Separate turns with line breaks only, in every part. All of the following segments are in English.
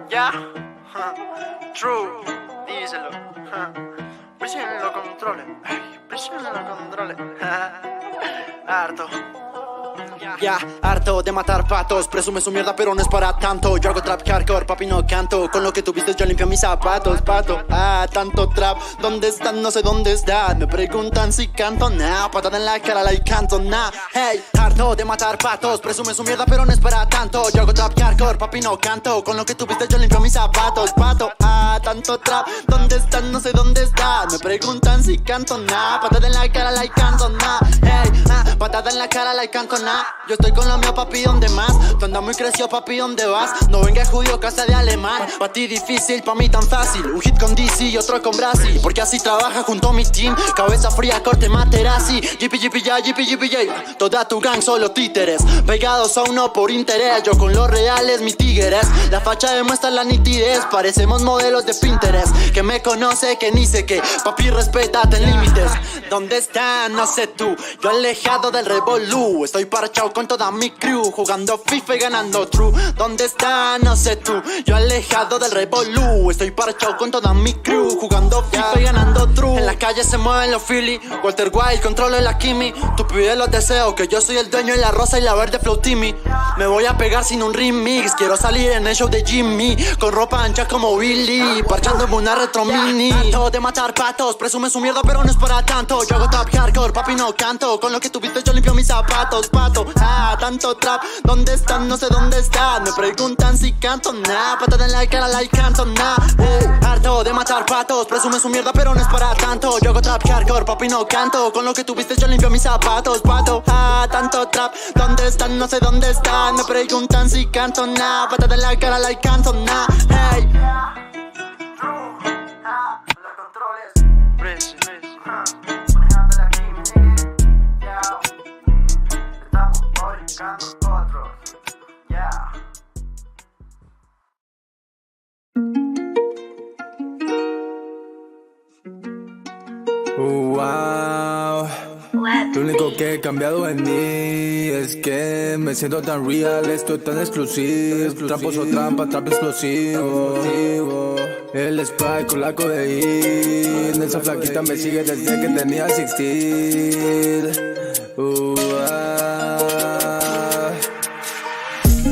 Ya, true, díselo. Presiona los controles, presiona los controles. Harto.
Ya, harto de matar patos. Presume su mierda pero no es para tanto. Yo hago trap hardcore, papi no canto. Con lo que tuviste yo limpio mis zapatos, pato. Tanto trap, ¿dónde están? No sé dónde están. Me preguntan si canto, nah. Patada en la cara, like canto, nah. Hey, harto de matar patos. Presume su mierda pero no es para tanto. Yo hago trap hardcore, papi no canto. Con lo que tuviste yo limpio mis zapatos, pato. Tanto trap, ¿dónde están? No sé dónde están. Me preguntan si canto, nah. Patada en la cara, like canto, nah. Hey, patada en la cara, like canto, nah. Yo estoy con lo mío, papi, ¿dónde más? Tú andas muy crecido, papi, ¿dónde vas? No venga judío, casa de alemán. Pa' ti difícil, pa' mí tan fácil. Un hit con DC y otro con Brasil. Porque así trabaja junto a mi team. Cabeza fría, corte Materazzi. Yipi, yipi, ya, yipi, yipi, ya. Toda tu gang solo títeres. Pegados a uno por interés. Yo con los reales, mis tigres. La facha demuestra la nitidez. Parecemos modelos de Pinterest. Que me conoce, que ni sé qué. Papi, respétate en límites. ¿Dónde están? No sé tú. Yo alejado del revolú. Estoy parchado con toda mi crew, jugando FIFA y ganando true. ¿Dónde está? No sé tú. Yo alejado del revolú. Estoy parchado con toda mi crew, jugando FIFA y ganando true. En la calle se mueven los Philly. Walter White controla la Kimi. Tú pides los deseos, que yo soy el dueño de la rosa y la verde flow Timmy. Me voy a pegar sin un remix. Quiero salir en el show de Jimmy, con ropa ancha como Willy, parchándome una retro mini. Harto de matar patos. Presume su mierda pero no es para tanto. Yo hago trap hardcore, papi no canto. Con lo que tuviste yo limpio mis zapatos, pato. Tanto trap, ¿dónde están? No sé dónde están. Me preguntan si canto, nah. Patada en la cara, like canto, nah. Harto de matar patos. Presume su mierda pero no es para tanto. Yo hago trap hardcore, papi no canto. Con lo que tuviste yo limpio mis zapatos, pato. Tanto trap, ¿dónde están? No sé dónde están. Me preguntan si canto, nah. Patada en la cara, like canto, nah. Hey.
Los controles, manejando la química. Estamos fabricando otros. Yeah.
Wow. Lo único que he cambiado en mí es que me siento tan real, estoy tan exclusivo. Trampos o trampa, trap explosivo. El spray con la codeína. Esa flaquita me sigue desde que tenía 16.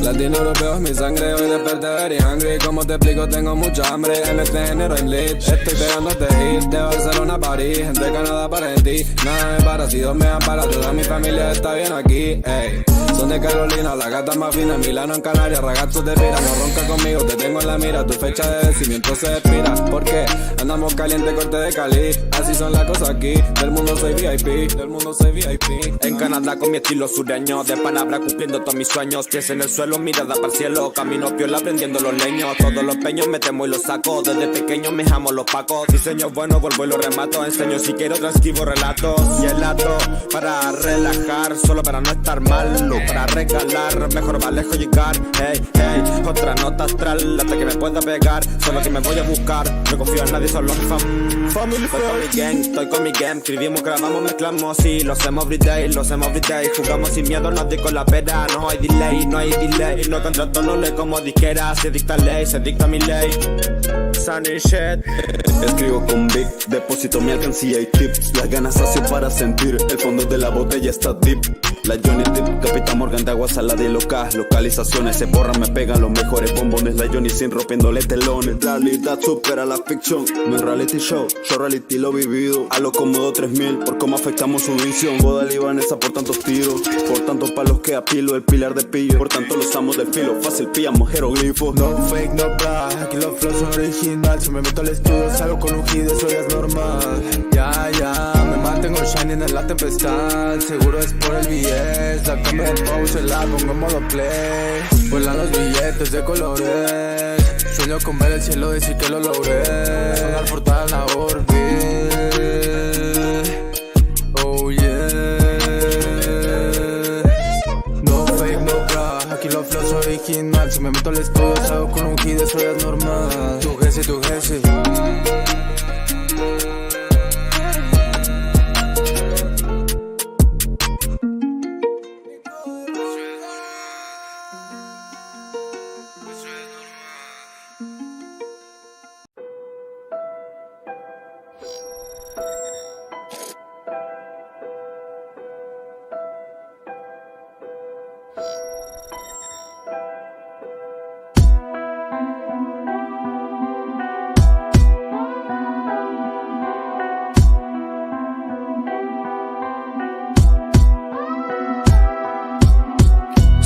Latino europeo es mi sangre, hoy desperté very hungry. Como te explico, tengo mucha hambre, en este género en lead. Estoy pegando este hit, de Barcelona a París, gente Canadá para ti. Nada me para, si Dios me ampara, toda mi familia está bien aquí, ey. Son de Carolina, la gata más fina, Milano en Canarias, ragazos de pira. No ronca conmigo, te tengo en la mira, tu fecha de vencimiento se expira. ¿Por qué? Andamos caliente, corte de Cali, así son las cosas aquí. Del mundo soy VIP, del mundo soy VIP. En Canadá con mi estilo sureño, de palabra cumpliendo todos mis sueños. Pies en el suelo, mirada para el cielo, camino piola prendiendo los leños. Todos los peños me temo y los saco, desde pequeño me amo los pacos. Diseños buenos, vuelvo y los remato. Enseño si quiero, transcribo relatos. Y el lato para relajar, solo para no estar malo, para regalar, mejor va lejos llegar. Hey, hey, otra nota astral, hasta que me pueda pegar. Solo que me voy a buscar, no confío en nadie, solo en family. Estoy con mi gang, estoy con mi game. Escribimos, grabamos, mezclamos y lo hacemos everyday, lo hacemos everyday. Jugamos sin miedo, no digo la pera. No hay delay, no hay delay. Los contratos no le como dijera. Se dicta ley, se dicta mi ley. Sunny shit.
Escribo con Big, deposito mi alcancía y tips. Las ganas hace para sentir, el fondo de la botella está deep. La Johnny Depp, Capitán Morgan de agua salada y loca. Localizaciones se borran, me pegan los mejores bombones. La Johnny sin rompiéndole telones. Realidad supera la ficción, no es reality show, yo reality lo vivido. A lo cómodo 3000, por cómo afectamos su visión. Boda libanesa por tantos tiros, por tantos palos que apilo. El pilar de pillo, por tanto los amos del filo. Fácil pillamos jeroglifos.
No fake, no bra, aquí los flows son original. Si me meto al estudio salgo con un hit, eso ya es normal. Ya, me mantengo shining en la tempestad. Seguro es por el billete. La cambio de pose, la pongo en modo play. Vuelan los billetes de colores. Sueño con ver el cielo, decir que lo logré. Sonar portada en la orbit. Oh yeah. No fake, no bra, aquí los flows son original. Si me meto al estudio salgo con un hit, eso ya es normal. Tu Jesse.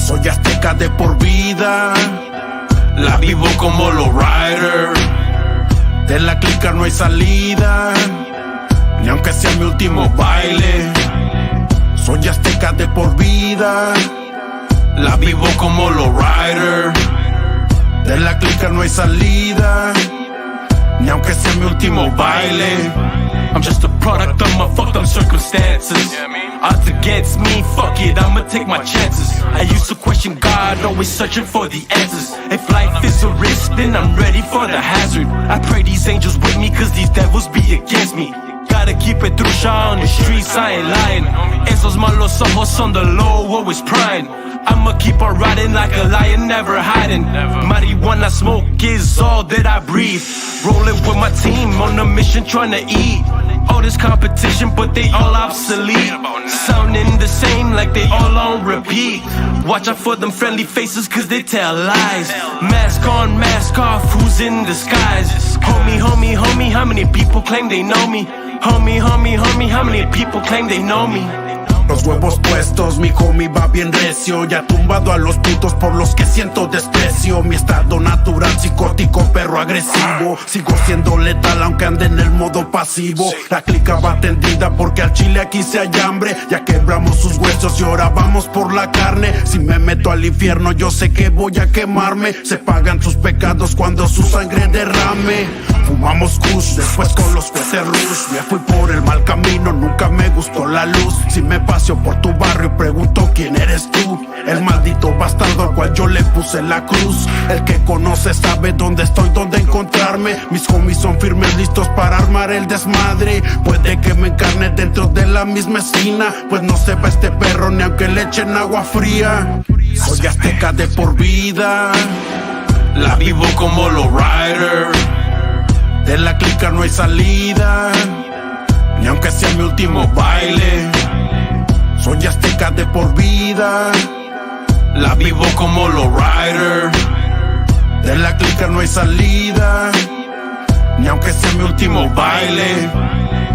Soy azteca de por vida, la vivo como los rider. De la clica no hay salida, ni aunque sea mi último baile. Soy azteca de por vida, la vivo como los rider. De la clica no hay salida, ni aunque sea mi último baile.
I'm just a product of my fucked up circumstances. Odds against me, fuck it, I'ma take my chances. I used to question God, always searching for the answers. If life is a risk, then I'm ready for the hazard. I pray these angels with me, cause these devils be against me. Gotta keep it through, on the streets, I ain't lying. Esos malos ojos on the low, always prying. I'ma keep on riding like a lion, never hiding. Marijuana smoke is all that I breathe. Rolling with my team on a mission trying to eat. All this competition, but they all obsolete. Sounding the same like they all on repeat. Watch out for them friendly faces cause they tell lies. Mask on, mask off, who's in disguise? Homie, homie, homie, how many people claim they know me? Homie, homie, homie, how many people claim they know me?
Los huevos puestos, mi homie va bien recio. Ya tumbado a los putos por los que siento desprecio. Mi estado natural, psicótico, perro agresivo. Sigo siendo letal aunque ande en el modo pasivo. La clica va tendida porque al chile aquí se hay hambre. Ya quebramos sus huesos y ahora vamos por la carne. Si me meto al infierno yo sé que voy a quemarme. Se pagan sus pecados cuando su sangre derrame. Fumamos kush, después con los jueces rush. Me fui por el mal camino, nunca me gustó la luz. Si me paseo por tu barrio y pregunto quién eres tú, el maldito bastardo al cual yo le puse la cruz. El que conoce sabe dónde estoy, dónde encontrarme. Mis homies son firmes, listos para armar el desmadre. Puede que me encarne dentro de la misma esquina, pues no se va este perro ni aunque le echen agua fría. Soy azteca de por vida, la vivo como los rider. De la clica no hay salida, ni aunque sea mi último baile. Soy azteca de por vida, la vivo como los rider. De la clica no hay salida, ni aunque sea mi último baile.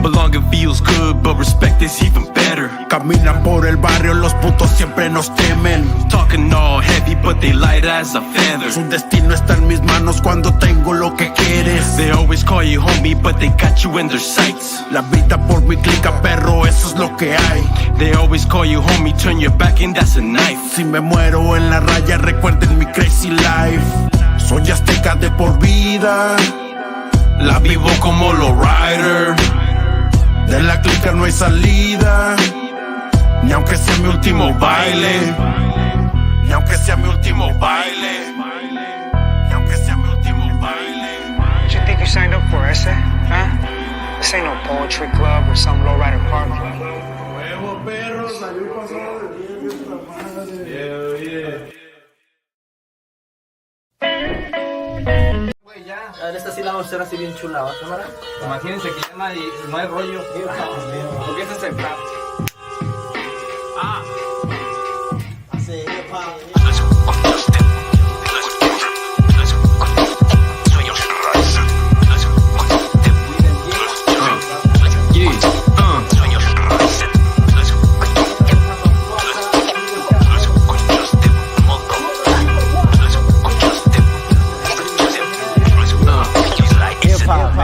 Belonging feels good, but respect is even better.
Caminan por el barrio, los putos siempre nos temen.
Talking all heavy, but they light as a feather.
Su destino está en mis manos cuando tengo lo que quieres.
They always call you homie, but they got you in their sights.
La vida por mi clica, perro, eso es lo que hay.
They always call you homie, turn your back and that's a knife.
Si me muero en la raya, recuerden mi crazy life. Soy azteca de por vida, la vivo como los rider. De la clica no hay salida, ni aunque sea mi último baile. Ni aunque sea mi último baile. Ni aunque sea mi último baile.
What you think you signed up for, ese? Huh? This ain't no poetry club or some lowrider park.
Huevo, perro, salió pasado de 10 esta madre.
A ver, esta sí la vamos a hacer así bien chula, ¿va, cámara?
Imagínense que ya no hay rollo. Porque este es el rap.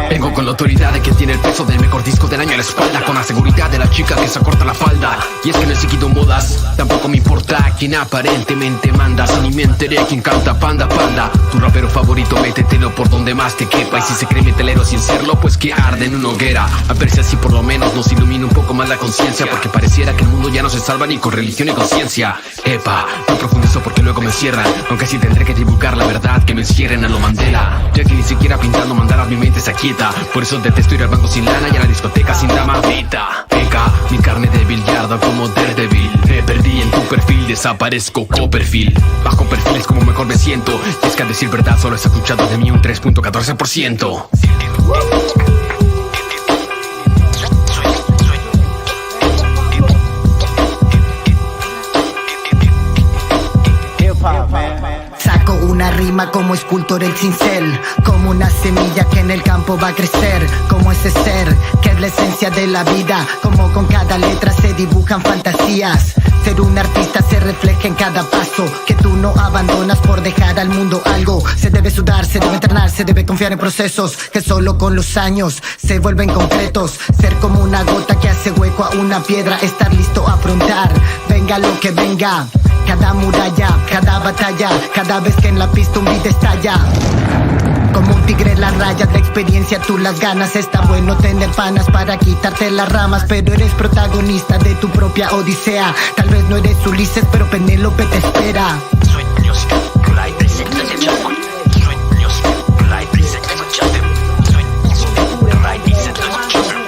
Vengo con la autoridad de quien tiene el peso del mejor disco del año en la espalda, con la seguridad de la chica que se acorta la falda. Y es que no he seguido modas, tampoco me importa quien aparentemente manda. Si ni me enteré quien canta panda panda. Tu rapero favorito, métetelo por donde más te quepa. Y si se cree metalero sin serlo, pues que arde en una hoguera. A ver si así por lo menos nos ilumina un poco más la conciencia, porque pareciera que el mundo ya no se salva ni con religión ni conciencia. Epa, no profundizo porque luego me cierran, aunque sí tendré que divulgar la verdad, que me encierren a lo Mandela. Ya que ni siquiera pintando mandalas mi mente se aquieta. Por eso detesto ir al banco sin lana y a la discoteca sin dama. Vita, peca, mi carne débil yarda como Daredevil. Me perdí en tu perfil, desaparezco Copperfield. Bajo perfiles como mejor me siento. Y es que a decir verdad solo has escuchado de mí un 3.14%.
Saco una rima como escultor el cincel, como una semilla que en el campo va a crecer, como ese ser que es la esencia de la vida, como con cada letra se dibujan fantasías. Ser un artista se refleja en cada paso que tú no abandonas por dejar al mundo algo. Se debe sudar, se debe entrenar, se debe confiar en procesos que solo con los años se vuelven concretos. Ser como una gota que hace hueco a una piedra, estar listo a afrontar, venga lo que venga. Cada muralla, cada batalla, cada vez que en la pista un beat estalla. Como un tigre en las rayas, la experiencia tú las ganas. Está bueno tener panas para quitarte las ramas, pero eres protagonista de tu propia odisea. Tal vez no eres Ulises, pero Penélope te espera.
Sueños que la presenta de Chaco. Sueños que la presenta de Chaco. Sueños que la presenta de Chaco.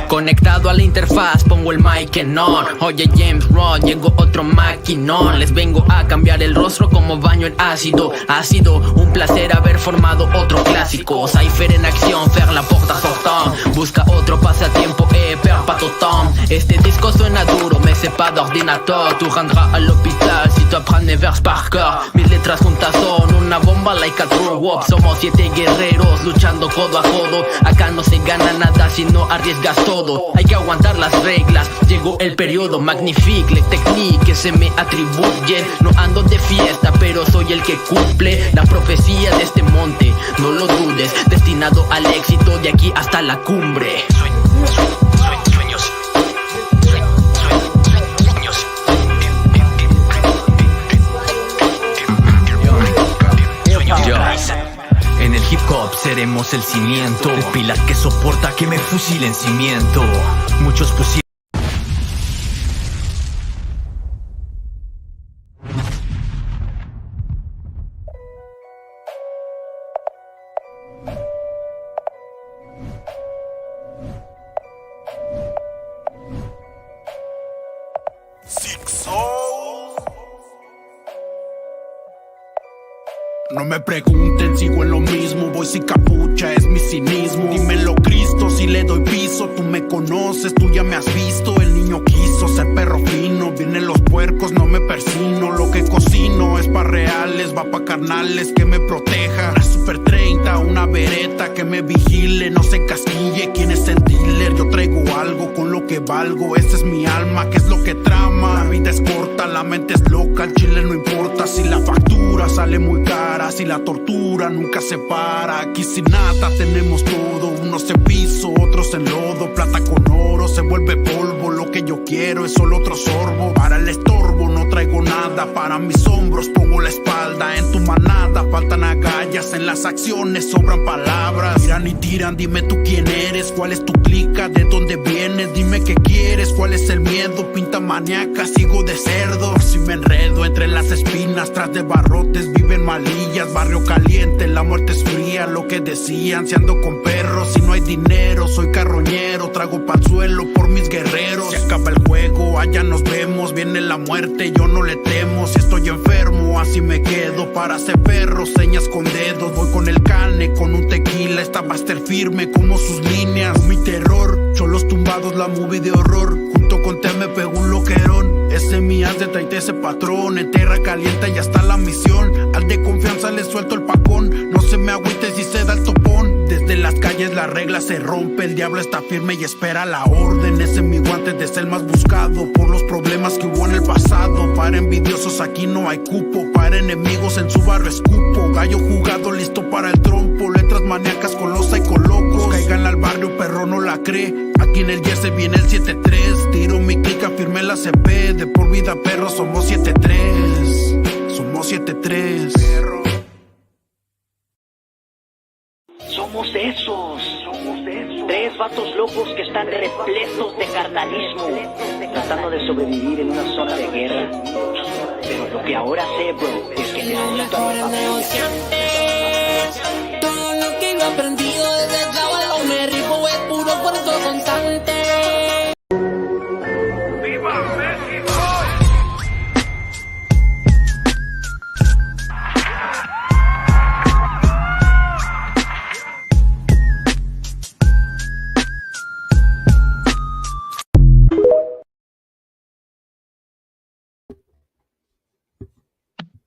Conectado a la interfaz, pongo el mic en on. Oye James Ron, llegó otro maquinón. Les vengo a cambiar el rostro como baño en ácido. Ha sido un placer haber formado otro clásico. Cypher en acción, faire la porta sortant. Busca otro pasatiempo, perds pas ton temps. Este disco suena duro, mais c'est pas d'ordinateur. Tu rendras à l'hôpital si tu apprends les vers par cœur. Mis letras juntas son una bomba like a true wop. Somos 7 guerreros luchando codo a codo. Acá no se gana nada si no arriesgas todo. Hay que aguantar las reglas. Llegó el periodo magnifique, les techniques que se me atribuyen. No ando de fiesta, pero soy el que cumple la profecía de este monte. No lo dudes, destinado al éxito de aquí hasta la cumbre. Sueños. En el hip hop seremos el cimiento, el pilar que soporta que me fusilen cimiento. Muchos pusieron.
No me pregunten, sigo en lo mismo. Voy sin capucha, es mi cinismo. Dímelo Cristo, si le doy piso. Tú me conoces, tú ya me has visto. El niño quiso ser perro fino. Vienen los puercos, no me persino. Lo que cocino es pa' reales, va pa' carnales que me proteja. La Super 30, una vereta que me vigile. No se casquille, quién es el dealer. Yo traigo algo con lo que valgo. Esta es mi alma, que es lo que trama. La vida es corta, la mente es loca. El chile no importa si la factura sale muy cara. Si la tortura nunca se para. Aquí sin nada tenemos todo. Unos en piso, otros en lodo. Plata con oro, se vuelve polvo. Lo que yo quiero es solo otro sorbo. Para el estorbo no traigo nada. Para mis hombros pongo la espalda. En tu manada faltan agallas. En las acciones sobran palabras. Tiran y tiran, dime tú quién eres. ¿Cuál es tu clica? ¿De dónde vienes? Dime qué quieres. ¿Cuál es el miedo? Pinta maníaca, sigo de cerdo. Si me enredo entre las espinas, tras de barrotes viven malillas. Barrio caliente, la muerte es fría. Lo que decían, si ando con perros. Si no hay dinero, soy carroñero. Trago pa'l suelo por mis guerreros. Se acaba el juego, allá nos vemos. Viene la muerte, yo no le temo. Si estoy enfermo, así me quedo. Para hacer perros, señas con dedos. Voy con el cane, con un tequila. Esta va a estar firme como sus líneas. Mi terror, cholos tumbados, la movie de horror. Junto con Te me pegó un loquerón. Ese mías de traite ese patrón. En tierra caliente ya está la misión. Al de confianza le suelto el pacón. No se me agüite si se da el topón. Desde las calles la regla se rompe. El diablo está firme y espera la orden. Ese es mi guante de ser más buscado. Por los problemas que hubo en el pasado. Para envidiosos aquí no hay cupo. Para enemigos en su barrio escupo. Gallo jugado listo para el trompo. Letras maníacas con los locos. Caigan al barrio, perro no la cree. Aquí en el jersey viene el 7-3. Tiro mi clica, firme la CP. De por vida perro somos 7-3. Somos 7-3.
Somos esos. Tres vatos locos que están repletos de carnalismo, tratando de sobrevivir en una zona de guerra. Pero lo que ahora sé, bro, es que necesito a mi familia.
Todo lo que yo he aprendido desde el trabajo me rico, es puro esfuerzo constante.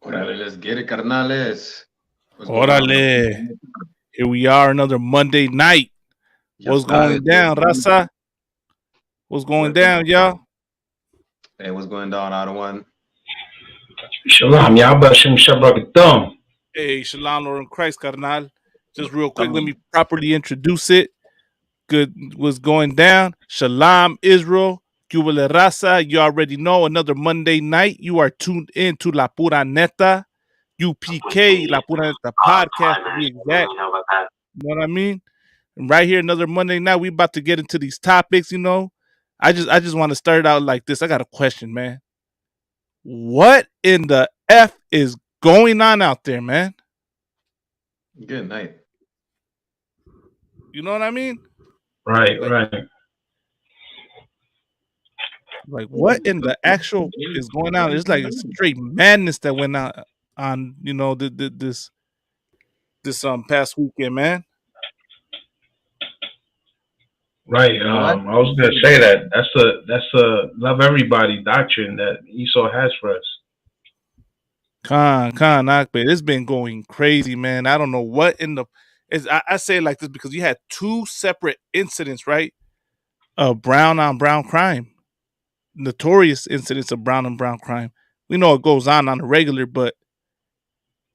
Órale, let's get it, carnales.
Órale. Here we are, another Monday night. What's going down, Raza? What's going down, y'all?
Hey, what's going down, Adawan?
Shalom, y'all. Bashim Shabakatum.
Hey, Shalom, Lord in Christ, carnal. Just real quick, let me properly introduce it. Good, what's going down? Shalom, Israel. Cuba La Raza. You already know, another Monday night. You are tuned in to La Pura Neta, UPK, La Pura Neta podcast, to be exact. You know what I mean? And right here, another Monday night. We about to get into these topics, you know. I just want to start out like this. I got a question, man. What in the F is going on out there, man?
Good night.
You know what I mean?
Right.
Like, what in the actual is going on? It's like a straight madness that went on, you know, this past weekend, man.
Right. I was gonna say that's a love everybody doctrine that Esau has for us.
Khan Akbe, it's been going crazy, man. I don't know what in the is. I say it like this because you had two separate incidents, right? Brown on brown crime, notorious incidents of brown on brown crime. We know it goes on a regular, but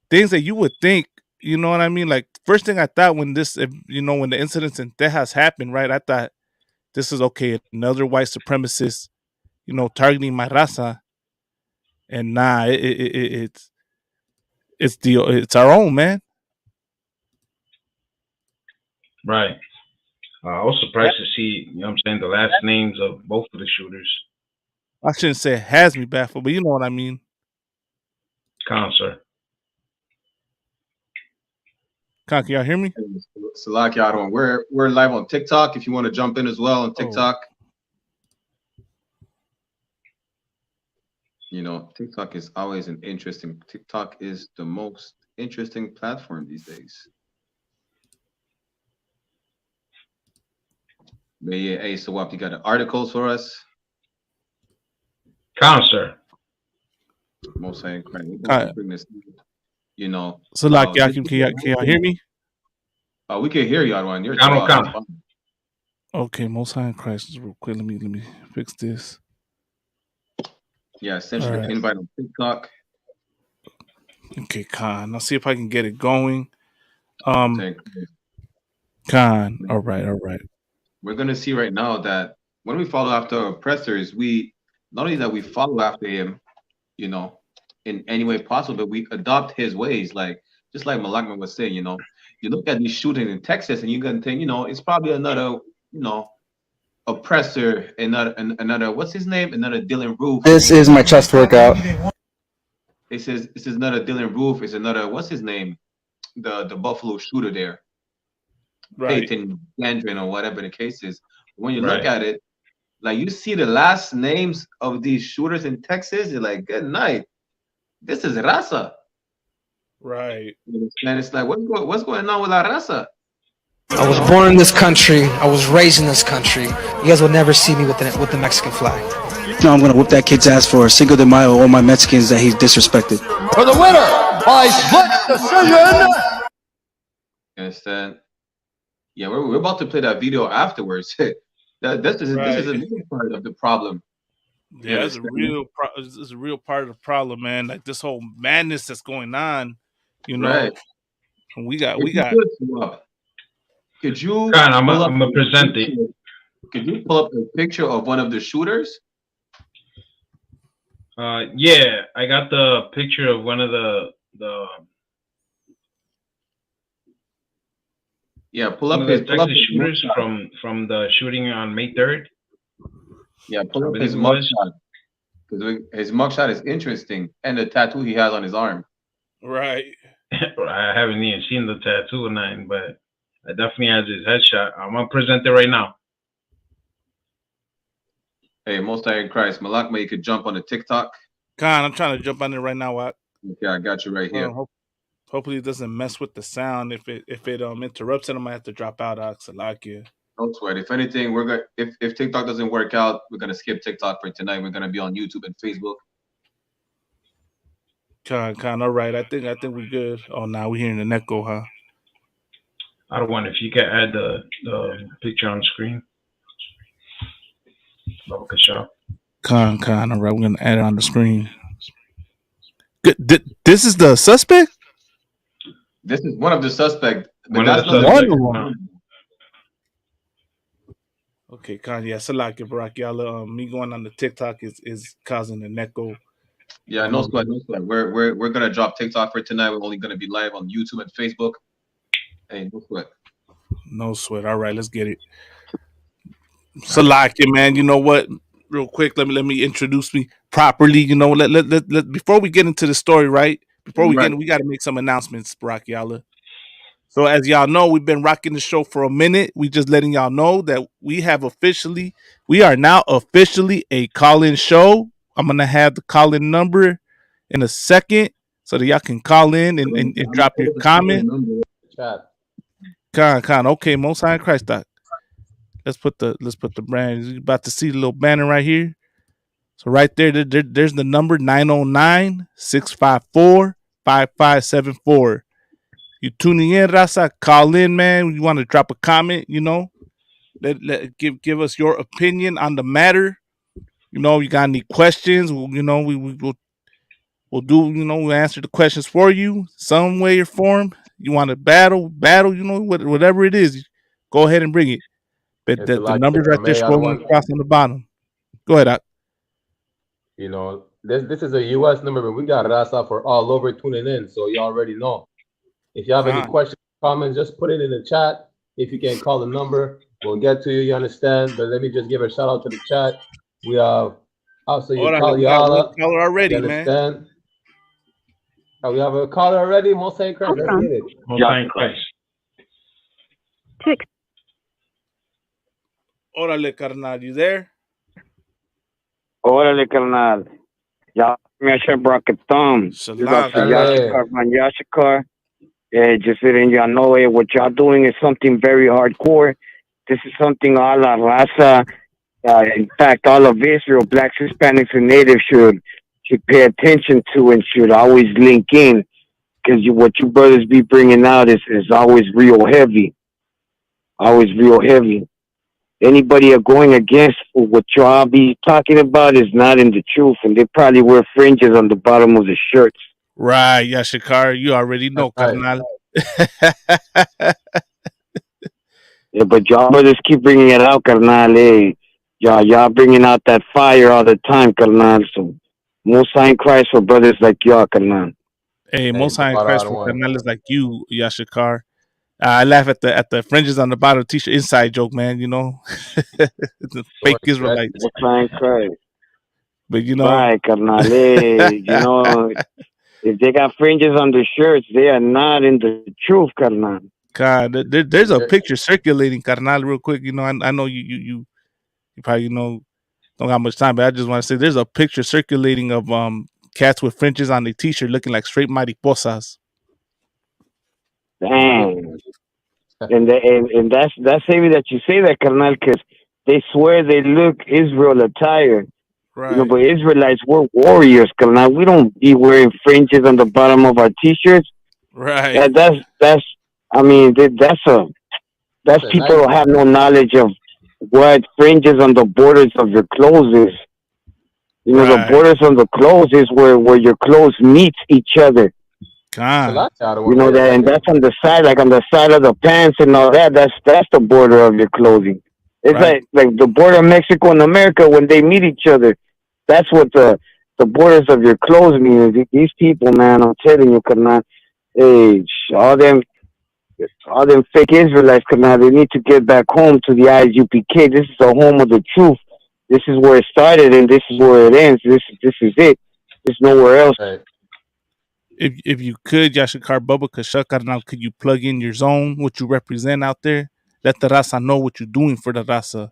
things that you would think, you know what I mean? Like, first thing I thought when this, you know, when the incidents in Texas happened, right? I thought this is okay, another white supremacist, you know, targeting my raza, and nah, it's our own, man.
Right. I was surprised to see, you know what I'm saying, the last names of both of the shooters.
I shouldn't say it has me baffled, but you know what I mean.
Sir.
Can y'all hear me?
Salaki Adawan. We're live on TikTok. If you want to jump in as well on TikTok. You know, TikTok is always an interesting. TikTok is the most interesting platform these days. But yeah, hey, so what? You got the articles for us?
Sir.
Most saying, bring this. You know.
So like, can y'all hear me?
We can hear you, Adawan. You're
okay, Most High in Christ. Real quick, let me fix this.
Yeah, send you the invite on TikTok.
Okay, Khan. I'll see if I can get it going. Khan. All right.
We're gonna see right now that when we follow after oppressors, we not only that we follow after him, you know, in any way possible, but we adopt his ways. Like just like Malakman was saying, you know, you look at these shootings in Texas, and you're gonna think, you know, it's probably another, you know, oppressor, another what's his name? Another Dylan Roof.
This is my chest workout.
It says this is another Dylan Roof. It's another what's his name? The Buffalo shooter there.
Right.
Peyton Landrin or whatever the case is. When you look at it, like you see the last names of these shooters in Texas, you're like, good night. This is Raza.
Right.
And it's like, what's going on with La Raza?
I was born in this country. I was raised in this country. You guys will never see me with the Mexican flag.
No, I'm gonna whoop that kid's ass for Cinco de Mayo, all my Mexicans that he's disrespected.
For the winner by split decision.
You understand? Yeah, we're about to play that video afterwards. This is a big part of the problem.
Yeah, it's a real part of the problem, man. Like this whole madness that's going on, you know.
Right.
And we got.
Could you?
I'm gonna present it.
Could you pull up a picture of one of the shooters?
Yeah, I got the picture of one of the.
Yeah, pull up his
shooters from the shooting on May 3rd.
Yeah, pull up his mugshot. Because his mugshot is interesting, and the tattoo he has on his arm.
Right.
I haven't even seen the tattoo or nothing, but I definitely has his headshot. I'm gonna present it right now.
Hey, Most High in Christ, Malakma, you could jump on the TikTok.
Khan, I'm trying to jump on it right now.
Okay, I got you right here.
Hopefully, it doesn't mess with the sound. If it interrupts it, I might have to drop out. Salakia.
Don't sweat. If anything, we're gonna if TikTok doesn't work out, we're gonna skip TikTok for tonight. We're gonna be on YouTube and Facebook.
Khan, all right. I think we're good. Oh, now we're hearing the echo, huh?
I don't want if you can add the picture on screen.
Con. All right, we're gonna add it on the screen. This is the suspect.
This is one of the suspects.
One of the suspects.
Okay, Con. Yeah, Salak Barak Yala. Me going on the TikTok is causing an echo.
Yeah, no sweat. We're gonna drop TikTok for tonight. We're only gonna be live on YouTube and Facebook. Hey, no sweat.
No sweat. All right, let's get it. Salakia, man. You know what? Real quick, let me introduce me properly. You know, let before we get into the story, right? Before we get, we got to make some announcements, Barak Yala. So as y'all know, we've been rocking the show for a minute. We just letting y'all know that we are now officially a call-in show. I'm gonna have the call-in number in a second so that y'all can call in and drop your comment. Con. Okay, Most High in Christ Doc. Let's put the brand. You're about to see the little banner right here. So right there's the number 909-654-5574. You tuning in, Raza, call in, man. You want to drop a comment, you know. Give us your opinion on the matter. You know, you got any questions, we'll do, we'll answer the questions for you some way or form. You want to battle, whatever it is, go ahead and bring it. But the numbers right there scrolling across on the bottom. Go ahead, Doc.
You know, this is a U.S. number, but we got Raza for all over tuning in, so you already know. If you have any questions, comments, just put it in the chat. If you can call the number, we'll get to you. You understand? But let me just give a shout out to the chat. We have also you call Yala.
Caller already, man.
Oh, we have a caller already. Most High in Christ. Let's get it.
Most High in Christ.
Órale, carnal, you there?
Órale, carnal. Ya me hace bracketón. Yashikar. Just letting y'all know what y'all doing is something very hardcore. This is something all la Raza. In fact, all of Israel, blacks, Hispanics, and natives should pay attention to and should always link in, because what you brothers be bringing out is always real heavy. Always real heavy. Anybody are going against what y'all be talking about is not in the truth, and they probably wear fringes on the bottom of the shirts.
Right, Yashikar, you already know, carnal.
Yeah, but y'all brothers keep bringing it out, carnal. Hey, y'all bringing out that fire all the time, carnal. So, Most High in Christ for brothers like y'all, carnal.
Hey, Most High in Christ for carnals like you, Yashikar. I laugh at the fringes on the bottom of the t-shirt. Inside joke, man. You know, the fake Israelites.
Most High in Christ.
But you know,
right, carnal. Hey, you know, if they got fringes on their shirts, they are not in the truth, carnal.
God, there's a picture circulating, carnal, real quick. You know, I know you probably don't got much time, but I just want to say there's a picture circulating of cats with fringes on their t-shirt looking like straight mariposas.
Dang. And that's heavy that you say that, carnal, because they swear they look Israel attire.
Right.
You know, but Israelites, we're warriors, carnal. We don't be wearing fringes on the bottom of our t-shirts.
Right.
That's people who have no knowledge of what fringes on the borders of your clothes is. You know, the borders on the clothes is where your clothes meet each other.
God.
You know that, and that's on the side, like on the side of the pants and all that. That's the border of your clothing. It's like the border of Mexico and America when they meet each other. That's what the borders of your clothes mean. These people, man, I'm telling you, carnal. Hey, all them fake Israelites, carnal, they need to get back home to the ISUPK. This is the home of the truth. This is where it started, and this is where it ends. This is it. There's nowhere else.
Right.
If you could, Yashikar Bubba Kashak, carnal, could you plug in your zone, what you represent out there? Let the Raza know what you're doing for the Raza,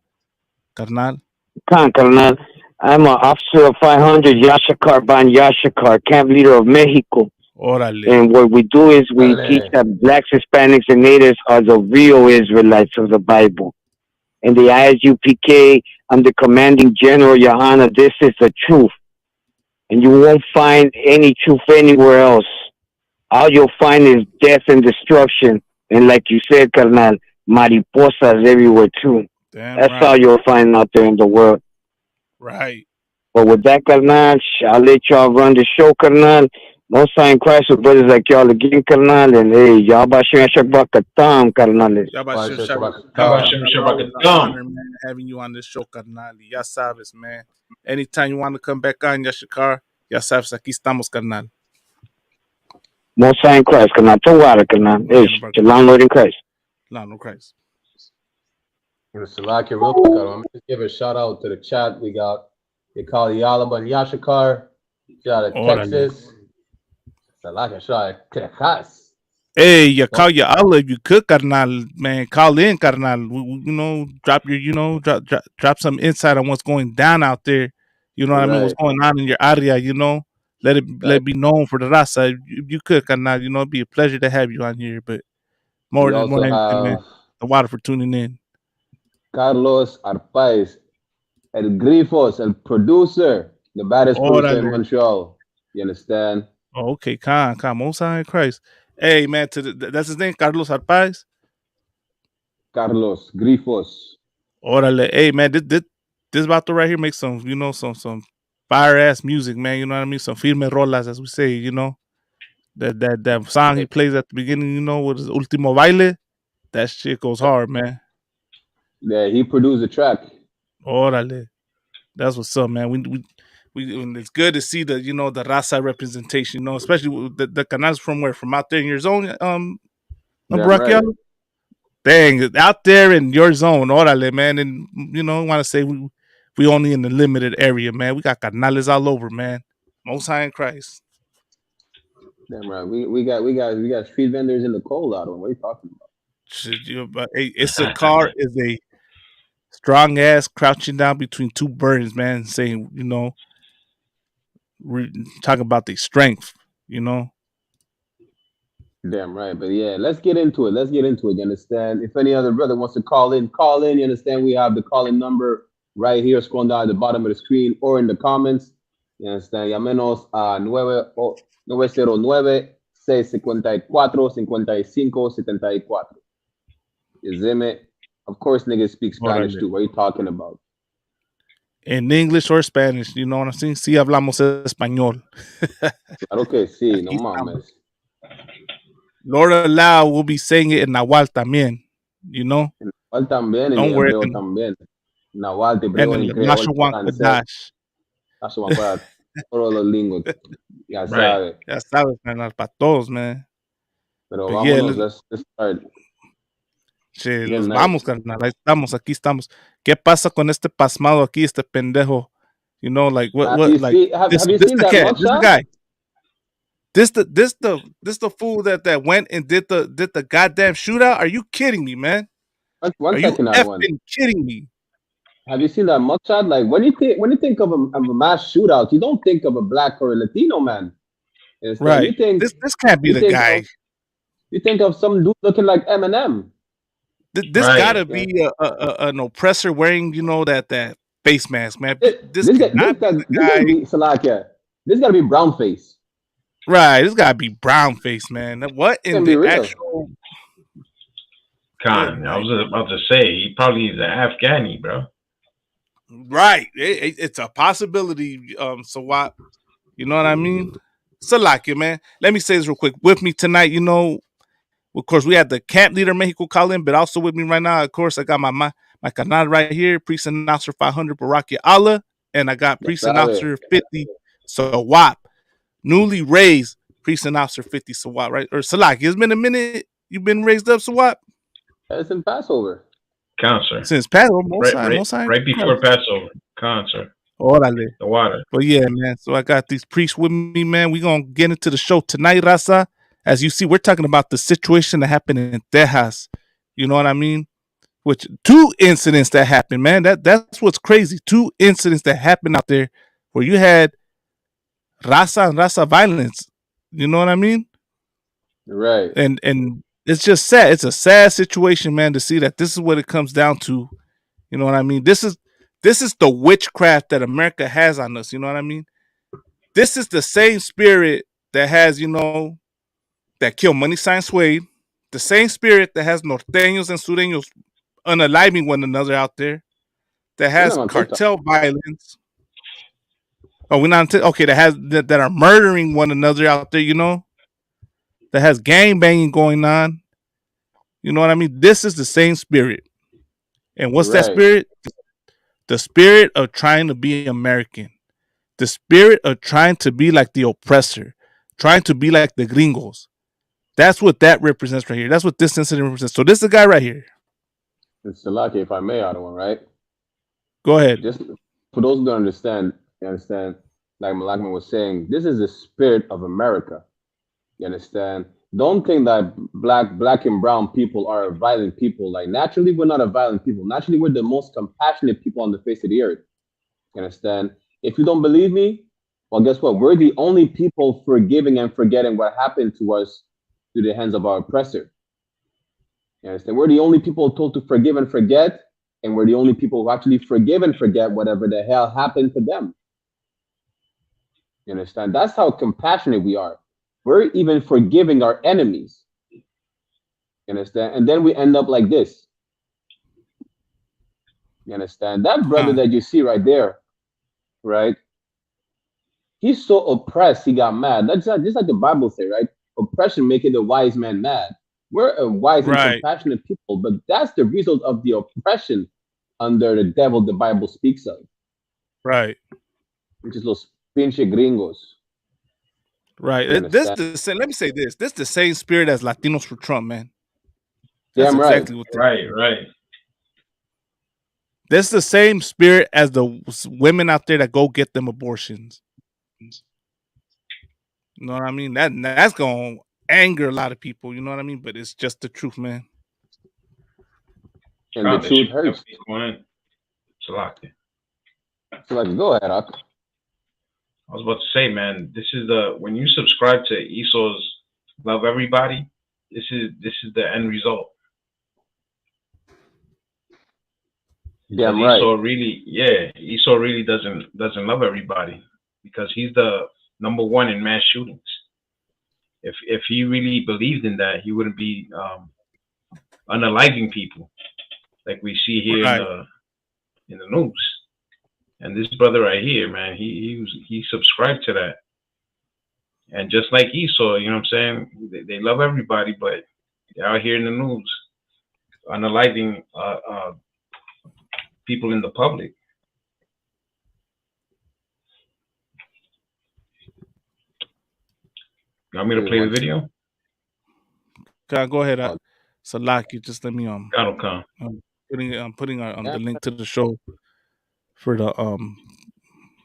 carnal.
Carnal. I'm an officer of 500, Yashikar Ban Yashikar, camp leader of Mexico.
Orale.
And what we do is we teach that blacks, Hispanics, and natives are the real Israelites of the Bible. And the ISUPK, I'm the commanding general, Johanna. This is the truth. And you won't find any truth anywhere else. All you'll find is death and destruction. And like you said, carnal, mariposas everywhere too.
Damn
That's
right.
all you'll find out there in the world.
Right.
But with that, carnal, I'll let y'all run the show, carnal. Most sign Christ with brothers like y'all again, carnal. And hey, y'all bashing Shabakatam, carnal.
Yabashir
Yabashim
always an
Shabakatam.
honor, man, having you on this show, carnal. Ya sabes, man. Anytime you want to come back on, Yashikar, ya sabes, aquí estamos, carnal.
Most sign Christ, carnal. Tawara, carnal. Hey, Shalom, Lord in Christ.
No Christ.
Salaki, real quick, I'm gonna just give a shout out to the chat. We got Yakali Yalaba and Yashikar. Shout out to Texas. Salaki, shout out to Texas.
Hey, you call your Allah if you could, carnal, man. Call in, carnal. You know, drop your, you know, drop some insight on what's going down out there. You know what I mean? What's going on in your area, you know? Let it be known for the Raza. If you could, carnal, you know, it'd be a pleasure to have you on here. But more than anything, man, the water for tuning in.
Carlos Arpaiz, El Grifos, el producer, the baddest producer in Montreal. You understand?
Oh, okay, Most High in Christ. Hey, man, that's his name, Carlos Arpaiz?
Carlos Grifos.
Órale. Hey, man, this about to right here make some, you know, some fire-ass music, man. You know what I mean? Some firme rolas, as we say, you know? That song he plays at the beginning, you know, with his Último Baile, that shit goes hard, man.
Yeah, he produced the track.
Órale. That's what's up, man. We and it's good to see the, you know, the Raza representation, you know, especially with the canals from where? From out there in your zone,
right.
Dang, out there in your zone, órale, man. And, you know, I want to say we only in the limited area, man. We got canales all over, man. Most High in Christ.
Damn right. We got street vendors in the cold out of them. What are you talking about?
It's a car is a strong ass crouching down between two burns, man, saying, you know, talking about the strength, you know.
Damn right. But yeah, let's get into it. You understand? If any other brother wants to call in. You understand? We have the call-in number right here, scrolling down at the bottom of the screen or in the comments. You understand? Llámenos a 909-654-5574. You see me? Of course, niggas speak Spanish too. What are you talking about?
In English or Spanish, you know what I'm saying? Sí hablamos español.
Claro que sí, no mames.
Lord allow, we'll be saying it in Nahual también, you know?
En Nahual también, en hebreo también. Nahual, hebreo, en creol, francés. Todos los lingos. Ya sabes.
Ya sabes, man, para todos, man.
Pero vámonos, let's start.
Che, los vamos, carnal. Aquí estamos. ¿Qué pasa con este pasmado aquí, este pendejo? You know, like what
have you seen that
cat, this guy. This the fool that went and did the goddamn shootout? Are you kidding me, man?
Are
you effing kidding me?
Have you seen that mugshot? Like when you think of a mass shootout, you don't think of a black or a Latino man.
Right. You think, this can't be the guy.
You think of some dude looking like Eminem.
This gotta be an oppressor wearing, you know, that face mask, man. This gotta
be brown face.
Right, this gotta be brown face, man. What in the actual?
Con, I was about to say he probably is an Afghani, bro.
Right, it's a possibility. So what? You know what I mean? Salaki, man. Let me say this real quick. With me tonight, you know. Of course, we had the camp leader Mexico call in, but also with me right now, of course, I got my canal right here, Priest Announcer 500 Baraki Allah, and I got Priest Announcer 50 Sawap, newly raised Priest Announcer 50 Sawap, right? Or Salaki, it's been a minute you've been raised up, Sawap?
Since Passover.
Concert.
Since Passover,
right before Passover. Concert.
Órale.
The water.
But yeah, man, so I got these priests with me, man. We're going to get into the show tonight, Raza. As you see, we're talking about the situation that happened in Texas. You know what I mean? Which 2 incidents that happened, man. That's what's crazy. 2 incidents that happened out there where you had Raza and Raza violence. You know what I mean?
Right.
And it's just sad. It's a sad situation, man, to see that this is what it comes down to. You know what I mean? This is the witchcraft that America has on us. You know what I mean? This is the same spirit that has, you know, that killed Money Sign Suede, the same spirit that has norteños and sureños unaliving one another out there, that has cartel violence, Oh, we're not okay. That are murdering one another out there. You know, that has gang banging going on. You know what I mean? This is the same spirit. And what's that
Right.
spirit? The spirit of trying to be American. The spirit of trying to be like the oppressor, trying to be like the gringos. That's what that represents right here. That's what this incident represents. So this is the guy right here.
It's lucky, if I may, other one, right?
Go ahead.
Just for those who don't understand, you understand, like Malakman was saying, this is the spirit of America. You understand? Don't think that black and brown people are violent people. Like naturally, we're not a violent people. Naturally, we're the most compassionate people on the face of the earth. You understand? If you don't believe me, well, guess what? We're the only people forgiving and forgetting what happened to us through the hands of our oppressor. You understand? We're the only people told to forgive and forget, and we're the only people who actually forgive and forget whatever the hell happened to them. You understand? That's how compassionate we are. We're even forgiving our enemies. You understand? And then we end up like this. You understand? That brother that you see right there, right? He's so oppressed, he got mad. That's just like the Bible say, right? Oppression making the wise man mad. We're a wise and compassionate people, but that's the result of the oppression under the devil the Bible speaks of.
Right.
Which is los pinche gringos.
Right. This the same, let me say this. This is the same spirit as Latinos for Trump, man. That's
Damn
exactly
right.
what
Right.
This is the same spirit as the women out there that go get them abortions. You know what I mean? That's gonna anger a lot of people, you know what I mean? But it's just the truth, man.
And the truth hurts.
So
like, go ahead, Ak.
I was about to say, man, this is when you subscribe to Esau's Love Everybody, this is the end result.
Damn right.
Esau really doesn't love everybody because he's the number one in mass shootings. If he really believed in that, he wouldn't be unaliving people like we see here in the news. And this brother right here, man, he subscribed to that. And just like Esau, you know what I'm saying? They love everybody, but they're out here in the news unaliving people in the public. You want me to play the video?
Go ahead, Salaki. Just let me I'm putting the link to the show for the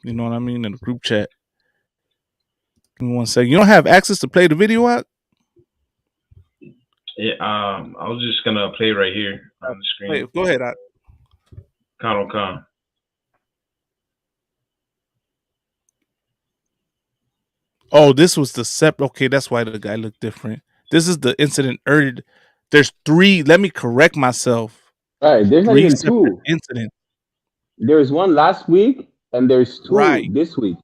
you know what I mean, in the group chat. Give me 1 second. You don't have access to play the video out?
Yeah, I was just gonna play right here on the screen.
Wait, go ahead,
Khan.
Oh, this was the separate. Okay, that's why the guy looked different. This is the incident earlier. There's 3. Let me correct myself.
All right, there's not even 2
incidents.
There's one last week, and there's 2 this week.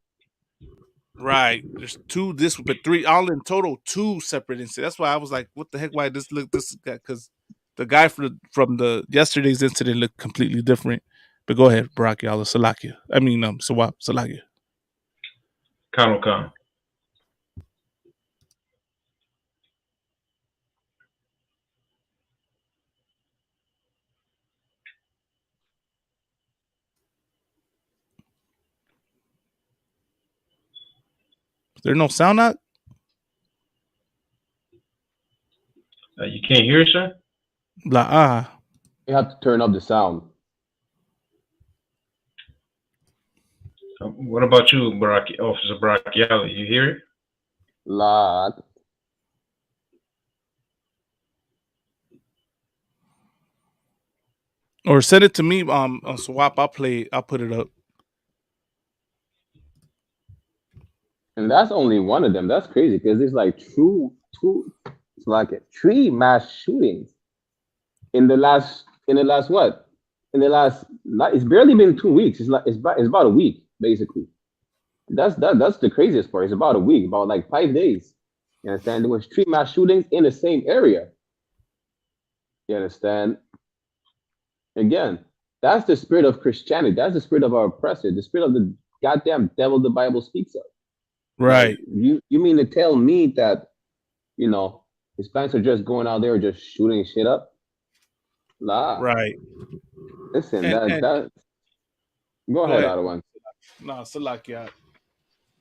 Right. There's 2 this week, but 3 all in total. 2 separate incidents. That's why I was like, "What the heck? Why this guy?" Because the guy from the yesterday's incident looked completely different. But go ahead, Baraki Allah Salakia. I mean, Sawab Salakia.
Khan.
Is there no sound out?
You can't hear it, sir?
You have to turn up the sound.
What about you, Officer Baraki? You hear it?
Lot.
Or send it to me on Swap. I'll put it up.
And that's only one of them. That's crazy because it's like it's like 3 mass shootings in the last what? It's barely been 2 weeks. It's about a week basically. That's the craziest part. It's about a week, about like 5 days. You understand? There was 3 mass shootings in the same area. You understand? Again, that's the spirit of Christianity. That's the spirit of our oppressor. The spirit of the goddamn devil the Bible speaks of.
Right.
Like, you mean to tell me that, you know, Hispanics are just going out there just shooting shit up? Nah.
Right.
Listen,
And
that go
go
ahead,
ahead.
Ottawa.
No, Salakia.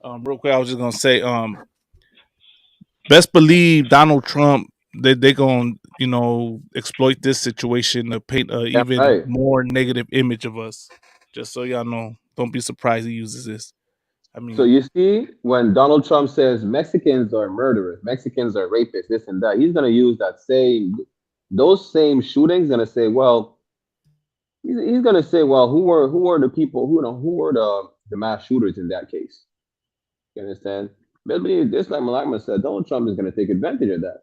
Real quick, I was just gonna say, best believe Donald Trump, they gonna exploit this situation to paint a
Yeah,
even
right.
more negative image of us. Just so y'all know, don't be surprised he uses this. I mean,
So you see, when Donald Trump says Mexicans are murderers, Mexicans are rapists, this and that, he's gonna use those same shootings. Gonna say, well, he's gonna say, well, who were the people who were the mass shooters in that case? You understand? But this, like Malakma said, Donald Trump is gonna take advantage of that.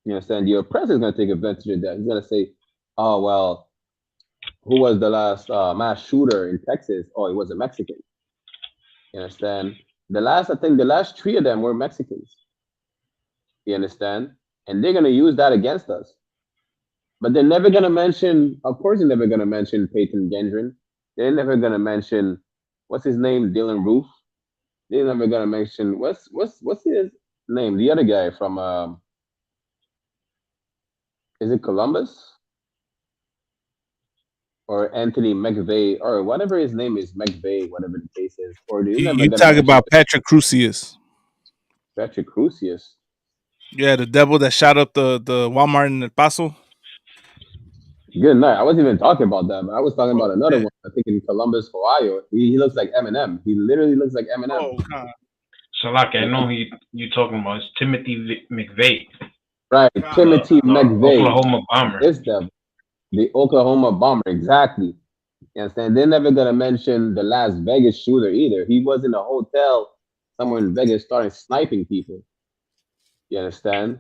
You understand? The oppressor is gonna take advantage of that. He's gonna say, oh well, who was the last mass shooter in Texas? Oh, it was a Mexican. You understand? I think the last three of them were Mexicans. You understand? And they're gonna use that against us. But they're never gonna mention, of course, they're never gonna mention Peyton Gendron. They're never gonna mention what's his name, Dylan Roof. They're never gonna mention what's his name, the other guy from is it Columbus? Or Anthony McVeigh, or whatever his name is, McVeigh, whatever the case is. Or they're never
you
gonna
talk
mention
about Patrick Crusius.
Patrick Crusius.
Yeah, the devil that shot up the Walmart in El Paso.
Good night. I wasn't even talking about that, but I was talking about another one. I think in Columbus, Ohio. He looks like Eminem. He literally looks like Eminem.
Oh, God.
Salak, I know you talking about is Timothy McVeigh.
Right, Timothy McVeigh.
Oklahoma bomber.
This devil. The Oklahoma bomber, exactly. You understand? They're never gonna mention the Las Vegas shooter either. He was in a hotel somewhere in Vegas starting sniping people. You understand?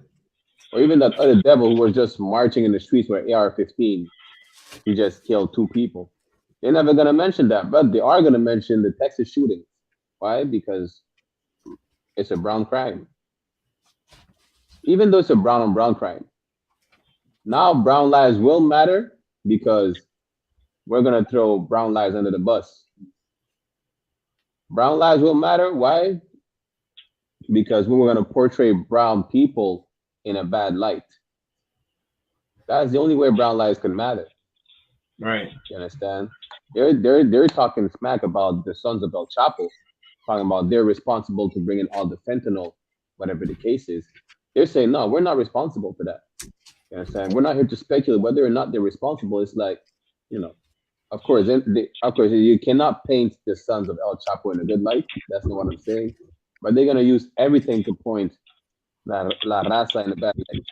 Or even that other devil who was just marching in the streets with AR-15. He just killed 2 people. They're never gonna mention that, but they are gonna mention the Texas shooting. Why? Because it's a brown crime. Even though it's a brown on brown crime. Now brown lives will matter because we're gonna throw brown lives under the bus. Brown lives will matter. Why? Because we were gonna portray brown people in a bad light. That's the only way brown lives can matter.
Right.
You understand? They're talking smack about the sons of El Chapo, talking about they're responsible to bring in all the fentanyl, whatever the case is. They're saying no, we're not responsible for that. You understand? We're not here to speculate whether or not they're responsible. It's like, of course, you cannot paint the sons of El Chapo in a good light. That's not what I'm saying. But they're gonna use everything to point La Raza in a bad light.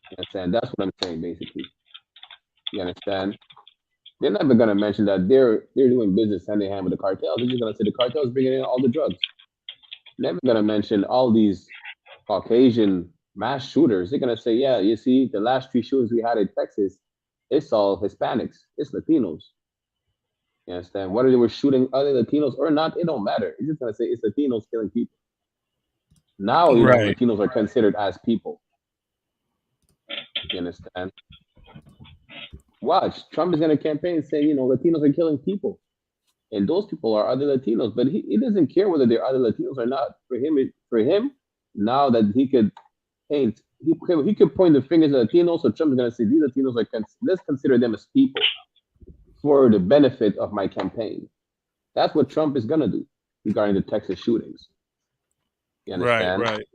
You understand? That's what I'm saying, basically. You understand? They're never gonna mention that they're doing business hand in hand with the cartels. They're just gonna say the cartels bringing in all the drugs. Never gonna mention all these Caucasian mass shooters. They're gonna say, yeah, you see, the last 3 shooters we had in Texas, it's all Hispanics, it's Latinos. You understand? Whether they were shooting other Latinos or not, it don't matter. It's just gonna say it's Latinos killing people. Now,
Right.
Latinos are considered as people. You understand? Watch, Trump is gonna campaign saying, Latinos are killing people, and those people are other Latinos. But he doesn't care whether they're other Latinos or not. For him, now that he could paint, he could point the fingers at Latinos. So Trump is gonna say these Latinos let's consider them as people for the benefit of my campaign. That's what Trump is gonna do regarding the Texas shootings. You understand?
Right.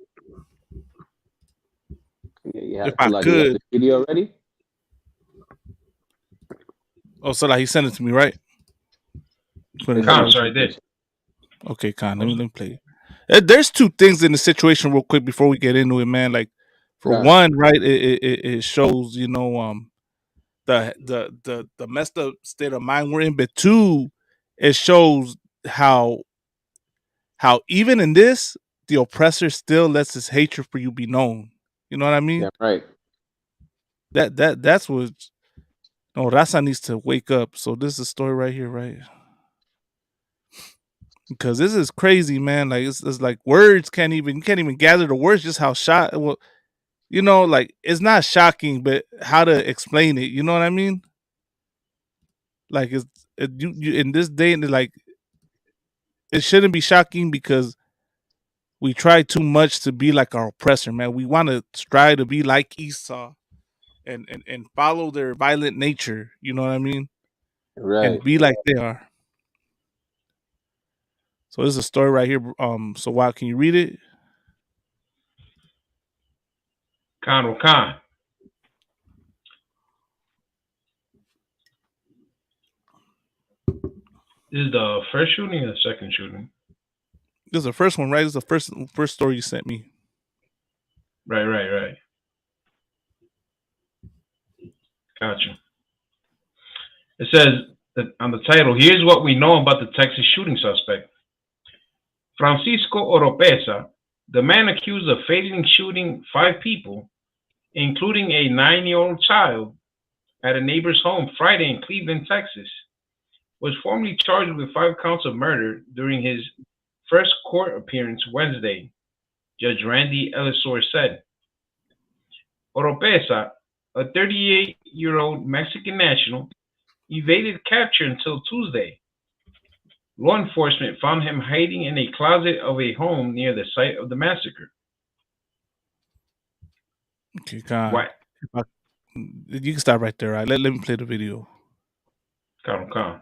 Yeah,
If I
you have
could,
the video ready?
oh, so like he sent it to me, right?
Khan, sorry, did.
Okay, Khan, let me play it. There's 2 things in the situation real quick before we get into it, man. Like, for one, right, it shows, the messed up state of mind we're in, but 2, it shows how even in this, the oppressor still lets his hatred for you be known. You know what I mean?
Yeah, right.
That's what. No, Raza needs to wake up. So this is a story right here, right? Because this is crazy, man. Like it's like words can't even gather the words. Just how well, like it's not shocking, but how to explain it. You know what I mean? Like you in this day and like it shouldn't be shocking because we try too much to be like our oppressor, man. We want to strive to be like Esau and follow their violent nature. You know what I mean?
Right.
And be like they are. So this is a story right here. So why can you read it?
Khan. This is the first shooting or the second shooting?
This is the first one, right? This is the first story you sent me.
Right. Gotcha. It says that on the title, here's what we know about the Texas shooting suspect. Francisco Oropesa, the man accused of fatally shooting 5 people, including a 9-year-old child, at a neighbor's home Friday in Cleveland, Texas, was formally charged with 5 counts of murder during his first court appearance Wednesday, Judge Randy Ellisor said. Oropesa, a 38-year-old Mexican national, evaded capture until Tuesday. Law enforcement found him hiding in a closet of a home near the site of the massacre.
Okay, God.
What?
You can stop right there. Right? Let me play the video.
Come.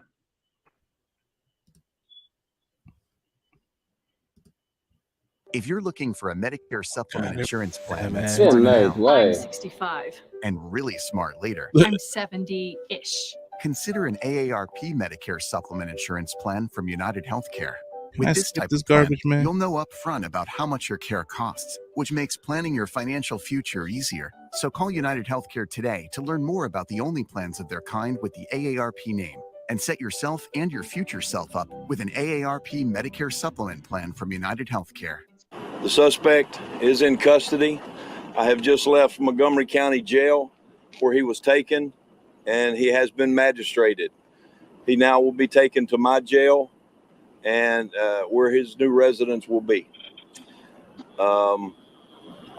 If you're looking for a Medicare supplement insurance plan that's
Yeah,
smart
nice.
now
Why?
I'm 65.
and really smart later,
I'm 70-ish.
consider an AARP Medicare supplement insurance plan from United Healthcare.
Can
With
I
this
skip
type
this
of plan,
garbage, man?
you'll know up front about how much your care costs, which makes planning your financial future easier. So call United Healthcare today to learn more about the only plans of their kind with the AARP name, and set yourself and your future self up with an AARP Medicare supplement plan from United Healthcare.
The suspect is in custody. I have just left Montgomery County Jail where he was taken, and he has been magistrated. He now will be taken to my jail and where his new residence will be. I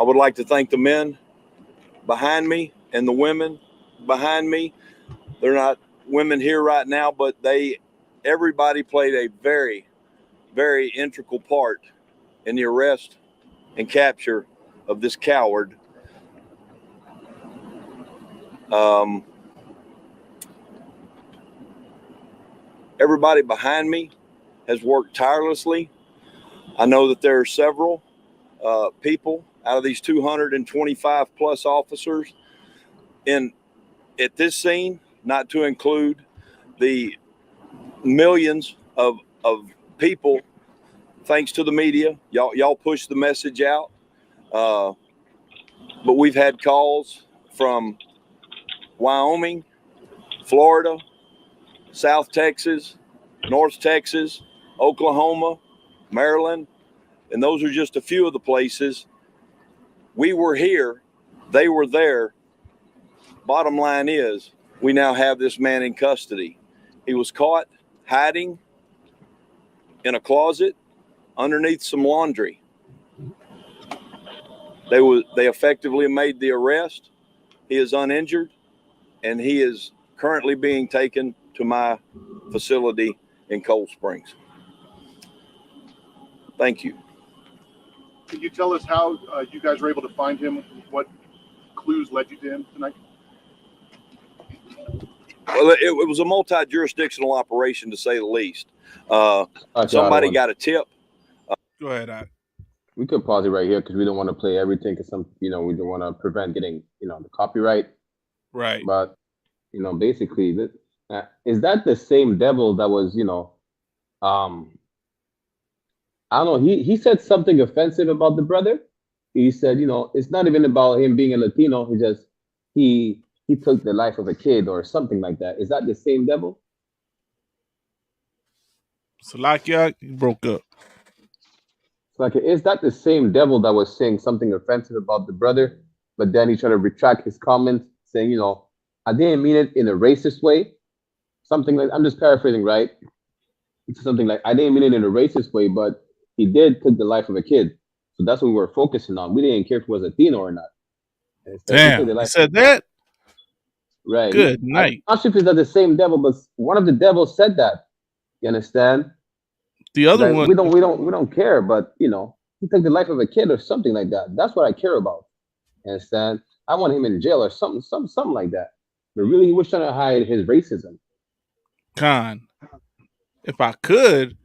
would like to thank the men behind me and the women behind me. They're not women here right now, but everybody played a very, very integral part in the arrest and capture of this coward. Everybody behind me has worked tirelessly. I know that there are several people out of these 225 plus officers at this scene, not to include the millions of people. Thanks to the media, y'all push the message out. But we've had calls from Wyoming, Florida, South Texas, North Texas, Oklahoma, Maryland, and those are just a few of the places. We were here, they were there. Bottom line is, we now have this man in custody. He was caught hiding in a closet underneath some laundry. They effectively made the arrest. He is uninjured, and he is currently being taken to my facility in Cold Springs. Thank you.
Can you tell us how you guys were able to find him? What clues led you to him tonight?
Well, it was a multi-jurisdictional operation, to say the least. Somebody got a tip.
Go ahead,
We could pause it right here because we don't want to play everything because we don't want to prevent getting, the copyright.
Right.
But, basically, is that the same devil that was, I don't know. He said something offensive about the brother. He said, it's not even about him being a Latino. He took the life of a kid or something like that. Is that the same devil?
Salakia, you broke up.
Like, is that the same devil that was saying something offensive about the brother, but then he tried to retract his comments, saying, I didn't mean it in a racist way. Something like, I'm just paraphrasing, right? It's something like, I didn't mean it in a racist way, but he did take the life of a kid. So that's what we were focusing on. We didn't care if he was Latino or not.
Damn, he said that?
Right.
Good night.
I'm not sure if it's not the same devil, but one of the devils said that. You understand?
The other
like,
one,
we don't care, but you know, he took the life of a kid or something like that. That's what I care about. You understand? I want him in jail or something like that. But really, he was trying to hide his racism.
Khan, if I could,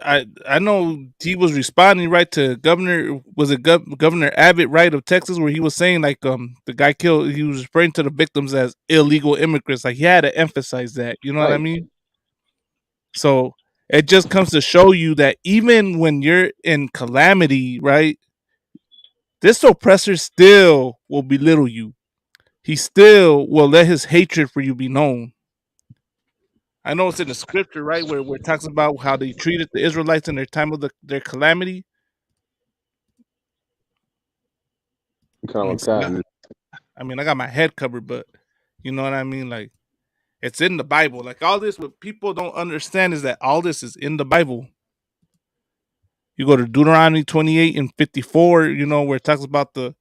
I know he was responding right to Governor, was it Governor Abbott, right, of Texas, where he was saying like the guy killed, he was referring to the victims as illegal immigrants. Like he had to emphasize that, you know what I
Right.
mean? So it just comes to show you that even when you're in calamity, right, this oppressor still will belittle you. He still will let his hatred for you be known. I know it's in the scripture, right, where it talks about how they treated the Israelites in their time of their calamity. I mean, I got my head covered, but you know what I mean? Like, it's in the Bible. Like, all this, what people don't understand is that all this is in the Bible. You go to Deuteronomy 28 and 54, you know, where it talks about the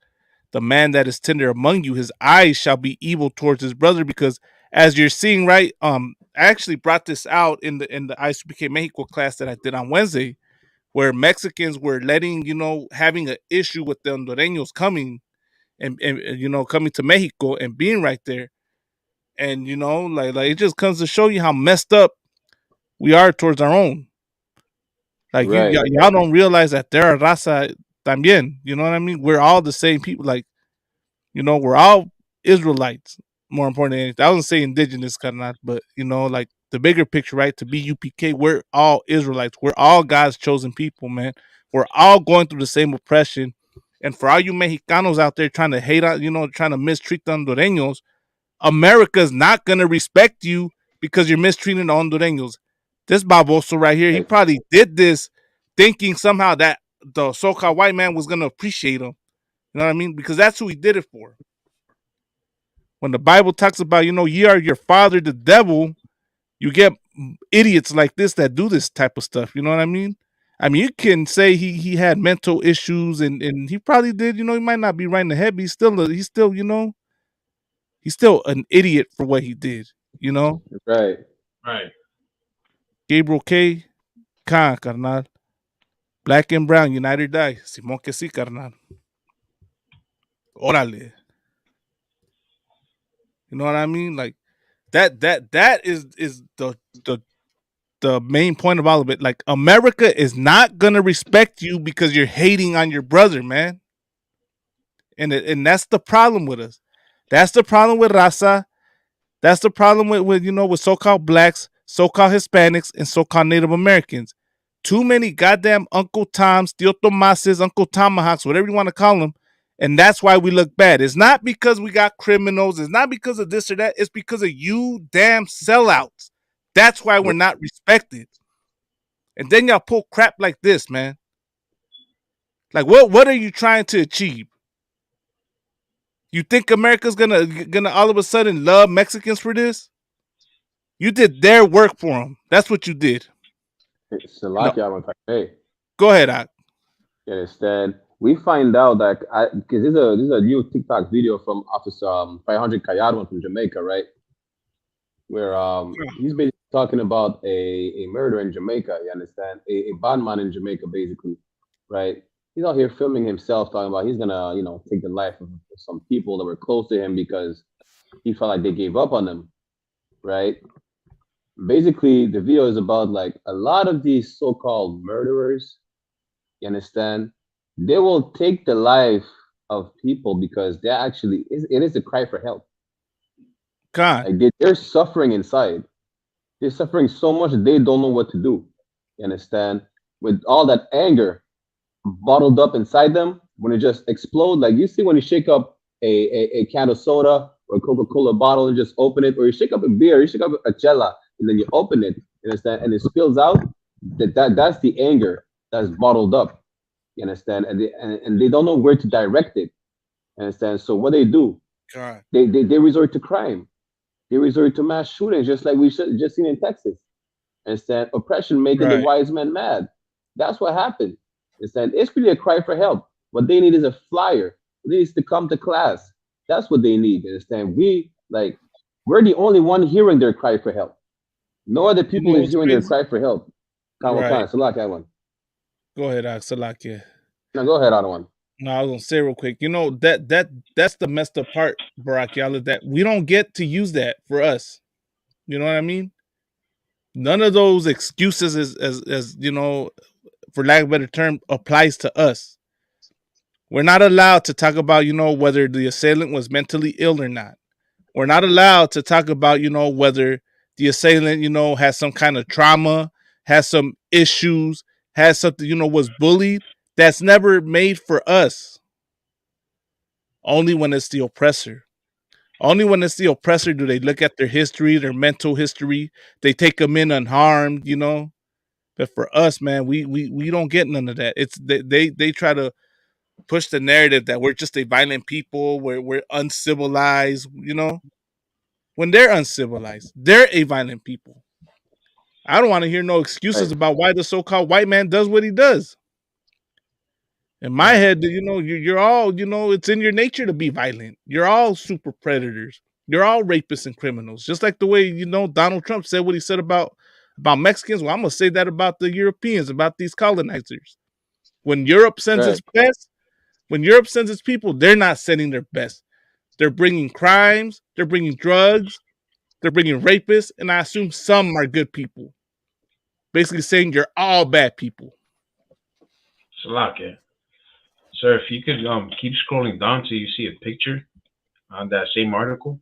man that is tender among you, his eyes shall be evil towards his brother, because as you're seeing, right, I actually brought this out in the ISUPK Mexico class that I did on Wednesday, where Mexicans were letting, you know, having an issue with the Hondureños coming and you know, coming to Mexico and being right there. And you know, like it just comes to show you how messed up we are towards our own. Like
Right.
y'all don't realize that there are raza también. You know what I mean? We're all the same people. Like, you know, we're all Israelites. More importantly, I wasn't saying indigenous, carnal, but you know, like the bigger picture, right? To be UPK, we're all Israelites. We're all God's chosen people, man. We're all going through the same oppression. And for all you Mexicanos out there trying to hate on, you know, trying to mistreat the Hondureños, America's not gonna respect you because you're mistreating the Hondureños. This baboso right here, he probably did this thinking somehow that the so-called white man was gonna appreciate him. You know what I mean? Because that's who he did it for. When the Bible talks about, you know, ye are your father, the devil, you get idiots like this that do this type of stuff. You know what I mean? I mean, you can say he had mental issues and he probably did. You know, he might not be right in the head, but he's still, you know, he's still an idiot for what he did. You know?
Right.
Right.
Gabriel K. Khan, carnal. Black and brown, unite or die. Simón que sí, carnal. Órale. You know what I mean? Like that is the main point of all of it. Like, America is not gonna respect you because you're hating on your brother, man. And that's the problem with us. That's the problem with Raza. That's the problem with you know, with so-called blacks, so-called Hispanics, and so-called Native Americans. Too many goddamn Uncle Toms, Tio Tomases, Uncle Tomahawks, whatever you want to call them. And that's why we look bad. It's not because we got criminals. It's not because of this or that. It's because of you damn sellouts. That's why we're not respected. And then y'all pull crap like this, man. Like, what are you trying to achieve? You think America's gonna all of a sudden love Mexicans for this? You did their work for them. That's what you did.
Salakia, hey.
Go ahead, Ak.
You understand? We find out that because this is a new TikTok video from Officer 500 Callado from Jamaica, right? Where he's basically talking about a murder in Jamaica. You understand? A bad man in Jamaica, basically, right? He's out here filming himself, talking about he's gonna, you know, take the life of some people that were close to him because he felt like they gave up on him, right? Basically, the video is about like a lot of these so-called murderers. You understand? They will take the life of people because they're actually it is a cry for help.
God,
like they're suffering inside. They're suffering so much that they don't know what to do. You understand? With all that anger bottled up inside them, when it just explodes, like you see when you shake up a can of soda or a Coca-Cola bottle and just open it, or you shake up a beer, you shake up a chela, and then you open it, you understand, and it spills out. That's the anger that's bottled up. You understand? And they don't know where to direct it. You understand? So what they do,
God.
they resort to crime. They resort to mass shootings, just like we just seen in Texas. Understand? Oppression making the wise men mad. That's what happened. Understand? It's really a cry for help. What they need is a flyer. They need to come to class. That's what they need. Understand? We're the only one hearing their cry for help. No other people is hearing their cry for help.
Right.
Salakia one.
Go ahead, Salakia.
No, go ahead, other one.
No, I was gonna say real quick. You know that's the messed up part, Barack Yala, that we don't get to use that for us. You know what I mean? None of those excuses as you know, for lack of a better term, applies to us. We're not allowed to talk about, you know, whether the assailant was mentally ill or not. We're not allowed to talk about, you know, whether the assailant, you know, has some kind of trauma, has some issues, has something, you know, was bullied. That's never made for us. Only when it's the oppressor. Only when it's the oppressor do they look at their history, their mental history. They take them in unharmed, you know. But for us, man, we don't get none of that. It's they try to push the narrative that we're just a violent people, we're uncivilized, you know. When they're uncivilized, they're a violent people. I don't want to hear no excuses about why the so-called white man does what he does. In my head, you know, you're all, you know, it's in your nature to be violent. You're all super predators. You're all rapists and criminals. Just like the way, you know, Donald Trump said what he said about Mexicans. Well, I'm gonna say that about the Europeans, about these colonizers. When Europe sends its best, when Europe sends its people, they're not sending their best. They're bringing crimes. They're bringing drugs. They're bringing rapists, and I assume some are good people. Basically saying you're all bad people.
Salakia. Sir, if you could keep scrolling down till you see a picture on that same article.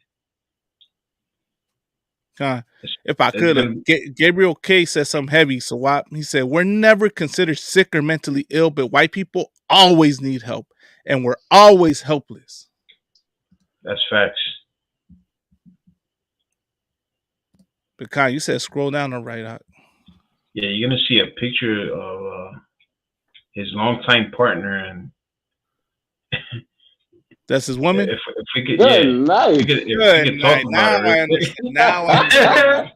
If I could, Gabriel K said something heavy. So he said, we're never considered sick or mentally ill, but white people always need help, and we're always helpless.
That's facts.
But Khan, you said scroll down the right.
Yeah, you're gonna see a picture of his longtime partner, and
that's his woman.
If we could,
good
yeah,
night.
If we could talk about it.
Now I understand.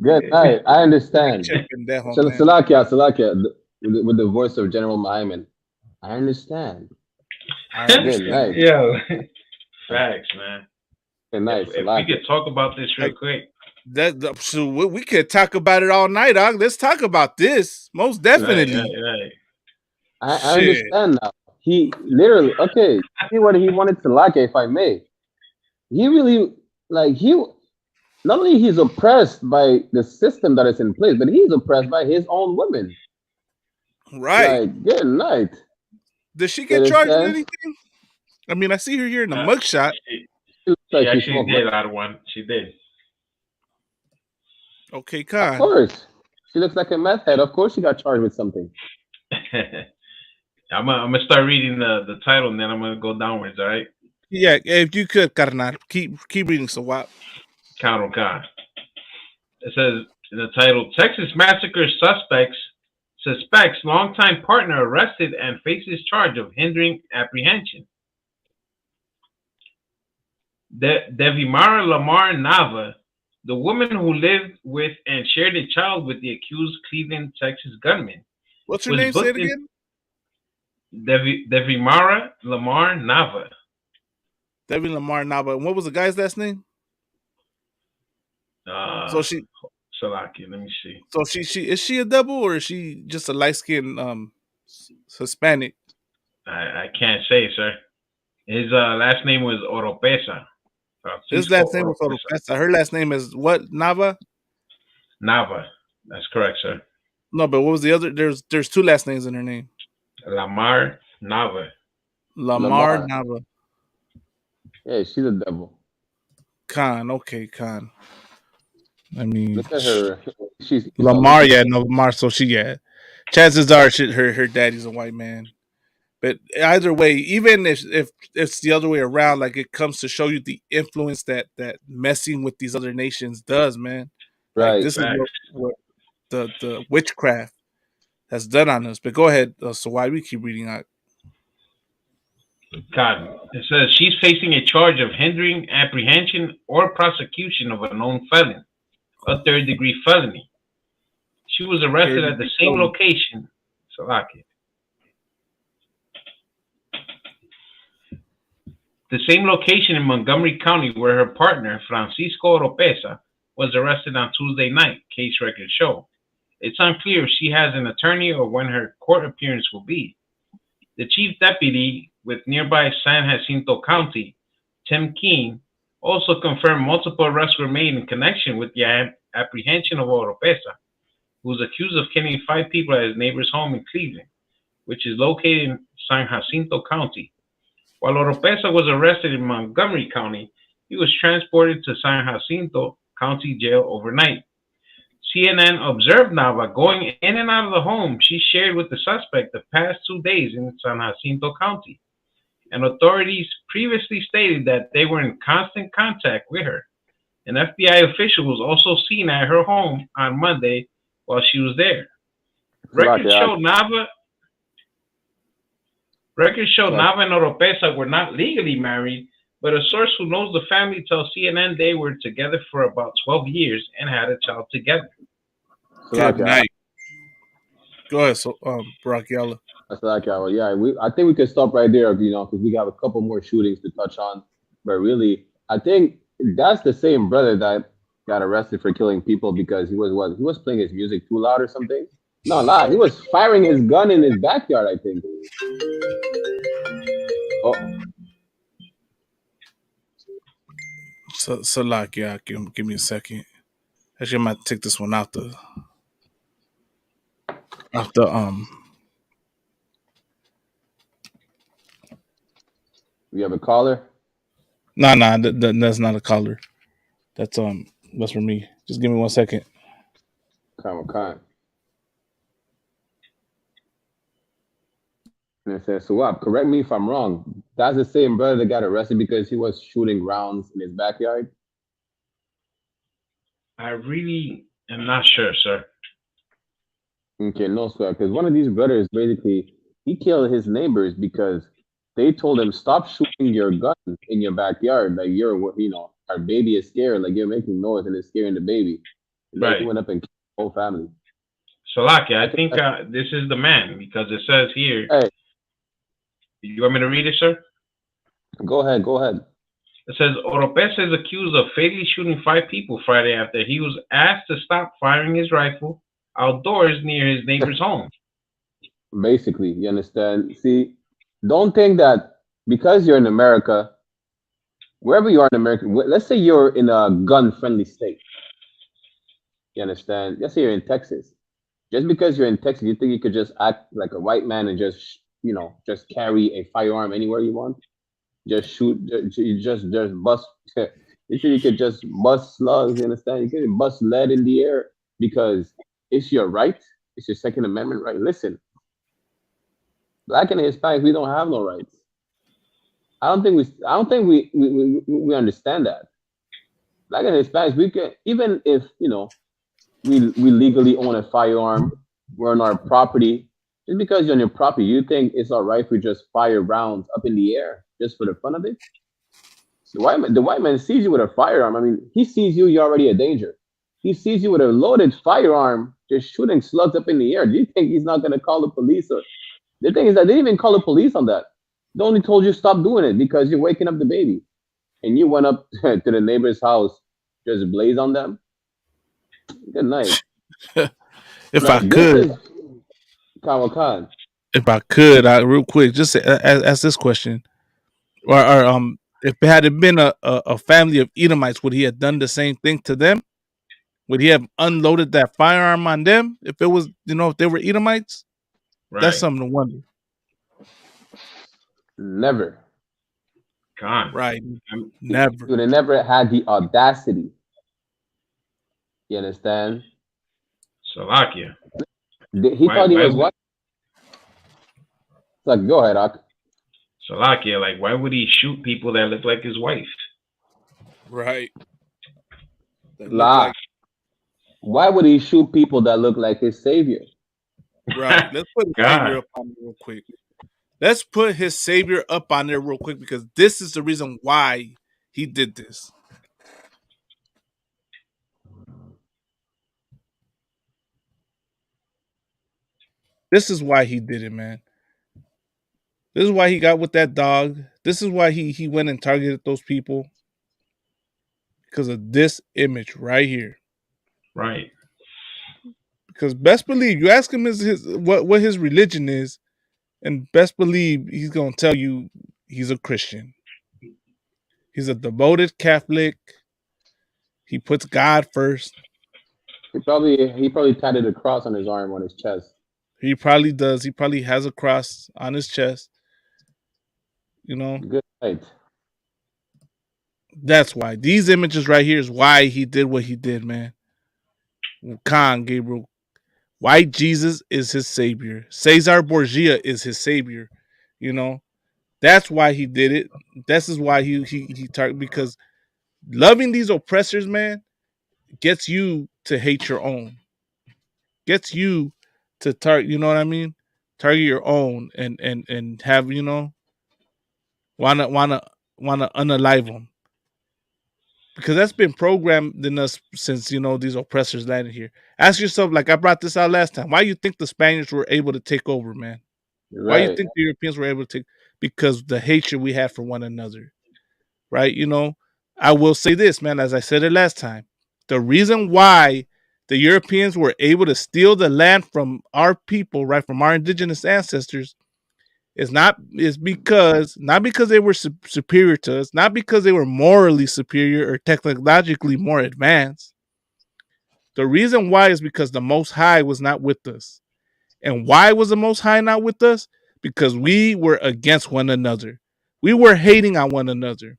Good night. I understand.
Salakia,
with the voice of General Mahiman. I understand.
Good night. Yeah, facts, man.
Good night.
If we could talk about this real quick.
So we could talk about it all night, dog. Let's talk about this. Most definitely.
Right.
I understand now. He literally, okay, see what he wanted to like, if I may. He really, like, not only he's oppressed by the system that is in place, but he's oppressed by his own women.
Right.
Like, good night.
Does she get charged with anything? I mean, I see her here in the mugshot.
She actually did out of one. She did.
Okay, Khan.
Of course. She looks like a meth head. Of course she got charged with something.
I'm gonna start reading the title, and then I'm gonna go downwards. All right.
Yeah, if you could, Carnal, keep reading. So what?
Count. It says in the title: Texas massacre suspects longtime partner arrested and faces charge of hindering apprehension. Devimara Lamar Nava, the woman who lived with and shared a child with the accused Cleveland, Texas gunman.
What's her name? Say it again.
Devimara Lamar Nava.
Devi Lamar Nava. And what was the guy's last name? So she.
Salaki. Let me see.
So she is she a double, or is she just a light skinned Hispanic?
I can't say, sir. His last name was Oropesa.
His last name was Oropesa. Her last name is what? Nava.
Nava. That's correct, sir.
No, but what was the other? There's two last names in her name.
Lamar Nava.
Lamar Nava.
Yeah, she's a devil.
Khan, okay, Khan. I mean,
look at her. She's
Lamar, Lamar. So chances are her daddy's a white man. But either way, even if it's the other way around, like it comes to show you the influence that messing with these other nations does, man.
Right.
Like, this is what the witchcraft has done on us. But go ahead. So why we keep reading out?
God, it says she's facing a charge of hindering apprehension or prosecution of a known felon, a third-degree felony. She was arrested at the same location. Salaki. The same location in Montgomery County where her partner, Francisco Oropesa, was arrested on Tuesday night, case records show. It's unclear if she has an attorney or when her court appearance will be. The chief deputy with nearby San Jacinto County, Tim Keene, also confirmed multiple arrests were made in connection with the apprehension of Oropesa, who was accused of killing 5 people at his neighbor's home in Cleveland, which is located in San Jacinto County. While Oropesa was arrested in Montgomery County, he was transported to San Jacinto County Jail overnight. CNN observed Nava going in and out of the home she shared with the suspect the past 2 days in San Jacinto County, and authorities previously stated that they were in constant contact with her. An FBI official was also seen at her home on Monday while she was there. Records show Nava and Oropesa were not legally married, but a source who knows the family tells CNN they were together for about 12 years and had a child together.
Good night. Go ahead, so Barakiala.
I think we can stop right there, because we got a couple more shootings to touch on. But really, I think that's the same brother that got arrested for killing people because he was playing his music too loud or something. No, he was firing his gun in his backyard, I think. Oh.
So like, yeah, give me a second. Actually, I might take this one out the
You have a caller?
No, that's not a caller. That's for me. Just give me 1 second.
Okay. And it says, Suwab, correct me if I'm wrong. That's the same brother that got arrested because he was shooting rounds in his backyard?
I really am not sure, sir.
Okay, no, sir. Because one of these brothers, basically, he killed his neighbors because they told him, stop shooting your gun in your backyard. Like, our baby is scared. Like, you're making noise and it's scaring the baby. And then he went up and killed the whole family.
Salaki, I think this is the man because it says here.
Hey.
You want me to read it, sir?
Go ahead.
It says Oropesa is accused of fatally shooting 5 people Friday after he was asked to stop firing his rifle outdoors near his neighbor's home.
Basically, you understand? See, don't think that because you're in America, wherever you are in America, let's say you're in a gun-friendly state. You understand? Let's say you're in Texas. Just because you're in Texas, you think you could just act like a white man and just carry a firearm anywhere you want? Just shoot, just bust. You think you could just bust slugs, you understand? You can bust lead in the air because it's your right. It's your Second Amendment right. Listen, Black and Hispanic, we don't have no rights. I don't think we understand that. Black and Hispanics, we can, even if we legally own a firearm, we're on our property. Just because you're on your property, you think it's all right if we just fire rounds up in the air just for the fun of it? The white man sees you with a firearm. I mean, he sees you're already a danger. He sees you with a loaded firearm, just shooting slugs up in the air. Do you think he's not going to call the police? The thing is that they didn't even call the police on that. They only told you stop doing it because you're waking up the baby. And you went up to the neighbor's house, just blaze on them. Good night.
If I could, real quick, just ask this question: or if it had been a family of Edomites, would he have done the same thing to them? Would he have unloaded that firearm on them if it was, if they were Edomites? Right. That's something to wonder.
Never.
God.
Right. Never.
They never had the audacity. You understand?
Salakia.
He thought he was what? Like, go ahead, Ak.
Salakia, like, why would he shoot people that look like his wife?
Right.
Why would he shoot people that look like his savior?
Right. Let's put his savior up on there real quick. Let's put his savior up on there real quick because this is the reason why he did this. This is why he did it, man. This is why he got with that dog. This is why he went and targeted those people. Because of this image right here.
Right.
Because best believe you ask him what his religion is, and best believe he's gonna tell you he's a Christian. He's a devoted Catholic. He puts God first.
He probably tatted a cross on his arm on his chest.
He probably does. He probably has a cross on his chest. You know.
Good night.
That's why these images right here is why he did what he did, man. Khan Gabriel, white Jesus is his savior. Cesar Borgia is his savior. You know, that's why he did it. This is why he target, because loving these oppressors, man, gets you to hate your own. Gets you to target. You know what I mean? Target your own and have, you know, wanna unalive them. Because that's been programmed in us since, you know, these oppressors landed here. Ask yourself, like I brought this out last time, why you think the Spaniards were able to take over, man?
Right.
Why you think the Europeans were able to take? Because the hatred we have for one another, right? You know, I will say this, man, as I said it last time, the reason why the Europeans were able to steal the land from our people, right, from our indigenous ancestors, is because not because they were superior to us, not because they were morally superior or technologically more advanced. The reason why is because the Most High was not with us. And why was the Most High not with us? Because we were against one another. We were hating on one another.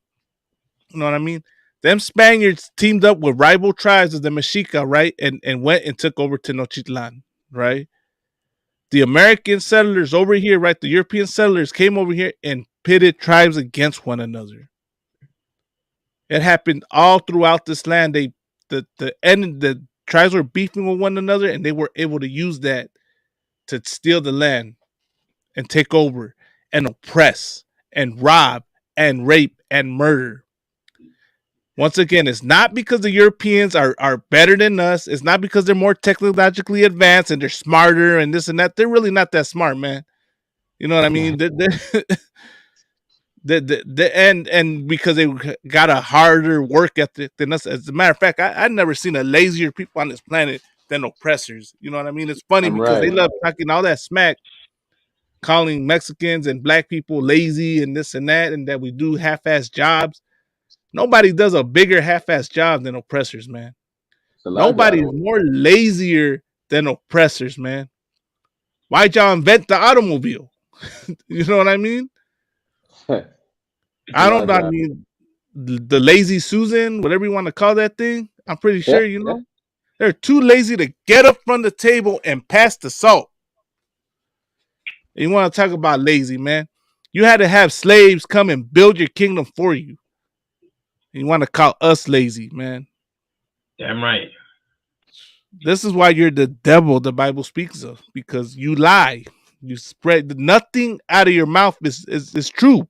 You know what I mean? Them Spaniards teamed up with rival tribes of the Mexica, right? And went and took over Tenochtitlan, right? The American settlers over here, right? The European settlers came over here and pitted tribes against one another. It happened all throughout this land. The tribes were beefing with one another, and they were able to use that to steal the land and take over and oppress and rob and rape and murder. Once again, it's not because the Europeans are better than us. It's not because they're more technologically advanced and they're smarter and this and that. They're really not that smart, man. You know what I mean? And because they got a harder work ethic than us. As a matter of fact, I've never seen a lazier people on this planet than oppressors. You know what I mean? It's funny because they love talking all that smack, calling Mexicans and black people lazy and this and that we do half-ass jobs. Nobody does a bigger half-ass job than oppressors, man. Nobody is more lazier than oppressors, man. Why'd y'all invent the automobile? You know what I mean? I mean, the lazy Susan, whatever you want to call that thing. I'm pretty sure, you know, they're too lazy to get up from the table and pass the salt. And you want to talk about lazy, man? You had to have slaves come and build your kingdom for you. You want to call us lazy, man?
Damn right.
This is why you're the devil the Bible speaks of, because you lie. You spread nothing out of your mouth is true.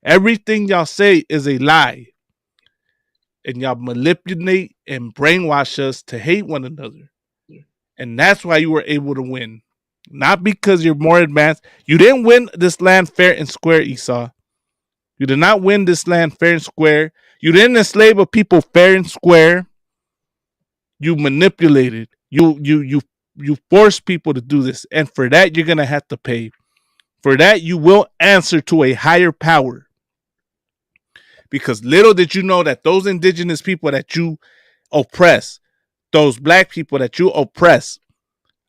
Everything y'all say is a lie. And y'all manipulate and brainwash us to hate one another. And that's why you were able to win. Not because you're more advanced. You didn't win this land fair and square, Esau. You did not win this land fair and square. You didn't enslave a people fair and square. You manipulated. You forced people to do this. And for that, you're going to have to pay. For that, you will answer to a higher power. Because little did you know that those indigenous people that you oppress, those black people that you oppress,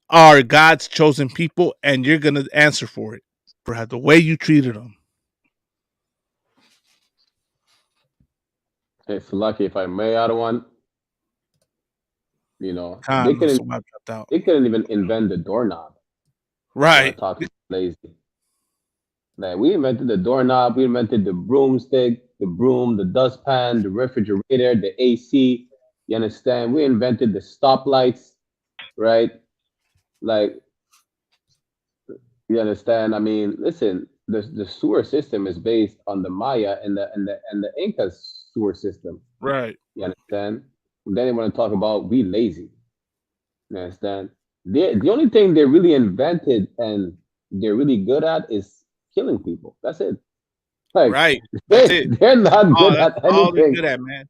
are God's chosen people, and you're going to answer for it, for the way you treated them.
It's lucky, if I may add one. You know, they couldn't even invent the doorknob.
Right.
Talking lazy. Like, we invented the doorknob, we invented the broomstick, the broom, the dustpan, the refrigerator, the AC. You understand? We invented the stoplights, right? Like, you understand? I mean, listen, the sewer system is based on the Maya and the Inca's sewer system.
Right.
You understand? And then they want to talk about we lazy. You understand? The only thing they really invented and they're really good at is killing people. That's it. Like,
right.
They're not good at anything.
All they're good at, man.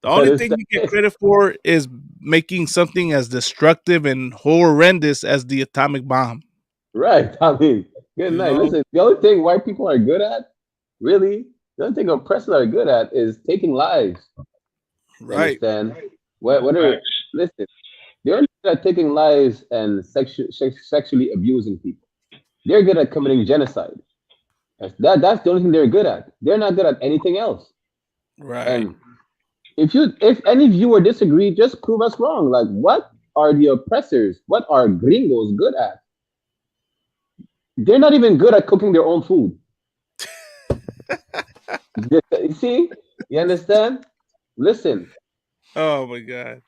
The only thing you get credit for is making something as destructive and horrendous as the atomic bomb.
Right. I mean, good night. Listen, the only thing white people are good at, really, the only thing oppressors are good at is taking lives. You understand? What are listen? They're good at taking lives and sexually abusing people. They're good at committing genocide. That's the only thing they're good at. They're not good at anything else.
Right.
And if any viewer disagree, just prove us wrong. Like, what are the oppressors? What are gringos good at? They're not even good at cooking their own food. You see? You understand? Listen.
Oh my God.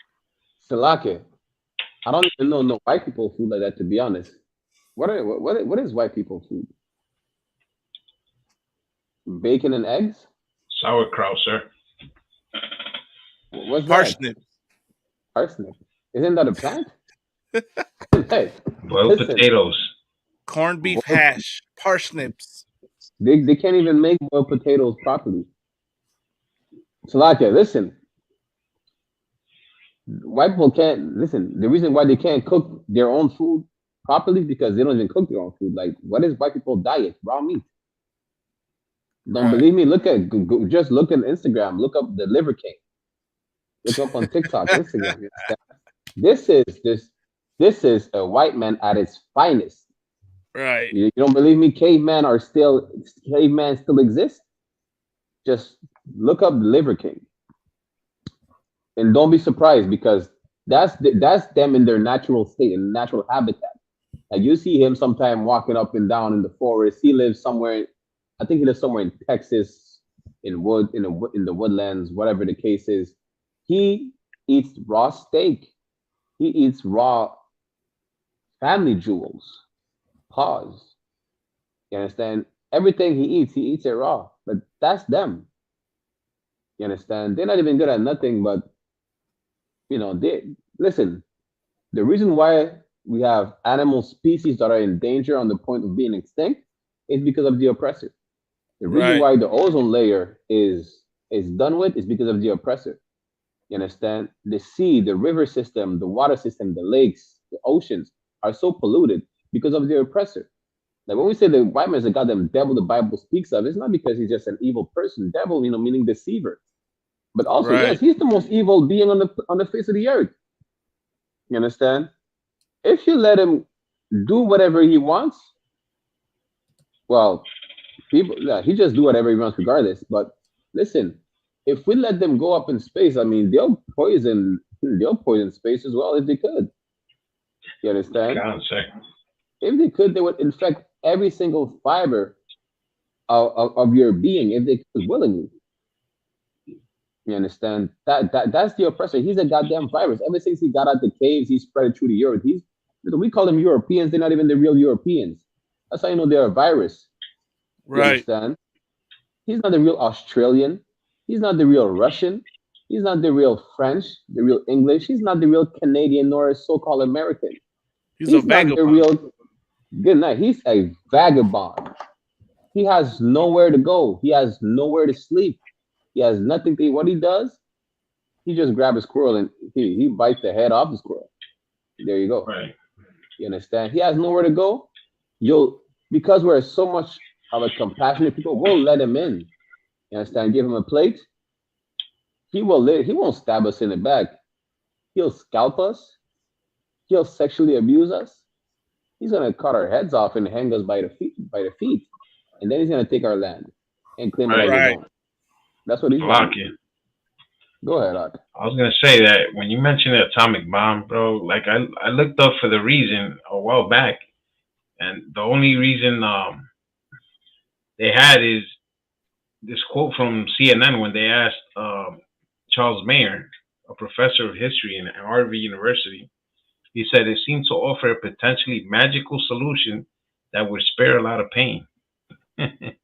Salake. I don't even know no white people food like that, to be honest. What is white people food? Bacon and eggs?
Sauerkraut, sir.
What's
Parsnip?
That? Parsnip. Isn't that a plant? Hey,
boiled potatoes.
Corned beef hash. Parsnips.
They can't even make boiled potatoes properly. Salakia, listen. White people can't listen. The reason why they can't cook their own food properly is because they don't even cook their own food. Like, what is white people diet? Raw meat. Don't believe me? Just look at Instagram. Look up the Liver King. Look up on TikTok, Instagram. This is a white man at its finest.
Right.
You don't believe me? Cavemen still exist. Just look up the Liver King, and don't be surprised because that's them in their natural state, in natural habitat. Like you see him sometime walking up and down in the forest. He lives somewhere. I think he lives somewhere in Texas, in the woodlands, whatever the case is. He eats raw steak. He eats raw family jewels. Pause. You understand? Everything he eats it raw. But that's them. You understand? They're not even good at nothing, but listen. The reason why we have animal species that are in danger on the point of being extinct is because of the oppressor. The reason why the ozone layer is done with is because of the oppressor. You understand? The sea, the river system, the water system, the lakes, the oceans are so polluted because of the oppressor. Like when we say the white man is the goddamn devil the Bible speaks of, it's not because he's just an evil person. Devil, meaning deceiver. But also, yes, he's the most evil being on the face of the earth. You understand? If you let him do whatever he wants, well, he just do whatever he wants regardless. But listen, if we let them go up in space, I mean, they'll poison space as well if they could. You understand? If they could, they would infect every single fiber of your being if they could willingly. You understand? That's the oppressor. He's a goddamn virus. Ever since he got out the caves, he spread it through the earth. We call them Europeans. They're not even the real Europeans. That's how you know they're a virus. You understand? He's not the real Australian. He's not the real Russian. He's not the real French, the real English. He's not the real Canadian nor a so-called American. He's a vagabond. Not the real. Good night. He's a vagabond. He has nowhere to go. He has nowhere to sleep. He has nothing to eat. What he does, he just grabs a squirrel and he bites the head off the squirrel. There you go.
Right.
You understand? He has nowhere to go. Because we're so much of a compassionate people, we'll let him in. You understand? Give him a plate. He won't stab us in the back. He'll scalp us. He'll sexually abuse us. He's gonna cut our heads off and hang us by the feet. And then he's gonna take our land and claim it as his own. That's what he's doing. Go ahead, Ak.
I was gonna say that when you mentioned the atomic bomb, bro, like I looked up for the reason a while back, and the only reason they had is this quote from CNN when they asked Charles Mayer, a professor of history in Harvard University. He said it seemed to offer a potentially magical solution that would spare a lot of pain. Good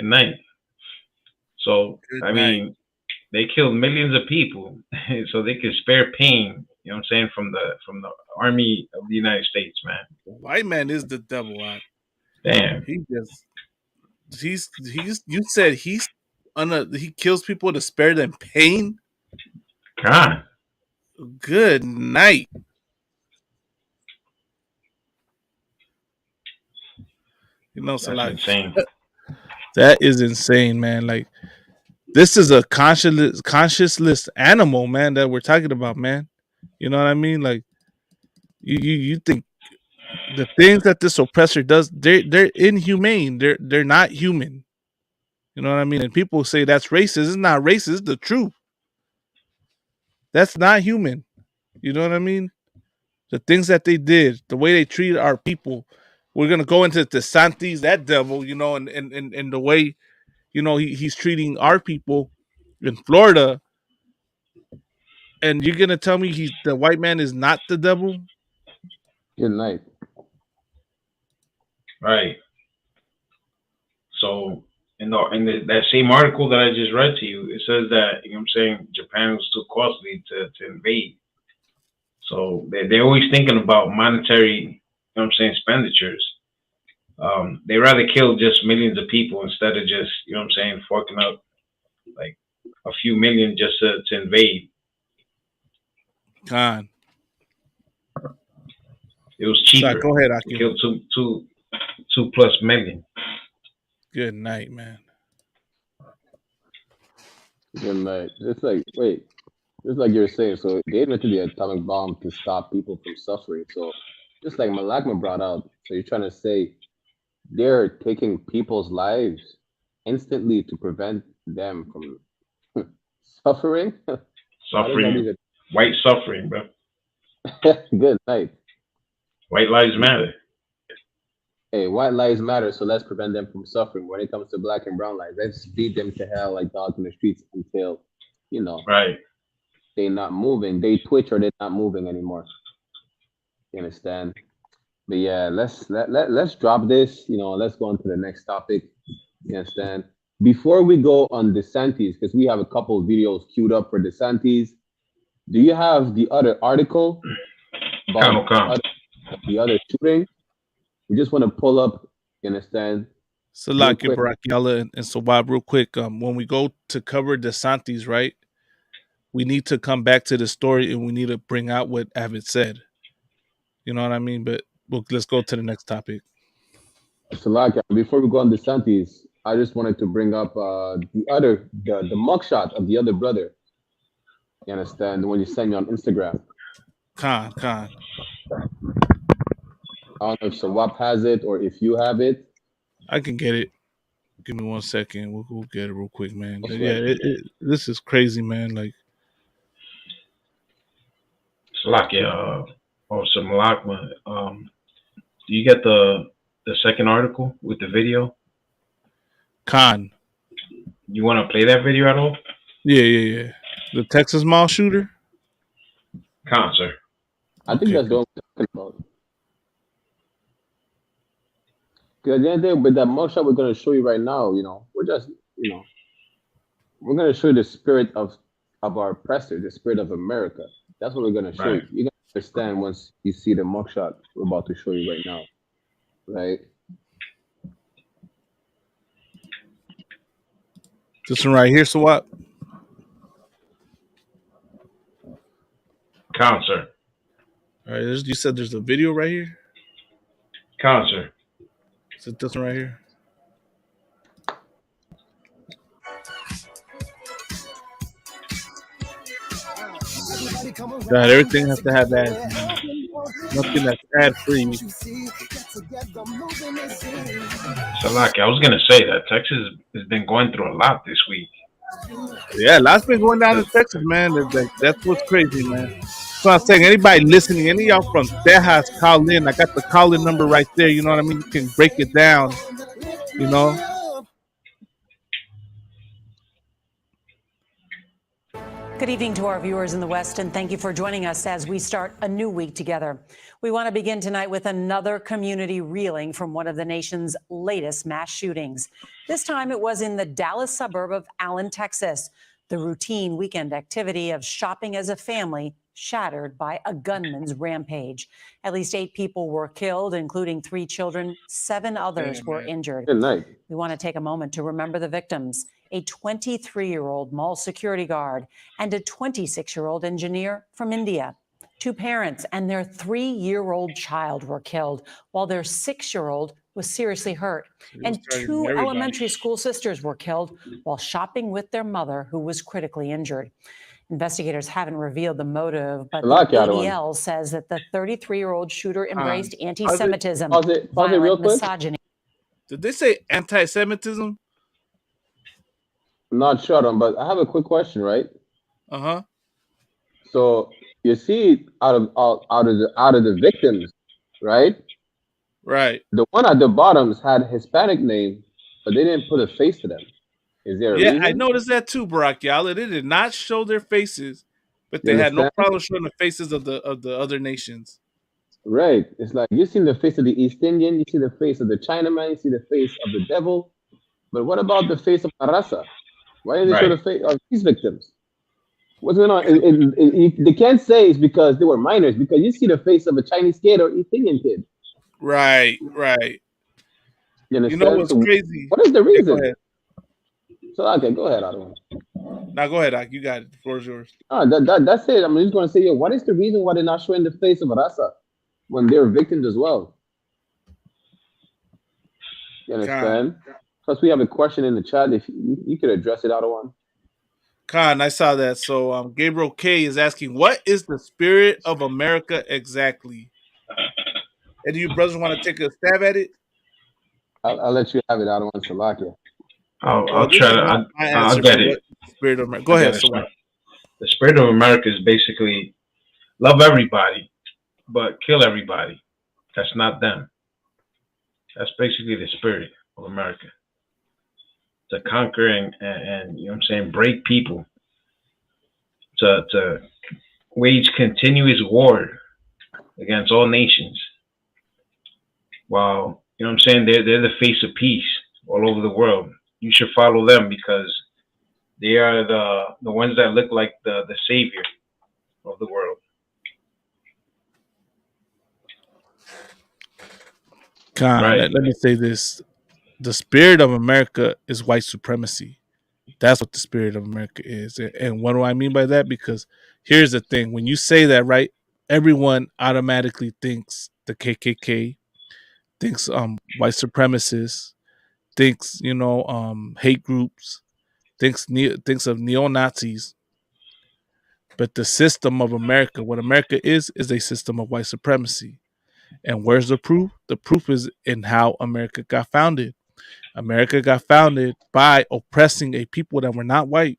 night. So, I mean, they killed millions of people so they could spare pain, you know what I'm saying, from the army of the United States, man.
The white man is the devil.
Damn.
You said he's he kills people to spare them pain.
God.
Good night. You know, so
That's
like
insane.
that is insane, man. Like this is a conscienceless animal, man, that we're talking about, man. You know what I mean? Like you think the things that this oppressor does, they're inhumane. They're not human. You know what I mean? And people say that's racist. It's not racist. It's the truth. That's not human. You know what I mean? The things that they did, the way they treated our people. We're gonna go into DeSantis, that devil, you know, and the way, you know, he's treating our people in Florida. And you're gonna tell me the white man is not the devil?
Good night.
Right. So that same article that I just read to you, it says that, you know what I'm saying, Japan was too costly to invade. So they're always thinking about monetary, you know what I'm saying, expenditures. They rather kill just millions of people instead of just, you know what I'm saying, forking up like a few million just to invade.
God.
It was cheaper.
Sorry, go ahead, Akim.
Killed two plus million.
Good night, man.
Good night. It's like, wait, just like you're saying, so they invented the atomic bomb to stop people from suffering. So just like Malakma brought out, so you're trying to say they're taking people's lives instantly to prevent them from suffering?
Suffering. White suffering, bro.
Good night.
White lives matter.
Hey, white lives matter, so let's prevent them from suffering. When it comes to black and brown lives, let's beat them to hell like dogs in the streets until, you know,
right,
they're not moving. They twitch or they're not moving anymore. You understand? But yeah, let's drop this. You know, let's go on to the next topic. You understand? Before we go on DeSantis, because we have a couple of videos queued up for DeSantis. Do you have the other article about the other shooting? We just want to pull up, you understand?
Salaki Barakiala and Sawab, real quick. When we go to cover DeSantis, right, we need to come back to the story and we need to bring out what Avid said. You know what I mean? But let's go to the next topic.
Salaki, before we go on DeSantis, I just wanted to bring up the mugshot of the other brother. You understand? The one you sent me on Instagram.
Khan.
I don't know if Sawab has it or if you have it.
I can get it. Give me 1 second. We'll get it real quick, man. But yeah, this is crazy, man. Like,
Salaki, so Malakma, do you get the second article with the video?
Khan.
You want to play that video at all?
Yeah. The Texas Mall shooter?
Khan, sir.
I think that's the one we're talking about. Because at the end of the day, with that mugshot we're going to show you right now, you know, we're just, you know, we're going to show you the spirit of our oppressor, the spirit of America. That's what we're going to show you. You're going to understand once you see the mugshot we're about to show you right now. Right?
This one right here, so what?
Khan, sir.
All right, you said there's a video right here?
Khan, sir.
Is it this one right here? God, everything has to have ads, man. Nothing that's ad free.
Salaki, I was gonna say that Texas has been going through a lot this week.
Yeah, a lot's been going down in Texas, man. That's what's crazy, man. So I'm saying, anybody listening, any of y'all from Texas, call in. I got the call-in number right there. You know what I mean? You can break it down. You know.
Good evening to our viewers in the West, and thank you for joining us as we start a new week together. We want to begin tonight with another community reeling from one of the nation's latest mass shootings. This time it was in the Dallas suburb of Allen, Texas. The routine weekend activity of shopping as a family shattered by a gunman's rampage. At least 8 people were killed, including 3 children. 7 others were injured.
Good night.
We want to take a moment to remember the victims a 23-year-old mall security guard, and a 26-year-old engineer from India. 2 parents and their 3-year-old child were killed, while their 6-year-old was seriously hurt. And 2 elementary school sisters were killed while shopping with their mother, who was critically injured. Investigators haven't revealed the motive, but the ADL says that the 33-year-old shooter embraced anti-Semitism, violent misogyny.
Did they say anti-Semitism?
I'm not sure, but I have a quick question, right?
Uh-huh.
So you see, out of the victims, right?
Right.
The one at the bottoms had a Hispanic name, but they didn't put a face to them. Is there a reason?
I noticed that too, Barack Yala. They did not show their faces, but they
You
had no
understand?
problem showing the faces of the other nations.
Right. It's like you see the face of the East Indian, you see the face of the Chinaman, you see the face of the devil. But what about the face of Raza? Why didn't they show the face of these victims? What's going on? They can't say it's because they were minors, because you see the face of a Chinese kid or East Indian kid.
Right.
You understand?
You know what's crazy?
What is the reason?
Go ahead.
So okay, go ahead, Adam.
Now go ahead, Ak. You got it. The floor is yours.
That's it. I'm just going to say, what is the reason why they're not showing the face of Raza when they're victims as well? You understand? Plus, we have a question in the chat. If you could address it, Adam.
Khan, I saw that. So Gabriel K is asking, what is the spirit of America exactly? And do you brothers want to take a stab at it?
I'll let you have it. I don't want to lock you.
I'll try to. I'll get it.
Spirit of America. Go ahead.
The spirit of America is basically love everybody, but kill everybody. That's not them. That's basically the spirit of America. To conquer and you know what I'm saying, break people. To wage continuous war against all nations. While, you know what I'm saying, they're the face of peace all over the world. You should follow them because they are the ones that look like the savior of the world.
Let me say this. The spirit of America is white supremacy. That's what the spirit of America is. And what do I mean by that? Because here's the thing. When you say that, right, everyone automatically thinks the KKK, thinks white supremacists, thinks, hate groups, thinks of neo-Nazis. But the system of America, what America is a system of white supremacy. And where's the proof? The proof is in how America got founded. America got founded by oppressing a people that were not white.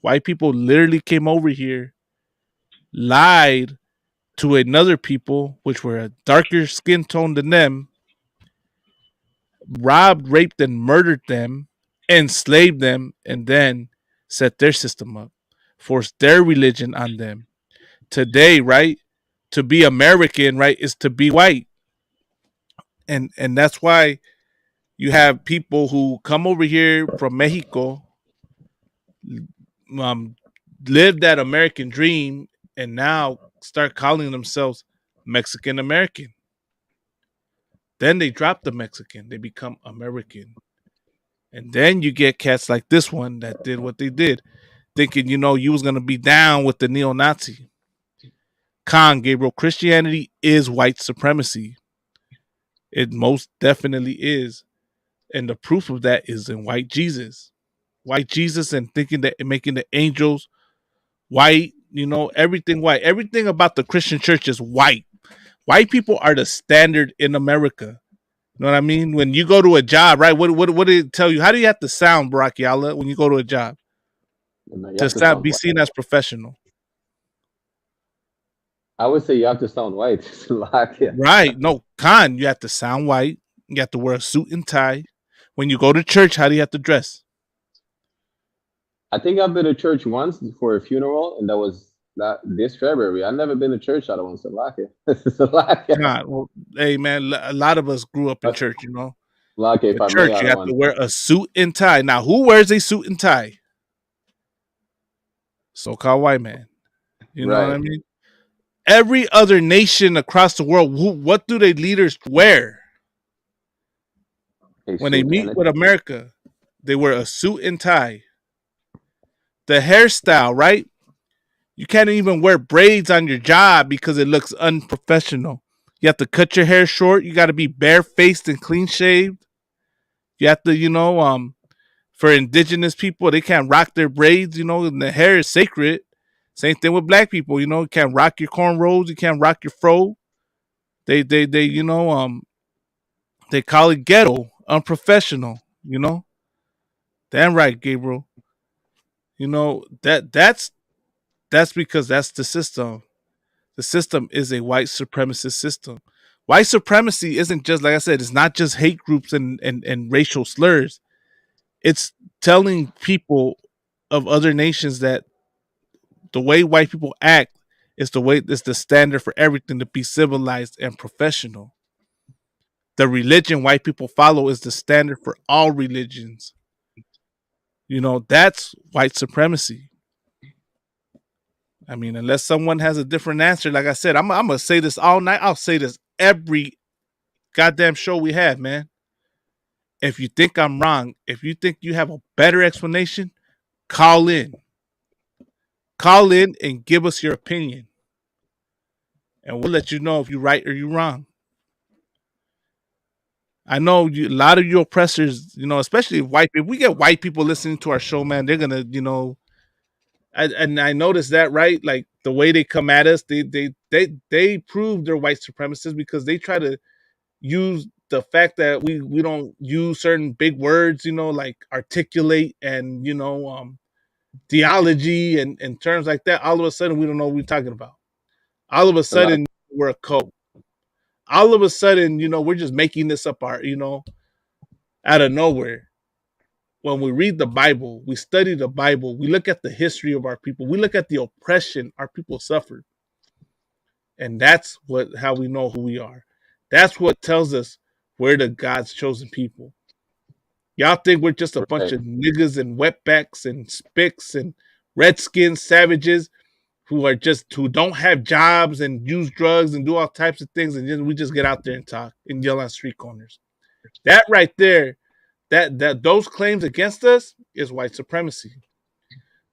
White people literally came over here, lied to another people, which were a darker skin tone than them, robbed, raped, and murdered them, enslaved them, and then set their system up, forced their religion on them. Today, right, to be American, right, is to be white. And that's why you have people who come over here from Mexico, live that American dream, and now start calling themselves Mexican American. Then they drop the Mexican, they become American. And then you get cats like this one that did what they did, thinking, you was going to be down with the neo-Nazi. Gabriel, Christianity is white supremacy. It most definitely is. And the proof of that is in white Jesus. White Jesus, and thinking that making the angels white, everything white. Everything about the Christian church is white. White people are the standard in America. You know what I mean? When you go to a job, right? What did it tell you? How do you have to sound, Barack Yala, when you go to a job? To be seen as professional.
I would say you have to sound white.
Right. No, you have to sound white. You have to wear a suit and tie. When you go to church, how do you have to dress?
I think I've been to church once for a funeral, and that was this February. I've never been to church. I don't want to Salakia.
Well, hey, man, a lot of us grew up in church,
Church,
you have to wear a suit and tie. Now, who wears a suit and tie? So-called white man. You know what I mean? Every other nation across the world, what do their leaders wear? When they meet with America, They wear a suit and tie. The hairstyle, right? You can't even wear braids on your job because it looks unprofessional. You have to cut your hair short. You got to be barefaced and clean shaved. You have to, for indigenous people, they can't rock their braids, and the hair is sacred. Same thing with black people, you can't rock your cornrows, you can't rock your fro. They call it ghetto, unprofessional, Damn right, Gabriel. That's because that's the system. The system is a white supremacist system. White supremacy isn't just, like I said, it's not just hate groups and racial slurs. It's telling people of other nations that the way white people act is the standard for everything to be civilized and professional. The religion white people follow is the standard for all religions. That's white supremacy. I mean, unless someone has a different answer, like I said, I'm gonna say this all night. I'll say this every goddamn show we have, man. If you think I'm wrong, if you think you have a better explanation, call in. Call in and give us your opinion. And we'll let you know if you're right or you're wrong. I know a lot of you oppressors, especially white people. If we get white people listening to our show, man, they're gonna, I noticed that, right? Like the way they come at us, they prove they're white supremacists because they try to use the fact that we don't use certain big words, like articulate and theology and terms like that. All of a sudden, we don't know what we're talking about. All of a sudden, we're a cult. All of a sudden, we're just making this up out of nowhere. When we read the Bible, we study the Bible, we look at the history of our people, we look at the oppression our people suffered. And that's how we know who we are. That's what tells us we're the God's chosen people. Y'all think we're just a bunch of niggas and wetbacks and spicks and redskins, savages who don't have jobs and use drugs and do all types of things, and we just get out there and talk and yell on street corners. That right there, that those claims against us is white supremacy.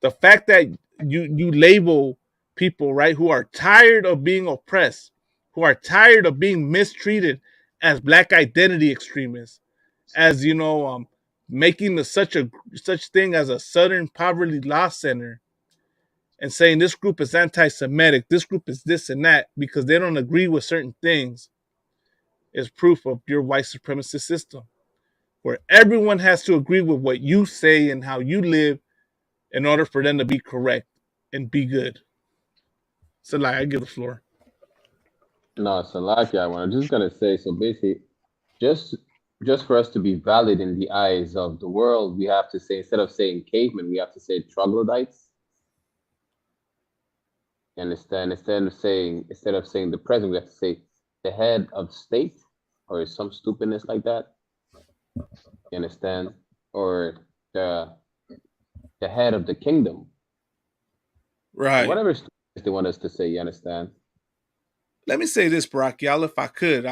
The fact that you label people, right, who are tired of being oppressed, who are tired of being mistreated as black identity extremists, as making such thing as a Southern Poverty Law Center, and saying this group is anti-Semitic, this group is this and that because they don't agree with certain things, is proof of your white supremacist system, where everyone has to agree with what you say and how you live in order for them to be correct and be good. So, I give the floor.
No, Salakia, I'm just gonna say, so basically, just for us to be valid in the eyes of the world, we have to say, instead of saying cavemen, we have to say troglodytes. You understand? Instead of saying the president, we have to say the head of state or some stupidness like that. You understand? Or the head of the kingdom.
Right.
Whatever they want us to say, you understand?
Let me say this, Barack, y'all, if I could,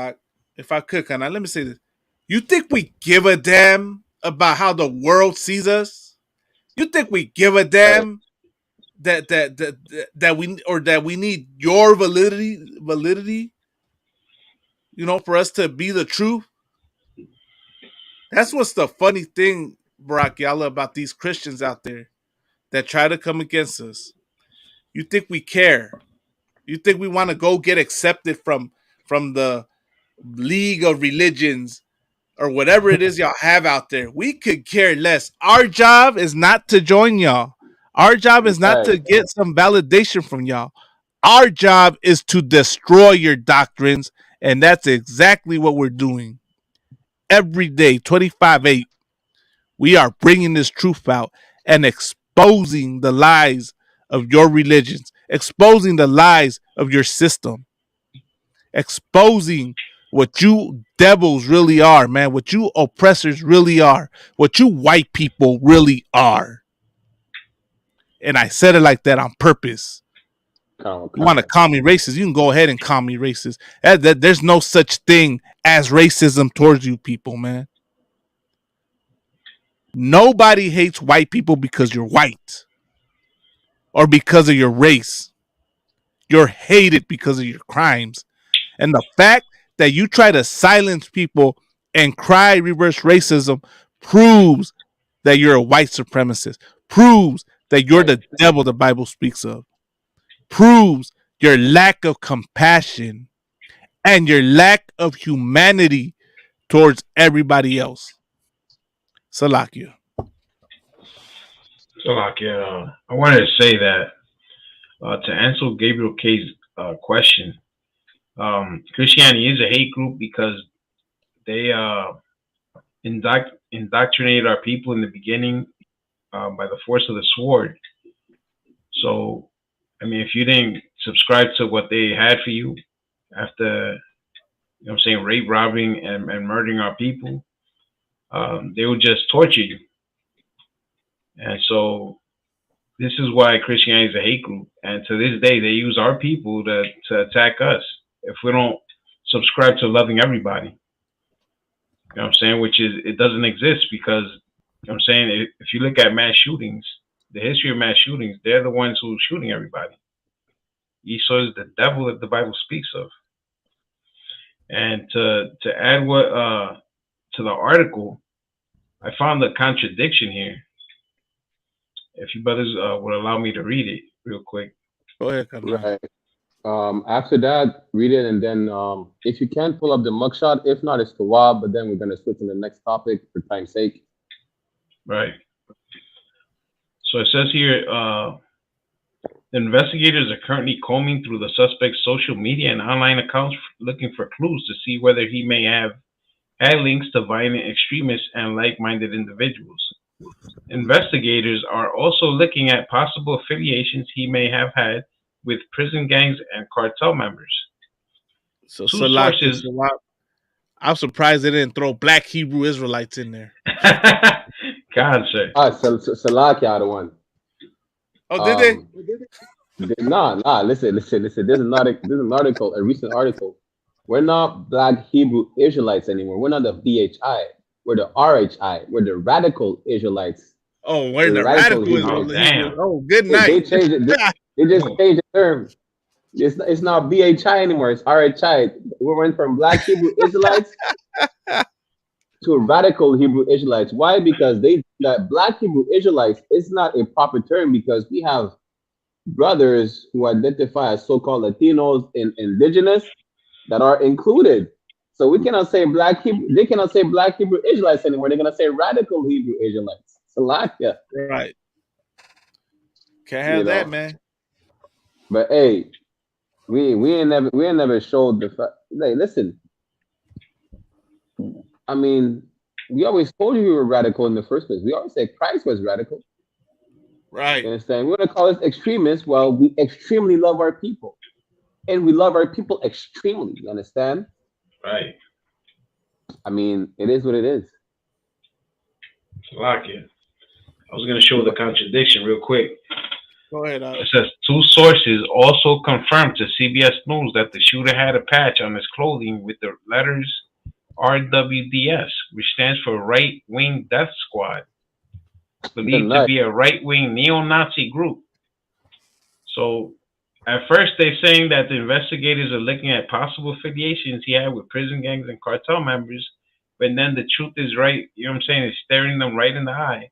can I? Let me say this. You think we give a damn about how the world sees us? You think we give a damn that we need your validity, for us to be the truth? That's what's the funny thing, Barack Yalla, about these Christians out there that try to come against us. You think we care? You think we want to go get accepted from the League of Religions or whatever it is y'all have out there? We could care less. Our job is not to join y'all. Our job is not to get some validation from y'all. Our job is to destroy your doctrines, and that's exactly what we're doing. Every day, 25/8, we are bringing this truth out and exposing the lies of your religions, exposing the lies of your system, exposing what you devils really are, man, what you oppressors really are, what you white people really are. And I said it like that on purpose. You want to call me racist? You can go ahead and call me racist. There's no such thing as racism towards you people, man. Nobody hates white people because you're white or because of your race. You're hated because of your crimes. And the fact that you try to silence people and cry reverse racism proves that you're a white supremacist, proves that you're the devil the Bible speaks of, proves your lack of compassion and your lack of humanity towards everybody else. Salakia.
So, like, I wanted to say that to answer Gabriel K's question, Christianity is a hate group because they indoctrinated our people in the beginning by the force of the sword. So, I mean, if you didn't subscribe to what they had for you after, you know what I'm saying, rape, robbing, and murdering our people, they would just torture you. And so this is why Christianity is a hate group. And to this day, they use our people to attack us if we don't subscribe to loving everybody. You know what I'm saying? Which is, it doesn't exist because, you know what I'm saying, if you look at mass shootings, the history of mass shootings, they're the ones who are shooting everybody. Esau is the devil that the Bible speaks of. And to add what to the article, I found a contradiction here. If you brothers would allow me to read it real quick.
Go ahead,
Right. After that, read it, and then if you can pull up the mugshot. If not, it's Tawab, but then we're going to switch to the next topic for time's sake.
Right. So it says here, investigators are currently combing through the suspect's social media and online accounts looking for clues to see whether he may have had links to violent extremists and like-minded individuals. Investigators are also looking at possible affiliations he may have had with prison gangs and cartel members.
So I'm surprised they didn't throw black Hebrew Israelites in there.
God, sir.
Salakia the one.
Oh, did they?
Nah. Listen. There's an article, a recent article. We're not black Hebrew Israelites anymore. We're not the BHI. We're the RHI. We're the radical Israelites.
Oh, we're the radical Israelites. Oh, good night.
They changed it. They just changed the term. It's not BHI anymore. It's RHI. We went from black Hebrew Israelites to radical Hebrew Israelites. Why? Because that black Hebrew Israelites is not a proper term because we have brothers who identify as so-called Latinos and indigenous that are included. So we cannot say black Hebrew. They cannot say black Hebrew Israelites anymore. They're gonna say radical Hebrew Israelites. Salakia.
Right. Can't have that, man.
But hey, we ain't never showed the fact. Hey, listen. I mean, we always told you we were radical in the first place. We always said Christ was radical.
Right.
You understand? We're gonna call us extremists. Well, we extremely love our people, and we love our people extremely. You understand?
Right.
I mean, it is what it is.
Like it. I was going to show the contradiction real quick.
Go ahead.
It says 2 sources also confirmed to CBS News that the shooter had a patch on his clothing with the letters RWDS, which stands for Right Wing Death Squad, believed to be a right-wing neo-Nazi group. So at first they're saying that the investigators are looking at possible affiliations he had with prison gangs and cartel members, but then the truth is right, you know what I'm saying, is staring them right in the eye,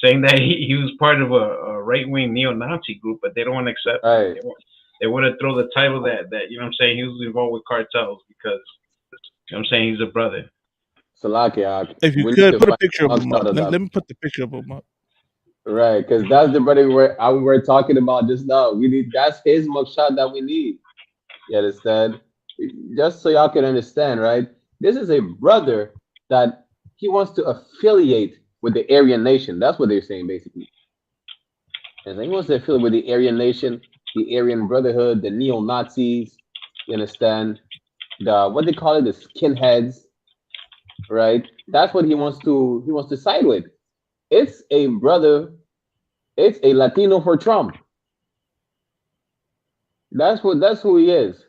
saying that he was part of a right-wing neo-Nazi group, but they don't want to accept it. They want to throw the title that, you know what I'm saying, he was involved with cartels because, you know what I'm saying, he's a brother.
Salakia.
If you could put a picture of him up. Let me put the picture of him up.
Right, because that's the brother we're talking about just now. That's his mugshot that we need. You understand? Just so y'all can understand, right? This is a brother that he wants to affiliate with the Aryan nation. That's what they're saying, basically. And he wants to affiliate with the Aryan nation, the Aryan Brotherhood, the neo-Nazis. You understand? What they call it, the skinheads. Right? That's what he wants to side with. It's a brother, it's a Latino for Trump. That's who he is.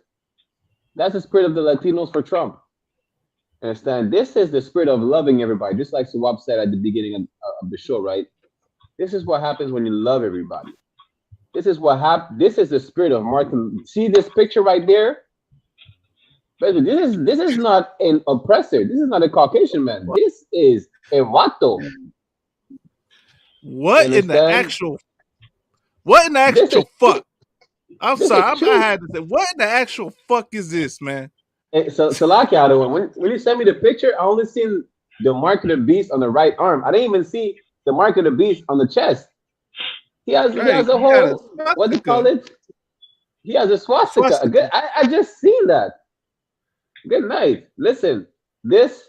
That's the spirit of the Latinos for Trump. Understand? This is the spirit of loving everybody, just like Swab said at the beginning of the show, right? This is what happens when you love everybody. This is what happens. This is the spirit of Martin. See this picture right there? This is not an oppressor. This is not a Caucasian man. This is a Vato.
What in the actual? What in the actual fuck? I'm sorry. I had to say, what in the actual fuck is this, man?
So like when you sent me the picture, I only seen the mark of the beast on the right arm. I didn't even see the mark of the beast on the chest. He has a whole what do you call it? He has a swastika. I just seen that. Good night. Listen, this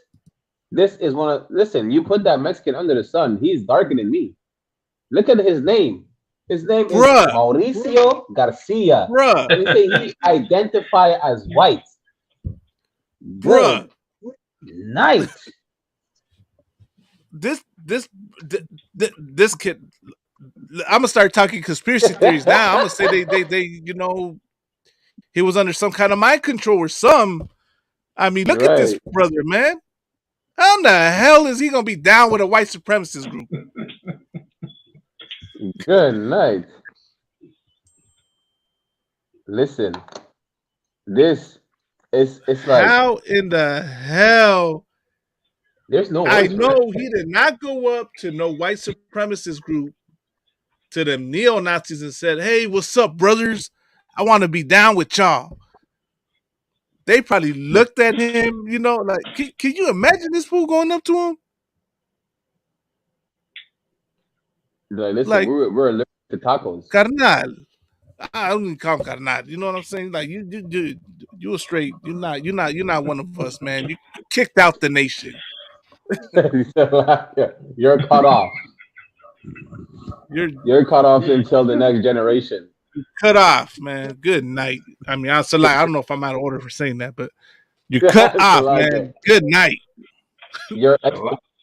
is one of you put that Mexican under the sun. He's darker than me. Look at his name. His name is Mauricio Garcia. They say he identify as white.
Bruh.
Nice.
This kid. I'm gonna start talking conspiracy theories now. I'm gonna say they he was under some kind of mind control or some. I mean, look at this brother, man. How in the hell is he gonna be down with a white supremacist group?
Good night. Listen, it's like,
how in the hell?
There's no.
I know he did not go up to no white supremacist group, to them neo Nazis, and said, "Hey, what's up, brothers? I want to be down with y'all." They probably looked at him, like, can you imagine this fool going up to him?
Listen, we're allergic to tacos.
Carnal. I don't even call him carnal. You know what I'm saying? Like you a straight. You're not one of us, man. You kicked out the nation.
You're cut off. You're cut off until the next generation.
Cut off, man. Good night. I mean, I don't know if I'm out of order for saying that, but you're cut off, man. Good night.
You're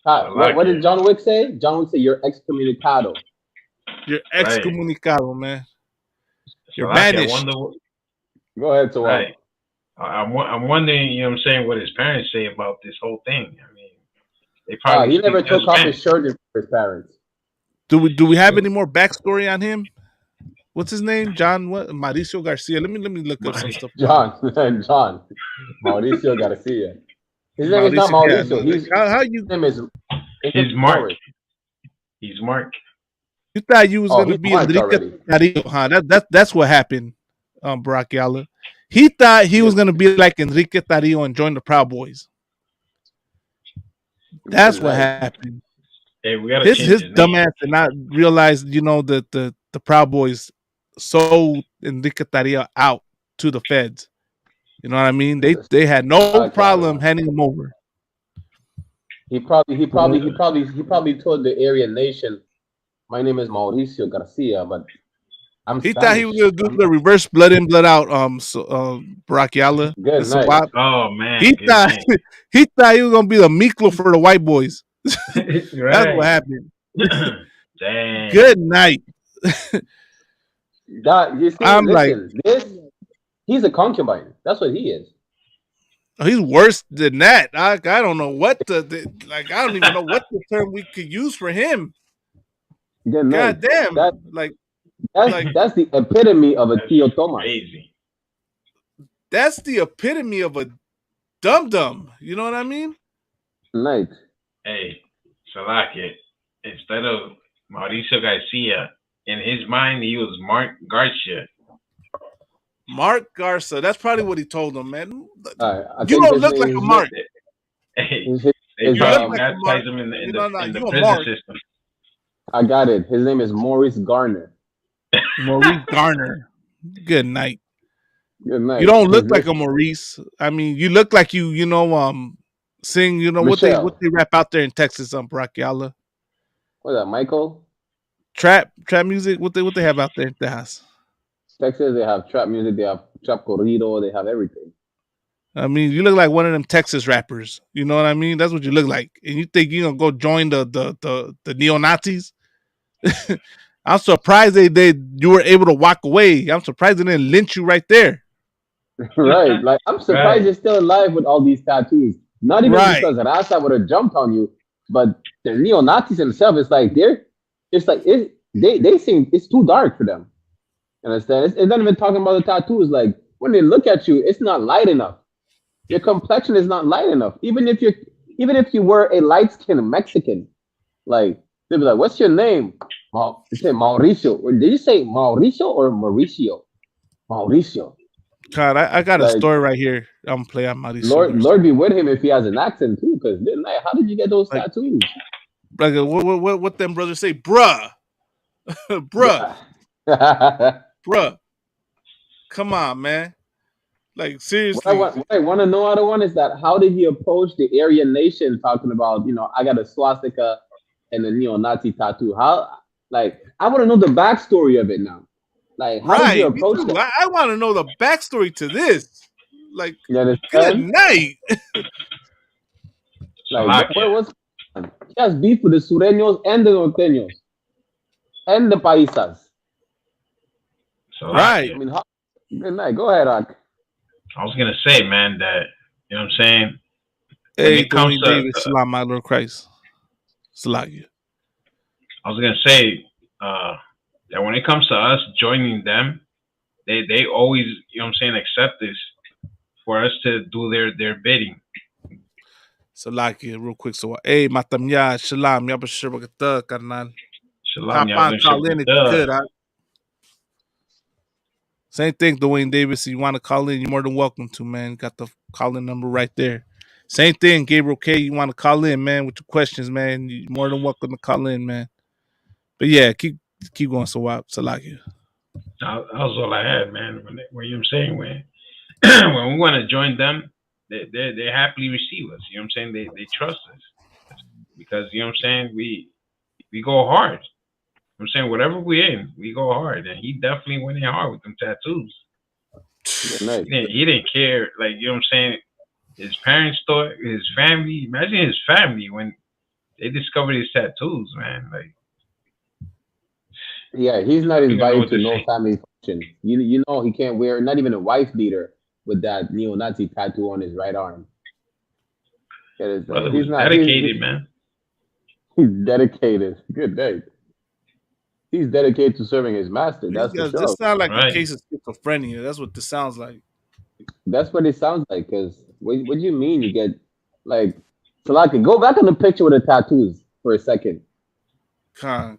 what did John Wick say? John Wick said you're excommunicado.
You're excommunicado, man. You're banished.
Go ahead, Tawal.
Right. I'm wondering, what I'm saying, what his parents say about this whole thing. I mean, they probably
he never took off his shirt for his parents.
Do we have any more backstory on him? What's his name? John what? Mauricio Garcia. Let me look up some stuff.
John. Mauricio Garcia. His name is not Mauricio. His name is
He's Mark. He's Mark.
You thought you was gonna be Enrique Tario, huh? That's what happened, Barack Yala. He thought he was gonna be like Enrique Tario and join the Proud Boys. That's what happened.
Hey, we gotta
his dumbass did not realize, that the Proud Boys sold Enrique Tario out to the feds. You know what I mean? They had no problem handing him over.
He probably told the Aryan nation, "My name is Mauricio Garcia," but
he thought he was gonna do the reverse blood in, blood out. Barack Yala.
Good night.
Oh man.
He thought he was gonna be the Miklo for the white boys. That's what happened.
Dang.
Good night.
You see, he's a concubine. That's what he is.
He's worse than that. I don't know what I don't even know what the term we could use for him. God damn.
That's the epitome of a Tío Thomas.
Crazy.
That's the epitome of a dum-dum. You know what I mean?
Night.
Hey, Salaki, instead of Mauricio Garcia, in his mind, he was Mark Garcia.
Mark Garza. That's probably what he told him, man.
You
don't look like a Mark.
Hey, they try to baptize him in the prison system.
I got it. His name is Maurice Garner.
Maurice Garner. Good night.
Good night.
You don't look like a Maurice. I mean, you look like you sing, what they rap out there in Texas, Barack Yala.
What's that, Michael?
Trap music. What they have out there in the house?
Texas, they have trap music, they have trap corrido, they have everything.
I mean, you look like one of them Texas rappers. You know what I mean? That's what you look like. And you think you're gonna go join the neo-Nazis? I'm surprised you were able to walk away. I'm surprised they didn't lynch you right there.
Right. Like, I'm surprised you're still alive with all these tattoos. Not even
Right.
because Raza would have jumped on you, but the neo-Nazis themselves, it's like they seem it's too dark for them. You understand? It's not even talking about the tattoos. Like when they look at you, it's not light enough. Your complexion is not light enough. Even if you were a light-skinned Mexican, like they'd be like, "What's your name?" You say Mauricio. Or did you say Mauricio or Mauricio? Mauricio.
God, I got a
Like
story right here. I'm playing on Mauricio.
Lord be with him if he has an accent too. Because how did you get those
Like-
tattoos?
Like what them brothers say, bruh, bruh, bruh. Come on, man. Like seriously.
What I want to know out of one is that how did he approach the Aryan nation talking about, I got a swastika and a neo-Nazi tattoo? How, like, I want to know the backstory of it now. Like, how did you
Right, me
approach
too.
that?
I want to know the backstory to this. Like,
You
good
understand?
night.
Like, what was he has beef with the Sureños and the Norteños and the Paisas.
Right.
I mean, good night. Go ahead, Ak.
I was gonna say, man, that you know what I'm saying. When
Hey,
it comes
Dwayne
to,
Davis, Salam, my Lord Christ. Salakia.
I was gonna say that when it comes to us joining them, they always, you know what I'm saying, accept this for us to do their bidding.
Salakia, real quick. So, hey, Matamya, Shalom, Yabashir Bagata, carnal.
Shalom,
Hop on, call in if you
Yabashir
could. Same thing, Dwayne Davis. If you want to call in, you're more than welcome to, man. Got the call-in number right there. Same thing, Gabriel K. You want to call in, man, with your questions, man. You're more than welcome to call in, man. But yeah, keep going, Salakia.
That was all I had, man. When you know what I'm saying, when we want to join them, they happily receive us. You know what I'm saying? They trust us because you know what I'm saying. We go hard. I'm saying whatever we in, we go hard, and he definitely went in hard with them tattoos. He didn't care, like you know what I'm saying. His parents thought, his family. Imagine his family when they discovered his tattoos, man. Like,
Yeah, he's not invited to no
say.
family function. You know he can't wear not even a wife beater with that neo-Nazi tattoo on his right arm.
Brother
He's
was
not
dedicated, man.
He's dedicated. Good day. He's dedicated to serving his master. That's for
Because
sure.
this sounds like a case of schizophrenia. That's what this sounds like.
That's what it sounds like. Because what do you mean you get like? Salaki, go back on the picture with the tattoos for a second.
Con.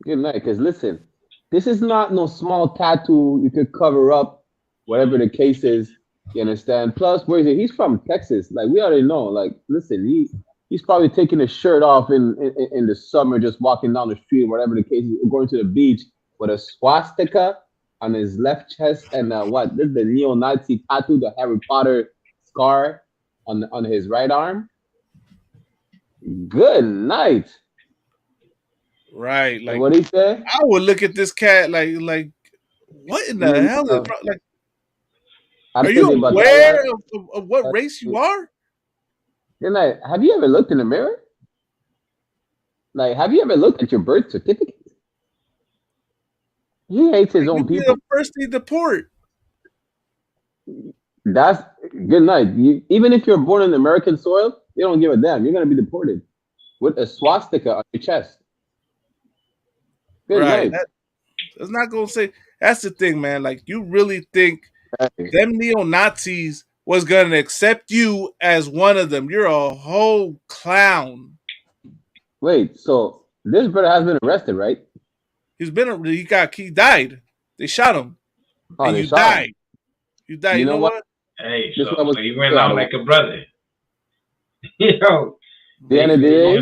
Good night. Because listen, this is not no small tattoo you could cover up, whatever the case is. You understand? Plus, where is it? He's from Texas. Like we already know. Like, listen, he's probably taking his shirt off in the summer, just walking down the street, whatever the case is, going to the beach with a swastika on his left chest and what? This is the neo-Nazi tattoo, the Harry Potter scar on his right arm. Good night.
Right. Like
what do you say?
I would look at this cat like what in the hell is like? Are you aware of what race you are?
Good night. Have you ever looked in the mirror? Like, have you ever looked at your birth certificate? He hates his own people.
First they deport.
That's good night. Even if you're born on American soil, they don't give a damn. You're gonna be deported with a swastika on your chest. Good night.
That's not gonna say. That's the thing, man. Like, you really think them neo-Nazis was gonna accept you as one of them? You're a whole clown.
Wait, so this brother has been arrested, right?
He died. They shot him.
Oh,
and
they
you
shot
died.
him.
You died. You know what?
Hey, so he went out like a brother. You know,
the end of the day,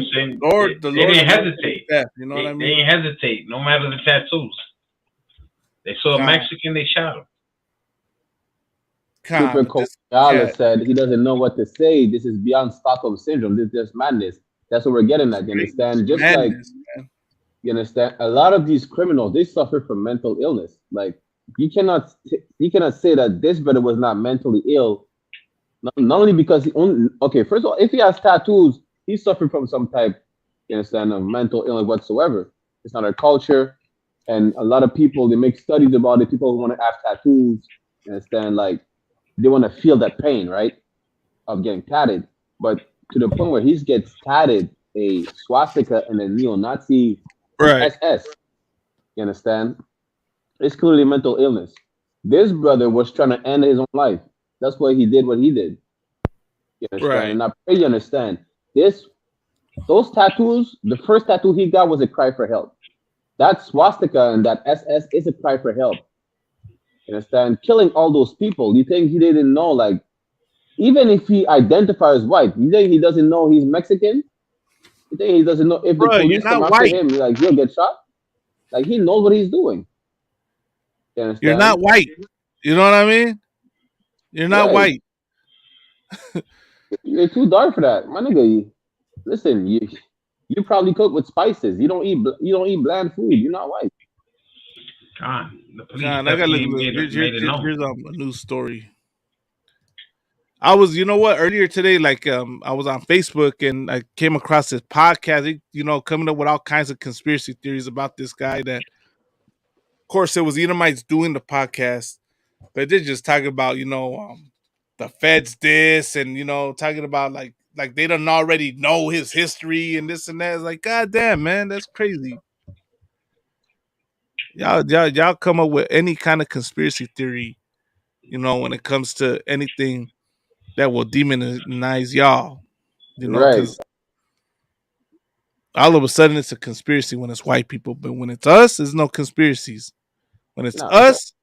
they didn't hesitate.
You know what I mean?
They didn't hesitate, no matter the tattoos. They saw a Mexican, they shot him.
Super Coca said he doesn't know what to say. This is beyond Stockholm syndrome. This is just madness. That's what we're getting at. You understand? Just madness, like, you understand? A lot of these criminals, they suffer from mental illness. Like, you cannot say that this brother was not mentally ill. Not only because first of all, if he has tattoos, he suffered from some type, you understand, of mental illness whatsoever. It's not our culture. And a lot of people, they make studies about it. People who want to have tattoos, you understand, like, they want to feel that pain, right? of getting tatted, but to the point where he gets tatted a swastika and a neo-Nazi SS. You understand? It's clearly mental illness. This brother was trying to end his own life. That's why he did what he did. You understand?
Right.
And I pray you understand. Those tattoos, the first tattoo he got was a cry for help. That swastika and that SS is a cry for help. You understand? Killing all those people. You think he didn't know, like, even if he identifies white, you think he doesn't know he's Mexican? You think he doesn't know if the police come after him, like, he'll get shot? Like, he knows what he's doing. You understand?
You're not white. You know what I mean? You're not white.
You're too dark for that, my nigga. Listen, you probably cook with spices. You don't eat bland food. You're not white.
God, the police
I gotta look.
made it known.
Here's a news story. I was, you know what, earlier today, like I was on Facebook and I came across this podcast, coming up with all kinds of conspiracy theories about this guy that, of course, it was Edomites doing the podcast, but they're just talking about, the feds this and, talking about like they don't already know his history and this and that. It's like, God damn, man, that's crazy. Y'all come up with any kind of conspiracy theory, when it comes to anything that will demonize y'all, because all of a sudden it's a conspiracy when it's white people, but when it's us, there's no conspiracies. When it's us,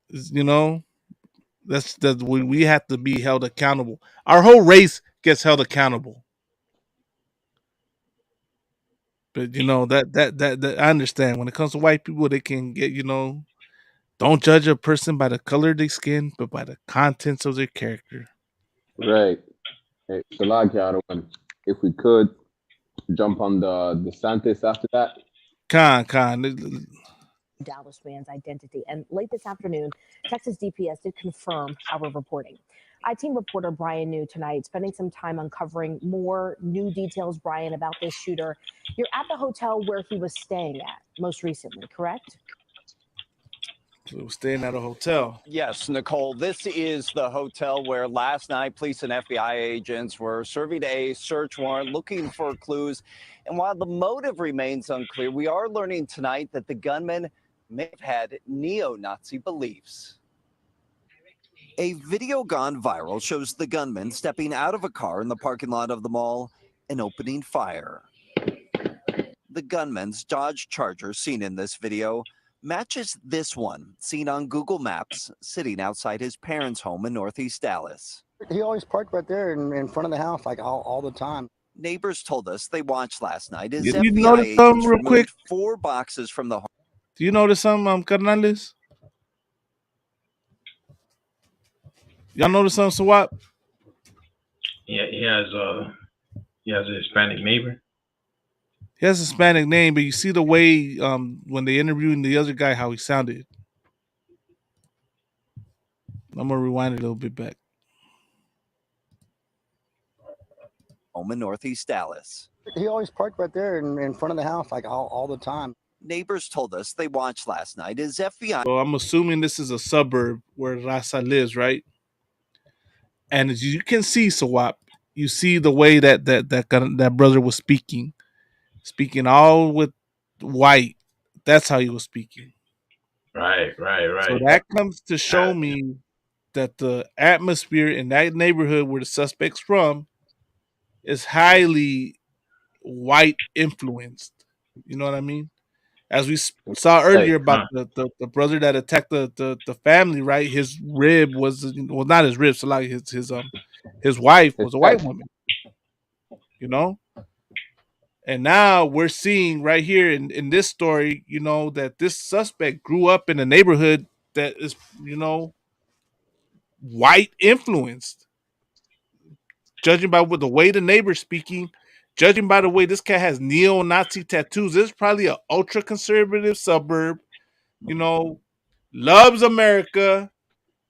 that's we have to be held accountable. Our whole race gets held accountable. But that I understand when it comes to white people, they can get, don't judge a person by the color of their skin, but by the contents of their character.
Right. Hey, if we could jump on the DeSantis after that.
Dallas man's identity. And late this afternoon, Texas DPS did confirm our reporting. I-Team reporter Brian New tonight, spending some time uncovering more new details, Brian, about this shooter. You're at the hotel where he was staying at most recently, correct?
So staying at a hotel.
Yes, Nicole, this is the hotel where last night police and FBI agents were serving a search warrant looking for clues. And while the motive remains unclear, we are learning tonight that the gunman may have had neo-Nazi beliefs. A video gone viral shows the gunman stepping out of a car in the parking lot of the mall and opening fire. The gunman's Dodge Charger seen in this video matches this one seen on Google Maps sitting outside his parents' home in Northeast Dallas.
He always parked right there in front of the house, like all the time.
Neighbors told us they watched last night as
You
FBI
notice
agents
something real
removed
quick?
4 boxes from the home.
Do you notice something, carnales? Y'all notice something, Swap?
Yeah, he has a Hispanic neighbor.
He has a Hispanic name, but you see the way when they interviewed the other guy, how he sounded. I'm gonna rewind it a little bit back.
Home in Northeast Dallas.
He always parked right there in front of the house, like all the time.
Neighbors told us they watched last night as FBI.
So I'm assuming this is a suburb where Raza lives, right? And as you can see, Sawap, you see the way that brother was speaking all with white. That's how he was speaking.
Right.
So that comes to show me that the atmosphere in that neighborhood where the suspect's from is highly white influenced. You know what I mean? As we saw earlier about the brother that attacked the family, right? His rib was, well, not his rib, so like his wife was a white woman. You know? And now we're seeing right here in this story, that this suspect grew up in a neighborhood that is, white influenced. Judging by the way the neighbor's speaking, judging by the way this cat has neo-Nazi tattoos, this is probably an ultra-conservative suburb, loves America,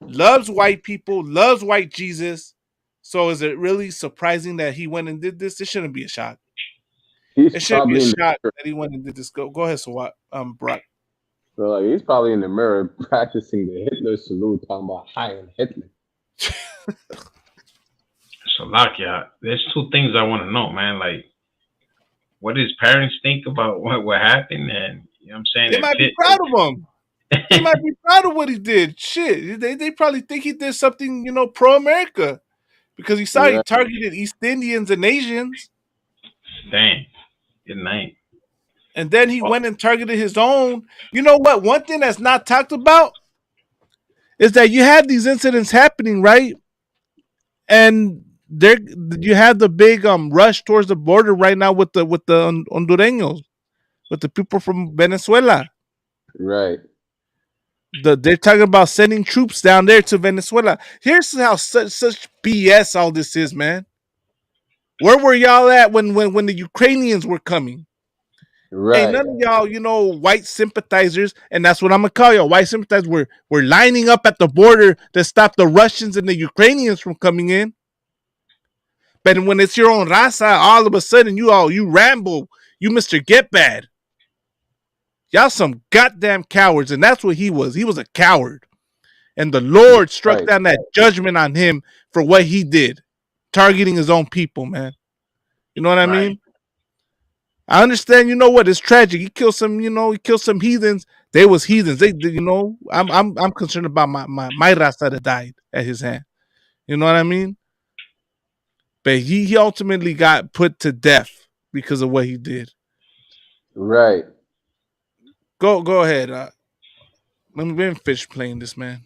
loves white people, loves white Jesus. So is it really surprising that he went and did this? It shouldn't be a shock. It shouldn't be a shock that he went and did this. Go ahead, so what, Brock.
So like he's probably in the mirror practicing the Hitler salute, talking about Heil Hitler.
Malakia, there's two things I want to know, man. Like, what his parents think about what happened, and you know what I'm saying?
They might be proud of him. They might be proud of what he did. Shit, they probably think he did something, you know, pro America, because he saw he targeted East Indians and Asians.
Dang, good night.
And then he went and targeted his own. You know what? One thing that's not talked about is that you had these incidents happening, right? And there you have the big rush towards the border right now with the Hondureños, with the people from Venezuela.
Right.
They're talking about sending troops down there to Venezuela. Here's how such BS all this is, man. Where were y'all at when the Ukrainians were coming?
Right.
Ain't none of y'all, you know, white sympathizers, and that's what I'm gonna call y'all. White sympathizers were lining up at the border to stop the Russians and the Ukrainians from coming in. But when it's your own Raza, all of a sudden you ramble, you Mr. Get Bad. Y'all some goddamn cowards, and that's what he was. He was a coward. And the Lord struck down that judgment on him for what he did, targeting his own people, man. You know what I mean? I understand, you know what? It's tragic. He killed some heathens. They was heathens. They you know, I'm concerned about my Raza that died at his hand. You know what I mean? But he ultimately got put to death because of what he did.
Right.
Go ahead. Let me finish playing this, man.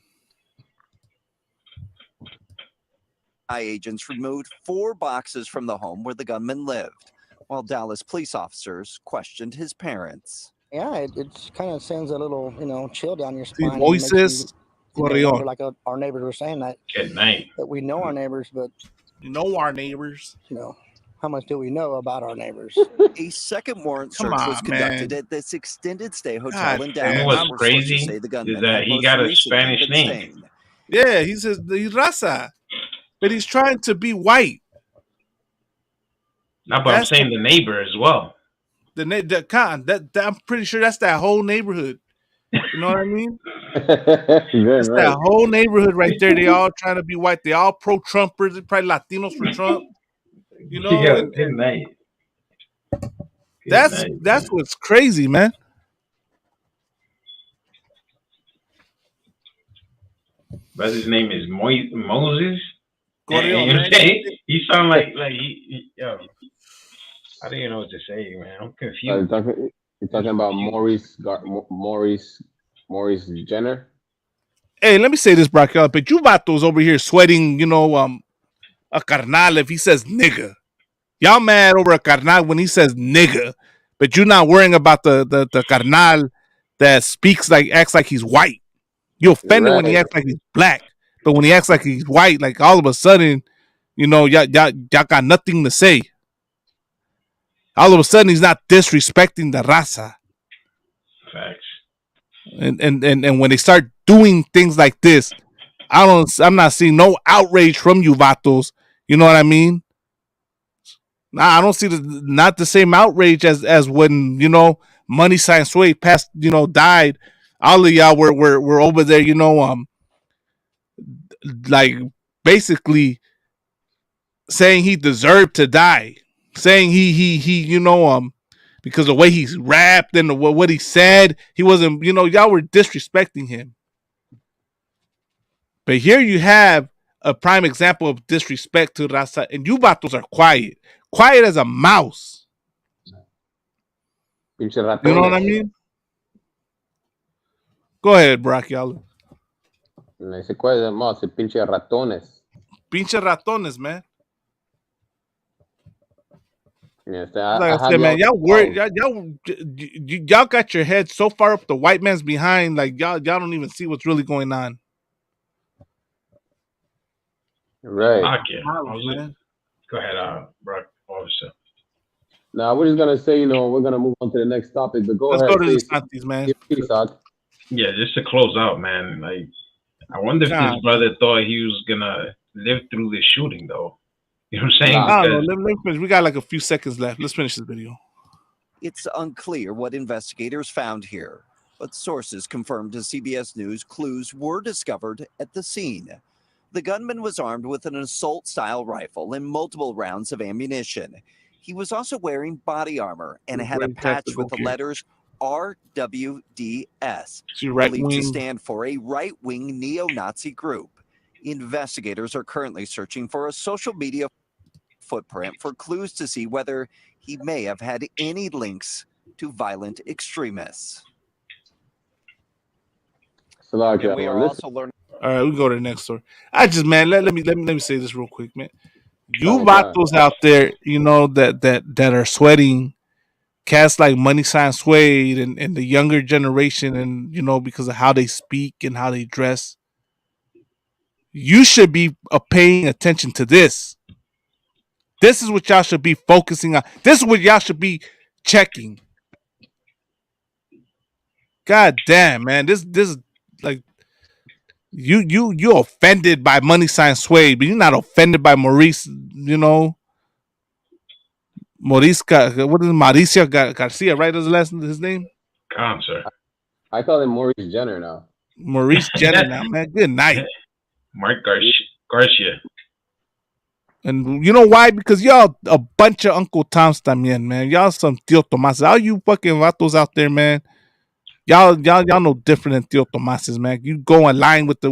Agents removed 4 boxes from the home where the gunman lived, while Dallas police officers questioned his parents.
Yeah, it kind of sends a little, you know, chill down your spine.
Moises
Correon. Like our neighbors were saying that.
Good night.
That we know our neighbors, but
you know our neighbors.
You know, how much do we know about our neighbors?
A second warrant search was conducted at this extended stay hotel in
You
Dallas.
know what's crazy is that he got a Spanish name.
Yeah, he's Raza, but he's trying to be white.
No, but I'm saying the neighbor as well.
I'm pretty sure that's that whole neighborhood. You know what I mean?
That's
that whole neighborhood right there. They all trying to be white. They all pro-Trumpers. They're probably Latinos for Trump. You know,
yeah, good night.
That's what's crazy, man.
But his name is Moses.
Man.
He sound like yo. I don't even know what to say, man. I'm confused.
You're talking about Maurice Jenner.
Hey, let me say this, Brock. But you vatos over here sweating, you know, a carnal if he says nigga. Y'all mad over a carnal when he says nigga, but you're not worrying about the carnal that acts like he's white. You offended when he acts like he's black, but when he acts like he's white, like all of a sudden, you know, y'all got nothing to say. All of a sudden, he's not disrespecting the Raza.
Facts.
And when they start doing things like this, I'm not seeing no outrage from you vatos. You know what I mean? Nah, I don't see not the same outrage as when, you know, Money Sign Sway passed, you know, died. All of y'all were over there, you know, like basically saying he deserved to die, saying he you know, because the way he's rapped and what he said, he wasn't, you know, y'all were disrespecting him. But here you have a prime example of disrespect to Raza, and you vatos are quiet as a mouse. You know what I mean? Go ahead, Brock, y'all.
Ese cuál es el mouse, pinche ratones.
Pinche ratones, man.
Yes,
like I said, man, y'all worried. Y'all got your head so far up the white man's behind, like y'all don't even see what's really going on.
Right.
Go ahead, Brock, officer.
Now we're just gonna say, you know, we're gonna move on to the next topic, but
Let's go to the Santis, man.
Yeah, just to close out, man. Like, I wonder if this brother thought he was gonna live through this shooting, though. You know what I'm saying?
I don't know. Let me finish. We got like a few seconds left. Let's finish this video.
It's unclear what investigators found here, but sources confirmed to CBS News clues were discovered at the scene. The gunman was armed with an assault-style rifle and multiple rounds of ammunition. He was also wearing body armor and had a patch with the letters RWDS, believed to stand for a right-wing neo-Nazi group. Investigators are currently searching for a social media footprint for clues to see whether he may have had any links to violent extremists. And we are also learning.
All right, we can go to the next story. I just, man, let me say this real quick, man. You vatos out there, you know, that are sweating cats like Money Sign Suede and the younger generation, and you know, because of how they speak and how they dress, you should be paying attention to this. This is what y'all should be focusing on. This is what y'all should be checking. God damn, man, this is like you offended by Money Sign Suede, but you're not offended by Maurice. You know, Maurice, what is it? Mauricio Garcia, right? Is his name?
Calm, sir.
I call him Maurice Jenner now.
Maurice Jenner now, man. Good night.
Mark Garcia.
And you know why? Because y'all a bunch of Uncle Toms también, man. Y'all some Tío Tomas. All you fucking vatos out there, man. Y'all no different than Tío Tomases, man. You go in line with the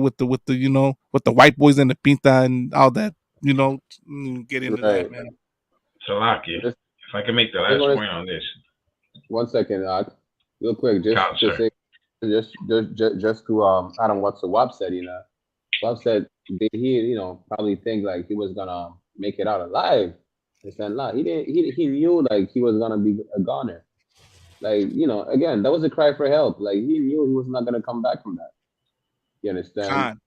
you know, with the white boys and the pinta and all that, you know, get into that, man.
Salaki, if I can make the last point on this.
1 second, real quick, just to add on what Swap said, you know. Swap said he, you know, probably think like he was gonna make it out alive. He said, nah, he didn't. He knew like he was gonna be a goner. Like, you know, again, that was a cry for help. Like he knew he was not gonna come back from that. You understand?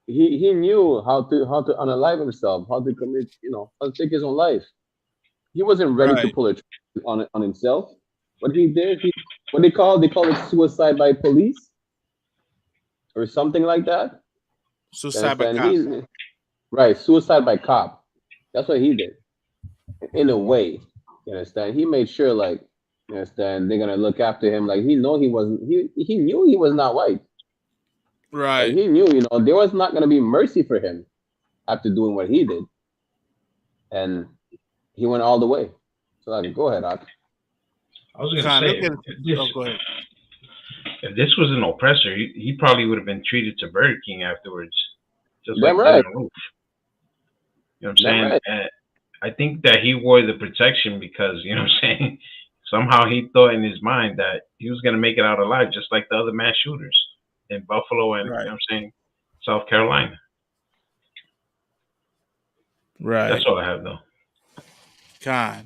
He knew how to unalive himself, how to commit, you know, how to take his own life. He wasn't ready to pull it on himself. What he did, what they call it suicide by police or something like that.
Suicide by cop.
Right, suicide by cop. That's what he did. In a way, you understand? He made sure, like, you understand, they're gonna look after him. Like he knew he was not white.
Right.
Like, he knew, you know, there was not gonna be mercy for him after doing what he did. And he went all the way. So like, go ahead, Ak.
I was gonna say,
go ahead.
If this was an oppressor, he probably would have been treated to Burger King afterwards. Just
Damn
like
right.
Roof. You know what I'm saying? Right. And I think that he wore the protection because, you know what I'm saying, somehow he thought in his mind that he was going to make it out alive, just like the other mass shooters in Buffalo and, you know what I'm saying, South Carolina.
Right.
That's all I have, though.
God.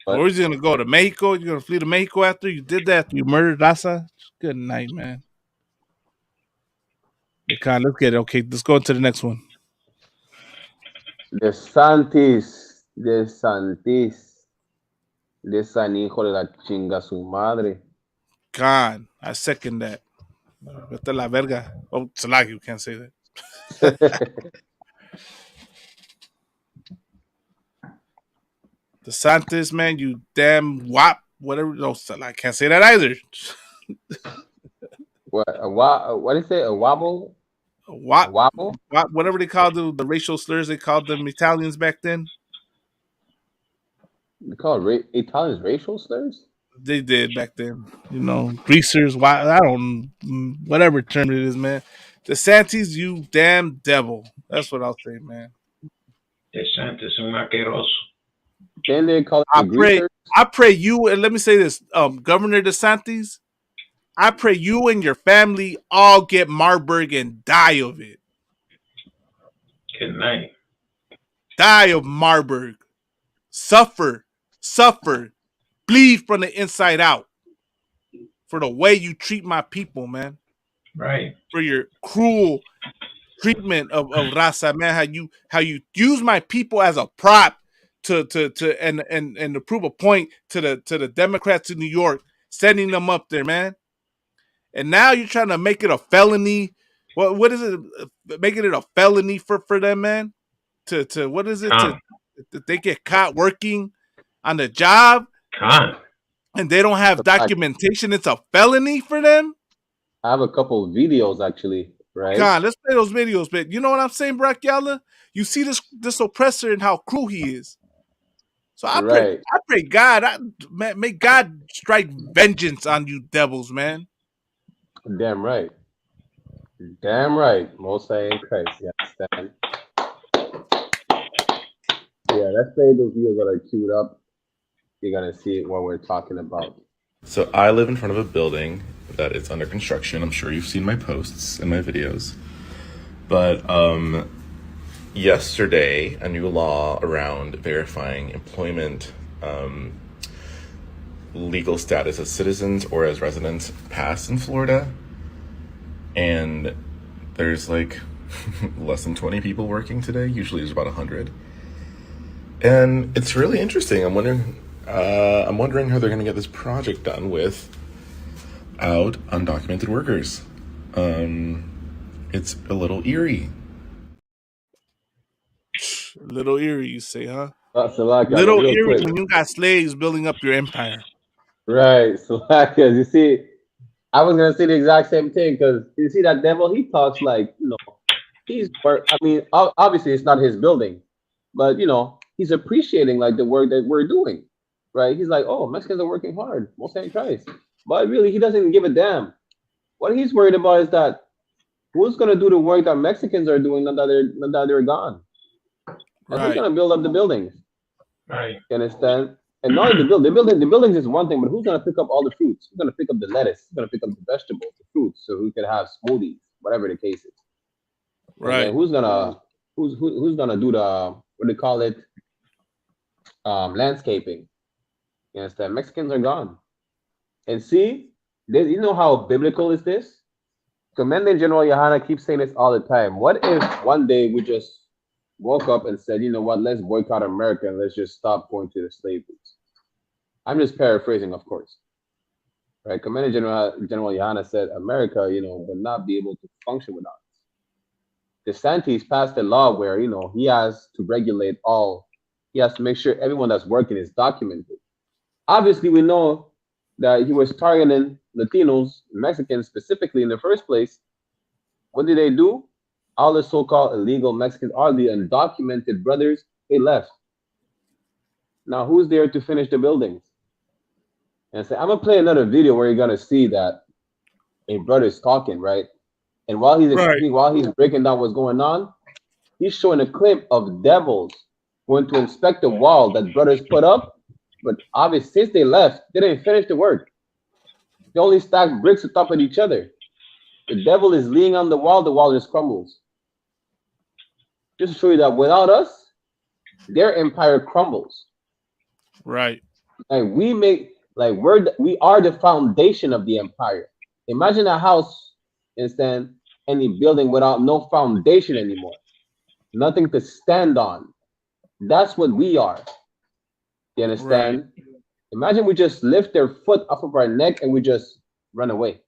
Where's he going to go? To Mexico? You're going to flee to Mexico after you did that? After you murdered Raza? Good night, man. God, let's get it. Okay, let's go into the next one.
De Santis. De San hijo de la chinga su madre.
God, I second that. Vete la verga. Oh, Salaki, you can't say that. DeSantis, man, you damn wop, whatever. No, I can't say that either.
What did you say? A wobble?
Wobble? Whatever they called the racial slurs, they called them Italians back then.
They called Italians racial slurs?
They did back then. You know, greasers, I don't, whatever term it is, man. DeSantis, you damn devil. That's what I'll say, man.
DeSantis, un maqueroso.
Then they call it
I pray you, and let me say this, Governor DeSantis, I pray you and your family all get Marburg and die of it.
Good night.
Die of Marburg. Suffer, bleed from the inside out for the way you treat my people, man.
Right.
For your cruel treatment of Raza, man. How you use my people as a prop to prove a point to the Democrats in New York, sending them up there, man. And now you're trying to make it a felony. What is it? Making it a felony for them, man? To what is it? To they get caught working on the job, and they don't have documentation. It's a felony for them.
I have a couple of videos actually right?
God, let's play those videos, but you know what I'm saying, Brachiala? You see this oppressor and how cruel he is. So I pray God, man, may God strike vengeance on you devils, man.
Damn right. Damn right. Most High in Christ. You understand? Yeah, let's play those videos that are queued up. You're gonna see what we're talking about.
So I live in front of a building that is under construction. I'm sure you've seen my posts and my videos. But yesterday, a new law around verifying employment legal status as citizens or as residents passed in Florida. And there's like less than 20 people working today. Usually there's about 100. And it's really interesting. I'm wondering how they're going to get this project done without undocumented workers. It's a little eerie.
A little eerie, you say, huh?
Salaka,
little
real
eerie
quick.
when you got slaves building up your empire.
Right, Salaka. You see, I was gonna say the exact same thing because you see that devil. He talks like he's. I mean, obviously it's not his building, but he's appreciating like the work that we're doing, right? He's like, oh, Mexicans are working hard, most High Christ, but really he doesn't give a damn. What he's worried about is that who's gonna do the work that Mexicans are doing now that they're gone, and who's gonna build up the buildings?
Right.
You understand? And not only the buildings is one thing, but who's gonna pick up all the fruits? Who's gonna pick up the lettuce? Who's gonna pick up the vegetables, the fruits, so we can have smoothies, whatever the case is.
Right.
Who's gonna do the what do they call it? Landscaping. You understand? Mexicans are gone. And see, you know how biblical is this? Commandant General Yohana keeps saying this all the time. What if one day we just woke up and said, you know what, let's boycott America and let's just stop going to the slave routes? I'm just paraphrasing, of course. Right? Commandant General Yohana said America, would not be able to function without us. DeSantis passed a law where, he has to regulate he has to make sure everyone that's working is documented. Obviously, we know that he was targeting Latinos, Mexicans specifically in the first place. What did they do? All the so-called illegal Mexicans, all the undocumented brothers, they left. Now, who's there to finish the buildings? And so I'm gonna play another video where you're gonna see that a brother's talking, right? And while he's breaking down what's going on, he's showing a clip of devils going to inspect the wall that brothers put up. But obviously, since they left, they didn't finish the work. They only stacked bricks on top of each other. The devil is leaning on the wall just crumbles. Just to show you that without us, their empire crumbles.
Right.
Like we are the foundation of the empire. Imagine a house instead any building without no foundation anymore. Nothing to stand on. That's what we are. You understand? Right. Imagine we just lift their foot off of our neck and we just run away.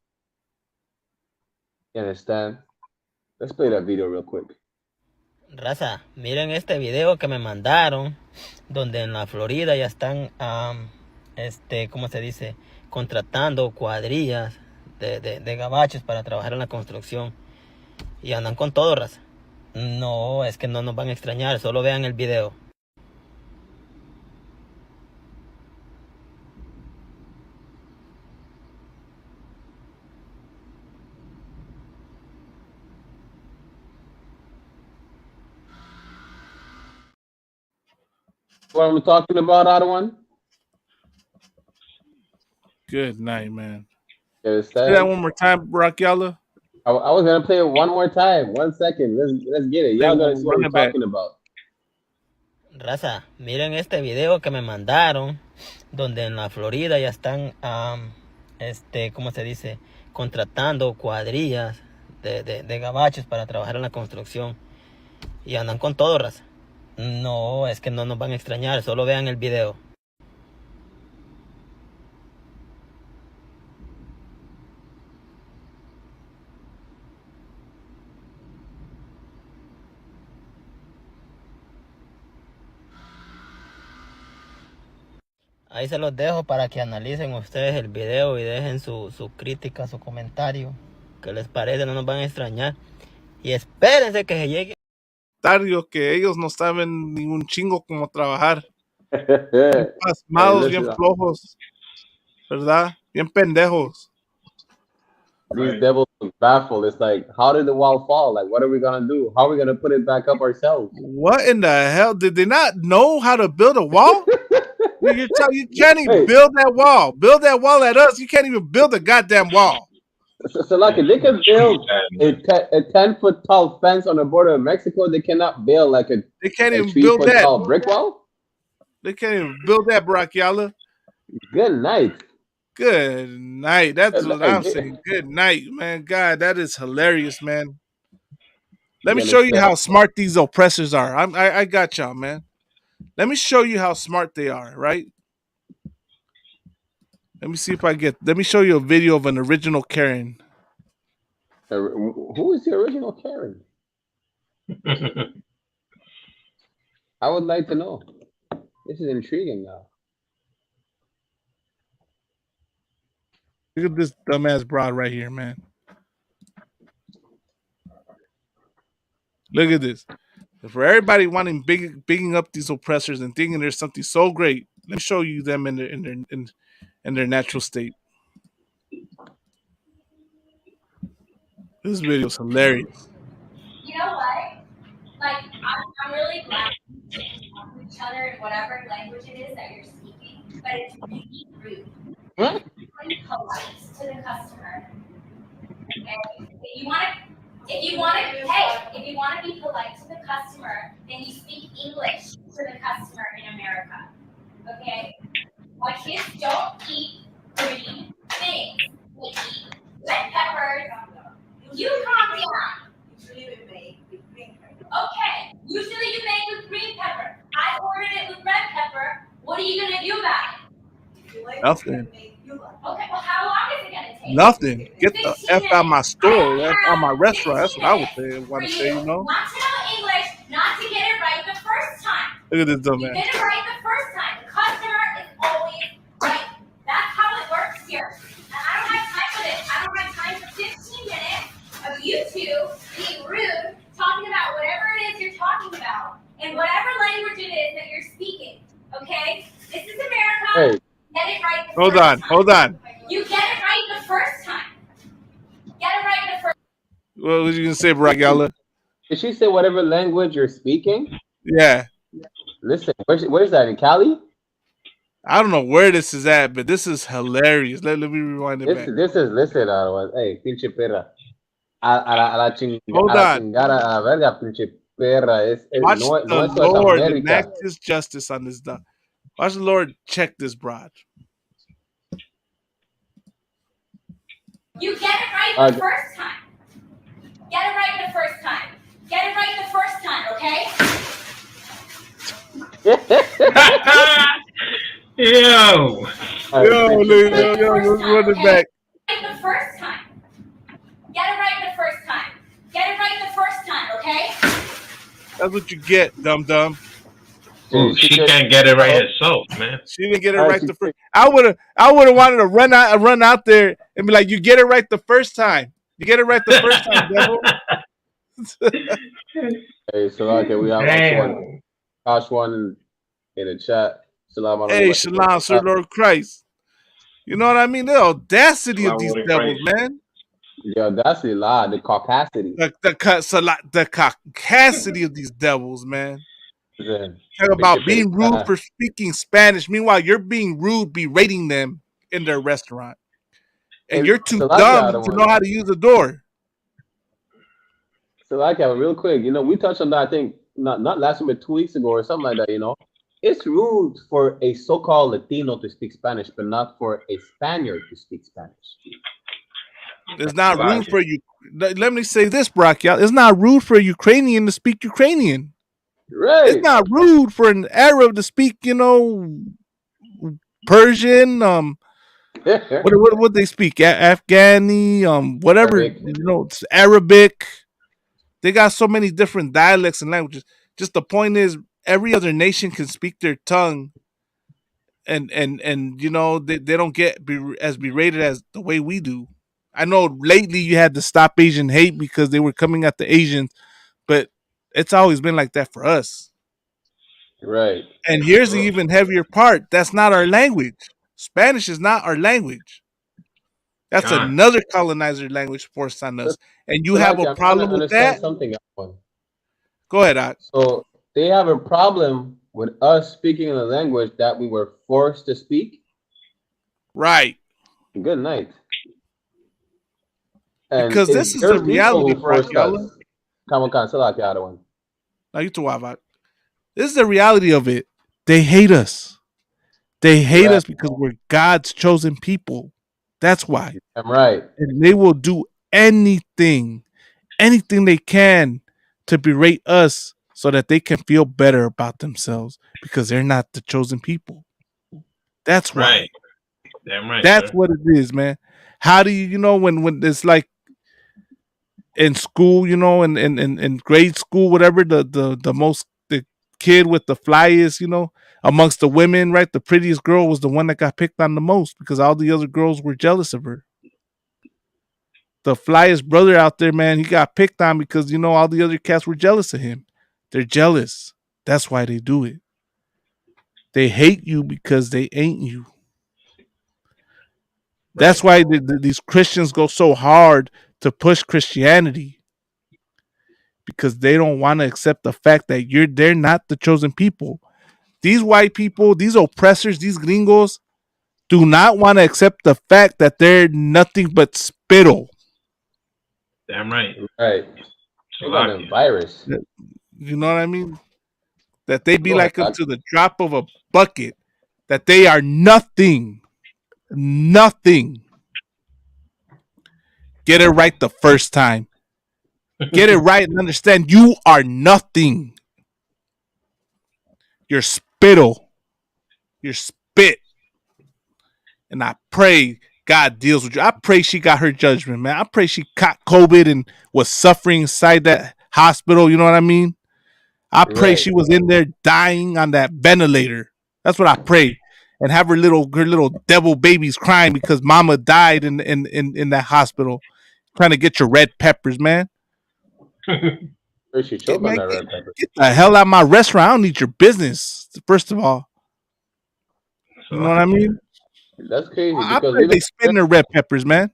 You understand? Let's play that video real quick.
Raza, miren este video que me mandaron, donde en la Florida ya están, ¿cómo se dice? Contratando cuadrillas de gabachos para trabajar en la construcción. Y andan con todo, raza. No, es que no nos van a extrañar, solo vean el video.
What I'm talking about, Adawan?
Good night, man.
Say
that one more time, Brachiala.
I was gonna play it one more time. 1 second. Let's get it. Y'all gonna see what I'm talking about.
Raza, miren este video que me mandaron, donde en la Florida ya están, ¿cómo se dice? Contratando cuadrillas de gabachos para trabajar en la construcción. Y andan con todo, raza. No, es que no nos van a extrañar, solo vean el video. Ahí se los dejo para que analicen ustedes el video y dejen su crítica, su comentario. ¿Qué les parece? No nos van a extrañar. Y espérense que se llegue.
Que ellos no saben ni un chingo cómo trabajar. Bien
Hey,
pasmados, bien
listen,
flojos, ¿verdad? Bien pendejos.
these devils are baffled. It's like, how did the wall fall? Like, what are we gonna do? How are we gonna put it back up ourselves?
What in the hell? Did they not know how to build a wall? You can't even
Hey,
build that wall. Build that wall at us. You can't even build a goddamn wall.
so like, they can build a 10-foot tall fence on the border of Mexico. They cannot build like
They can't
a
even
3
build
foot
that.
tall brick wall.
They can't even build that, Bracchiala.
Good night.
Good night. That's
Good
what
night.
I'm saying. Good night, man. God, that is hilarious, man. Let me
You
show you
understand?
how smart these oppressors are. I got y'all, man. Let me show you how smart they are, right? Let me see if I get. Let me show you a video of an original Karen.
Who is the original Karen? I would like to know. This is intriguing now.
Look at this dumbass broad right here, man. Look at this. For everybody wanting bigging up these oppressors and thinking there's something so great, let me show you them in their natural state. This video is hilarious.
You know what? Like, I'm really glad to talk to each other in whatever language it is that you're speaking, but it's really rude.
What?
Be polite to the customer. Okay? If you want to be polite to the customer, then you speak English to the customer in America. Okay? My kids don't eat green things. They eat red peppers. You calm down. Okay, usually you make with green pepper. I ordered it with red pepper. What are you gonna do about it?
Nothing.
Okay, well, how long is it gonna take?
Nothing. Get the
15
F out
minutes.
my
I
store.
don't
F out my
have
restaurant. That's
15
what I would
minutes
say.
for
Want to
you
say, you know?
not to know English, not to get it right the first time.
Look at this
You
dumbass.
get it right the first time. The customer is always right. That's how it works here. And I don't have time for this. I don't have time for 15 minutes of you two being rude, talking about whatever it is you're talking about, in whatever language it is that you're speaking. Okay? This is America.
Hey.
Get it right the
Hold
first
on.
time.
Hold on.
You get it right the first time. Get it right the first.
What was you gonna say, Bracchiala?
Did she say whatever language you're speaking?
Yeah.
Listen, where's that, in Cali?
I don't know where this is at, but this is hilarious. Let me rewind it back.
Listen, hey, pinche perra. A la
Hold on.
chingada, a la verga, pinche perra.
Watch
No
the
eso es
Lord
América.
enact his justice on this dog. Watch the Lord check this broad.
You get it right the first time. Get it right the first time. Get it right the first time, okay?
Yo,
let's run it back.
Right the first time. Get it right the first time. Get it right the first time, okay?
That's what you get, dum dum.
Ooh, she can't get it right herself, man.
She didn't get it right the first. I would have wanted to run out there and be like, "You get it right the first time. You get it right the first time, devil."
Hey, so okay, we have Josh one in the chat.
Hey, shalom, Sir Lord Christ. You know what I mean? The audacity of these devils, man.
The audacity, the caucasity.
The caucasity of these devils, man. Talk about being rude for speaking Spanish. Meanwhile, you're being rude, berating them in their restaurant. And you're too dumb to know how to use a door.
So like real quick, we touched on that, I think, not last week, but 2 weeks ago or something like that, It's rude for a so-called Latino to speak Spanish, but not for a Spaniard to speak Spanish.
It's not rude for you. Let me say this, Brock, y'all. It's not rude for a Ukrainian to speak Ukrainian.
Right.
It's not rude for an Arab to speak, Persian. What they speak? Afghani, whatever.
Arabic.
It's Arabic. They got so many different dialects and languages. Just the point is, every other nation can speak their tongue, and they don't get as berated as the way we do. I know lately you had to stop Asian hate because they were coming at the Asians, but it's always been like that for us.
Right.
And here's the even heavier part. That's not our language. Spanish is not our language. That's
Con.
another colonizer language forced on us. And you
So
have
like,
a
I'm trying to
problem with
understand
that?
something. One.
Go ahead, Ak.
So they have a problem with us speaking in a language that we were forced to speak.
Right.
Good night. And
Because this is
their
the
people
reality,
who forced
Yala.
us. Come on, cancel out the other one.
Now you to Wavak. This is the reality of it. They hate us. They hate us because we're God's chosen people. That's why.
I'm right.
And they will do anything they can to berate us so that they can feel better about themselves because they're not the chosen people. That's why.
Right. Damn right.
That's
sir.
what it is, man. How do you know when it's like in school, in grade school, whatever, the kid with the flyest, amongst the women, right? The prettiest girl was the one that got picked on the most because all the other girls were jealous of her. The flyest brother out there, man, he got picked on because all the other cats were jealous of him. They're jealous. That's why they do it. They hate you because they ain't you. That's why these Christians go so hard to push Christianity because they don't want to accept the fact that they're not the chosen people. These white people, these oppressors, these gringos do not want to accept the fact that they're nothing but spittle.
Damn right.
Right. They got a virus.
You know what I mean? That they be like them to the drop of a bucket. That they are nothing. Nothing. Get it right the first time. Get it right and understand you are nothing. You're spittle. You're spit. And I pray God deals with you. I pray she got her judgment, man. I pray she caught COVID and was suffering inside that hospital. You know what I mean? I pray she was in there dying on that ventilator. That's what I pray. And have her little devil babies crying because mama died in that hospital. Trying to get your red peppers, man.
She choked on that red pepper.
Get the hell out of my restaurant. I don't need your business, first of all. You know what I mean?
That's crazy.
I pray they spin their red peppers, man.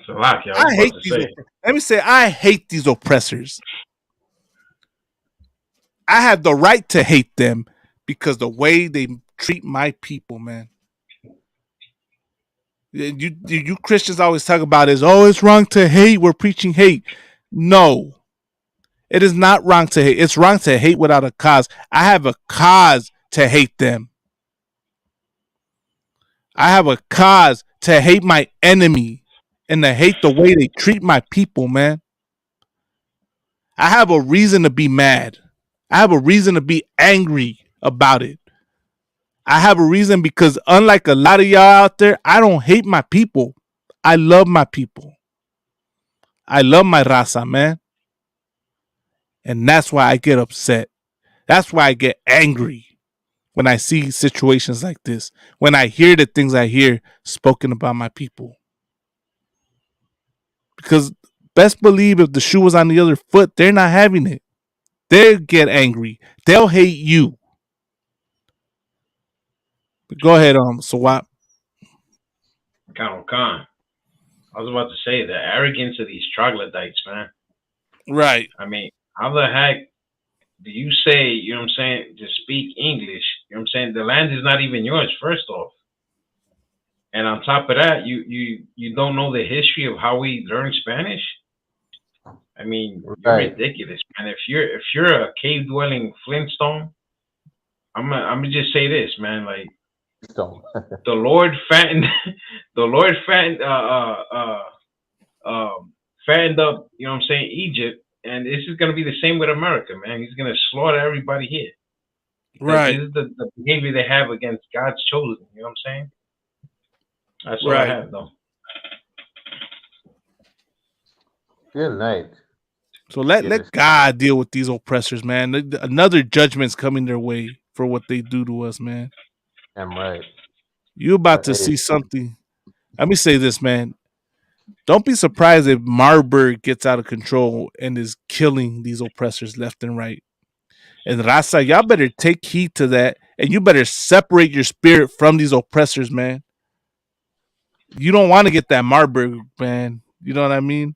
I hate these. Let me say, I hate these oppressors. I have the right to hate them because the way they treat my people, man. You Christians always talk about is, it's wrong to hate. We're preaching hate. No, it is not wrong to hate. It's wrong to hate without a cause. I have a cause to hate them. I have a cause to hate my enemy and to hate the way they treat my people, man. I have a reason to be mad. I have a reason to be angry about it. I have a reason because unlike a lot of y'all out there, I don't hate my people. I love my people. I love my raza, man. And that's why I get upset. That's why I get angry when I see situations like this. When I hear the things I hear spoken about my people. Because best believe if the shoe was on the other foot, they're not having it. They'll get angry. They'll hate you. But go ahead, Sawap.
Khan. I was about to say the arrogance of these troglodytes, man.
Right.
I mean, how the heck do you say, you know what I'm saying, to speak English? You know what I'm saying? The land is not even yours, first off. And on top of that, you don't know the history of how we learn Spanish? I mean, you're ridiculous, man. If you're a cave dwelling Flintstone, I'm gonna just say this, man. Like the Lord fattened fattened up, you know what I'm saying, Egypt, and this is gonna be the same with America, man. He's gonna slaughter everybody here.
Right.
This is the behavior they have against God's chosen. You know what I'm saying? That's what I have, though.
Good night.
So let God deal with these oppressors, man. Another judgment's coming their way for what they do to us, man.
I'm right.
You about to see something Let me say this, man. Don't be surprised if Marburg gets out of control and is killing these oppressors left and right. And Raza, y'all better take heed to that, and you better separate your spirit from these oppressors, man. You don't want to get that Marburg, man. You know what I mean?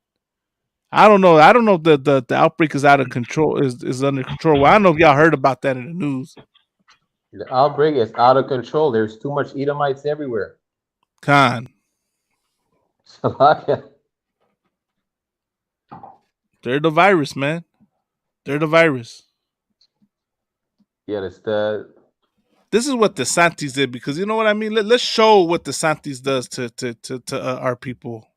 I don't know. I don't know if the outbreak is out of control, is under control. Well, I don't know if y'all heard about that in the news.
The outbreak is out of control. There's too much Edomites everywhere.
Khan. They're the virus, man. They're the virus.
Yeah, it's the.
This is what DeSantis did, because you know what I mean. Let's show what DeSantis does to our people.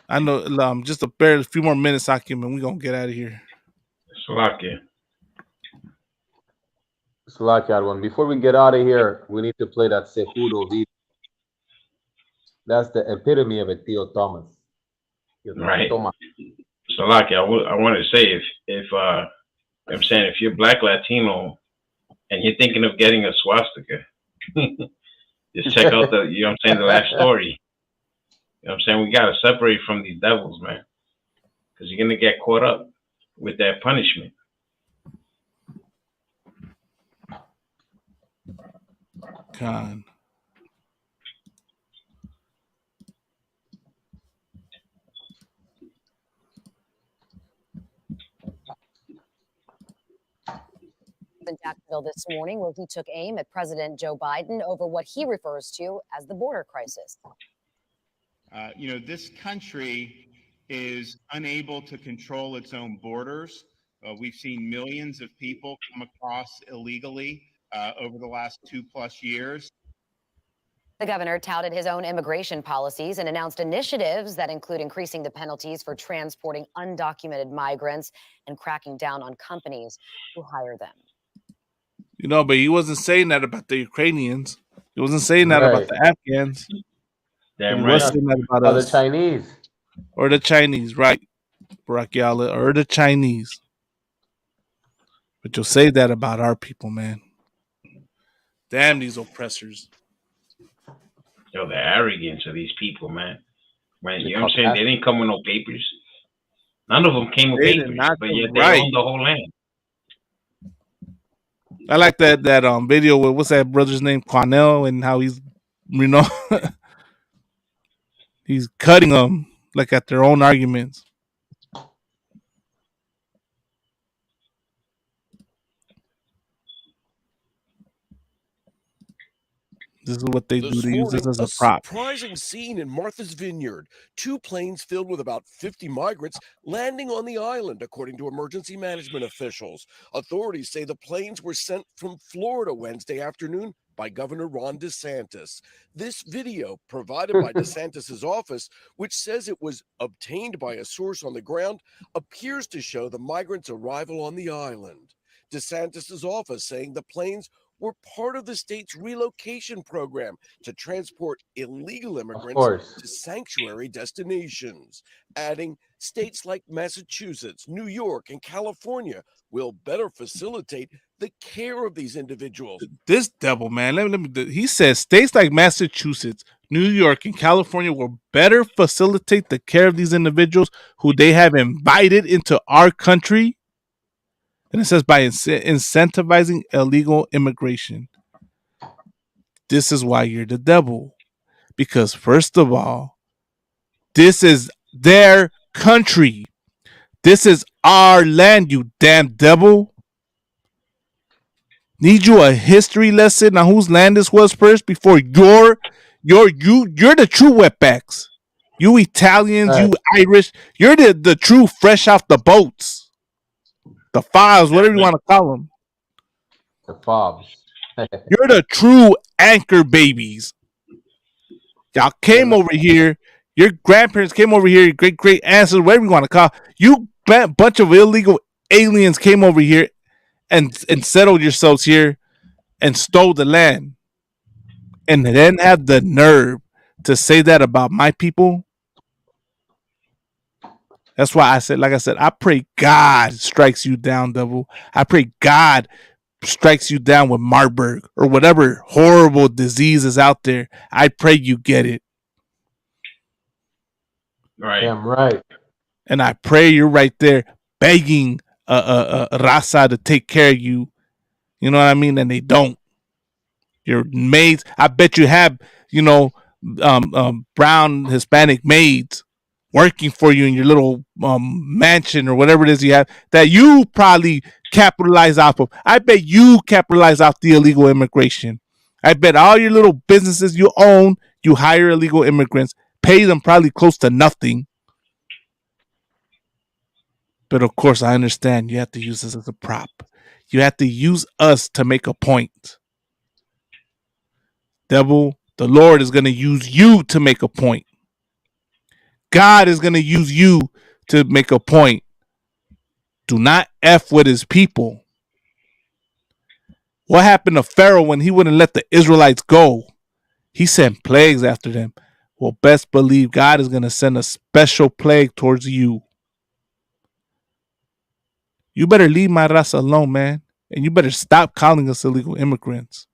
I know. Just a few more minutes, Hakim, and we're gonna get out of here.
Slovakia.
One. Before we get out of here, we need to play that Seguro video. That's the epitome of a Theo Thomas.
Right. Slovakia, I want to say if I'm saying if you're Black Latino and you're thinking of getting a swastika, just check out the the last story. You know what I'm saying? We gotta separate from these devils, man, because you're gonna get caught up with that punishment.
God.
In Jacksonville this morning, where he took aim at President Joe Biden over what he refers to as the border crisis.
This country is unable to control its own borders. We've seen millions of people come across illegally over the last 2+ years.
The governor touted his own immigration policies and announced initiatives that include increasing the penalties for transporting undocumented migrants and cracking down on companies who hire them.
But he wasn't saying that about the Ukrainians. He wasn't saying that about the Afghans.
Damn
right. He was saying that about us.
The Chinese.
Or the Chinese, right, Barakiala, or the Chinese. But you'll say that about our people, man. Damn these oppressors.
The arrogance of these people, man. Right? You know what I'm saying? They didn't come with no papers. None of them came with papers, but yet they owned the whole land.
I like that video with what's that brother's name, Quanell, and how he's he's cutting them like at their own arguments. This is what they do. They use this as a prop.
Surprising scene in Martha's Vineyard. 2 planes filled with about 50 migrants landing on the island, according to emergency management officials. Authorities say the planes were sent from Florida Wednesday afternoon by Governor Ron DeSantis. This video, provided by DeSantis's office, which says it was obtained by a source on the ground, appears to show the migrants' arrival on the island. DeSantis's office saying the planes were part of the state's relocation program to transport illegal immigrants to sanctuary destinations, adding states like Massachusetts, New York, and California will better facilitate the care of these individuals.
This devil, man, he says states like Massachusetts, New York, and California will better facilitate the care of these individuals who they have invited into our country. And it says by incentivizing illegal immigration. This is why you're the devil. Because first of all, this is their country. This is our land, you damn devil. Need you a history lesson on whose land this was first before you're the true wetbacks. You Italians, you Irish, you're the true fresh off the boats. The files, whatever you want to call them.
The fobs.
You're the true anchor babies. Y'all came over here. Your grandparents came over here. Your great ancestors, whatever you want to call. You bunch of illegal aliens came over here and settled yourselves here and stole the land. And then have the nerve to say that about my people. That's why I said, I pray God strikes you down, devil. I pray God strikes you down with Marburg or whatever horrible disease is out there, I pray you get it.
Right.
Damn right.
And I pray you're right there begging Raza to take care of you. You know what I mean? And they don't. Your maids, I bet you have, brown Hispanic maids working for you in your little mansion or whatever it is you have that you probably capitalize off of. I bet you capitalize off the illegal immigration. I bet all your little businesses you own, you hire illegal immigrants, pay them probably close to nothing. But of course, I understand you have to use this as a prop. You have to use us to make a point. Devil, the Lord is going to use you to make a point. God is going to use you to make a point. Do not F with his people. What happened to Pharaoh when he wouldn't let the Israelites go? He sent plagues after them. Well, best believe God is going to send a special plague towards you. You better leave my raza alone, man. And you better stop calling us illegal immigrants.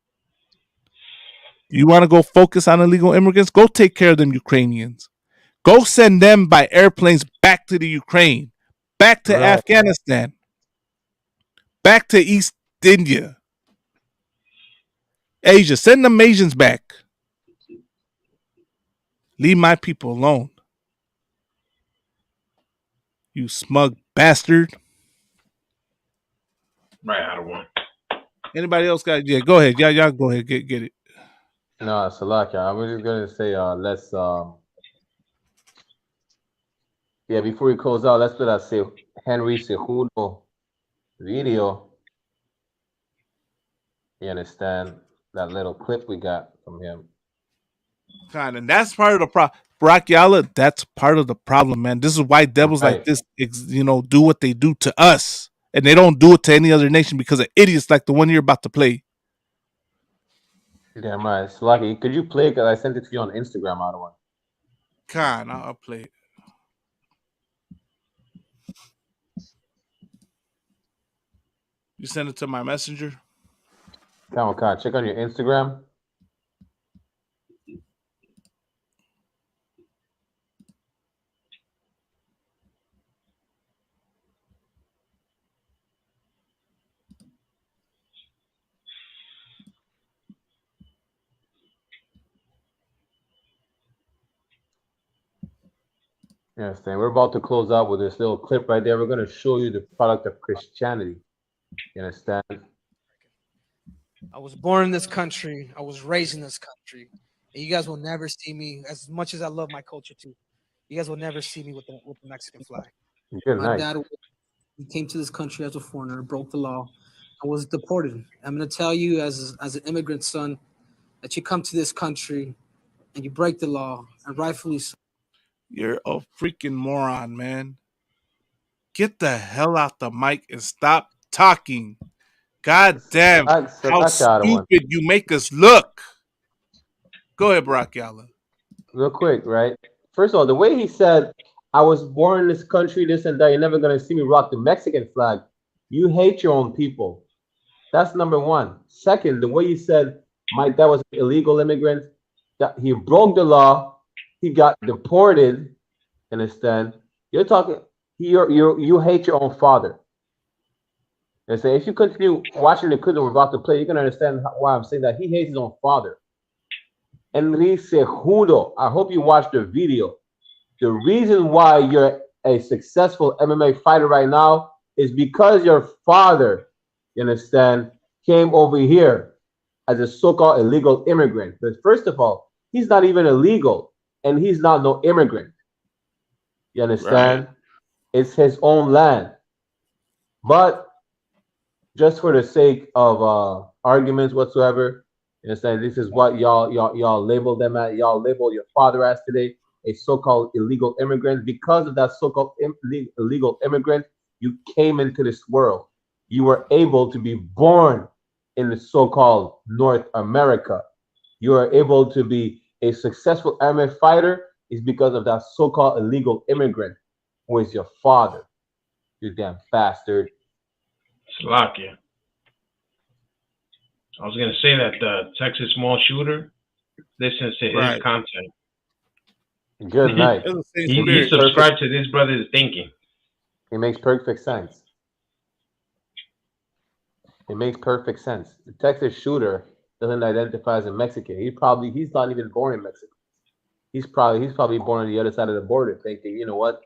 You want to go focus on illegal immigrants? Go take care of them Ukrainians. Go send them by airplanes back to the Ukraine, back to Afghanistan, back to East India, Asia. Send them Asians back. Leave my people alone. You smug bastard.
Right out of one.
Anybody else got? Yeah, go ahead. Y'all go ahead. Get it.
No, Salakia. I was just gonna say, let's before we close out, let's put that Henry Cejudo video. You understand that little clip we got from him?
And that's part of the problem. Barack, that's part of the problem, man. This is why devils like this, do what they do to us. And they don't do it to any other nation because of idiots like the one you're about to play.
Damn right. Salaki, could you play it? Because I sent it to you on Instagram, out of one.
Khan, I'll play it. You send it to my messenger?
Come on, check on your Instagram. You understand? We're about to close out with this little clip right there. We're going to show you the product of Christianity. You understand?
I was born in this country. I was raised in this country. And you guys will never see me, as much as I love my culture too, you guys will never see me with the Mexican flag.
Good
My
night.
dad, he came to this country as a foreigner, broke the law, and was deported. I'm going to tell you as an immigrant son that you come to this country and you break the law, and rightfully so.
You're a freaking moron, man. Get the hell out the mic and stop talking. God damn, how stupid you make us look. Go ahead, Barack Yalla.
Real quick, right? First of all, the way he said, I was born in this country, this and that, you're never going to see me rock the Mexican flag. You hate your own people. That's number one. Second, the way you said my dad was an illegal immigrant, that he broke the law, he got deported. Understand? You're talking. You hate your own father. And so if you continue watching the clip that we're about to play, you can understand why I'm saying that he hates his own father. Henry Cejudo, I hope you watched the video. The reason why you're a successful MMA fighter right now is because your father, you understand, came over here as a so-called illegal immigrant. But first of all, he's not even illegal. And he's not no immigrant. You understand? Right. It's his own land. But just for the sake of arguments whatsoever, you understand? This is what y'all label them at. Y'all label your father as today a so-called illegal immigrant. Because of that so-called illegal immigrant, you came into this world. You were able to be born in the so-called North America. You are able to be a successful MMA fighter is because of that so-called illegal immigrant who is your father. You damn bastard.
Slovakia. I was gonna say that the Texas mall shooter listens to his
Right.
content.
Good night.
It's the same
He
spirit.
subscribed to this brother's thinking.
It makes perfect sense. It makes perfect sense. The Texas shooter doesn't identify as a Mexican. He's not even born in Mexico. He's probably born on the other side of the border, thinking, you know what?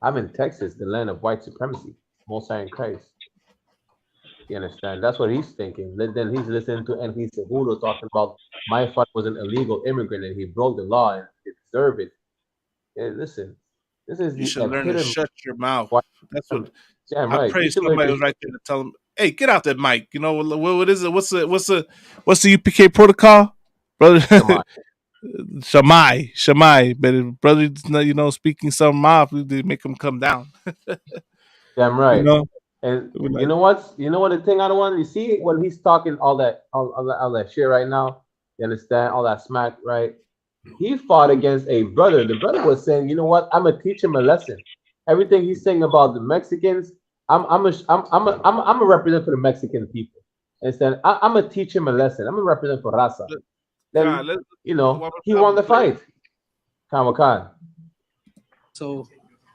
I'm in Texas, the land of white supremacy, Most High in Christ. You understand? That's what he's thinking. Then he's listening to Enrique Seguro talking about my father was an illegal immigrant and he broke the law and he deserved it. Yeah, listen, this is
You
the
should learn to
epitome.
shut your mouth. That's what
Damn
I
right.
pray
You should learn
somebody
to
was right there to tell him, "Hey, get out that mic." You know what is it? What's the UPK protocol, brother? Shamai. But if brother's not, speaking something off, they make him come down.
Damn right.
You know?
And
We're
you know what? The thing I don't want to see when he's talking all that shit right now. You understand all that smack, right? He fought against a brother. The brother was saying, you know what? I'm gonna teach him a lesson. Everything he's saying about the Mexicans, I'm a represent for the Mexican people. Instead, I'm gonna teach him a lesson. I'm gonna represent for Raza. Then he won the fight. Khan.
So,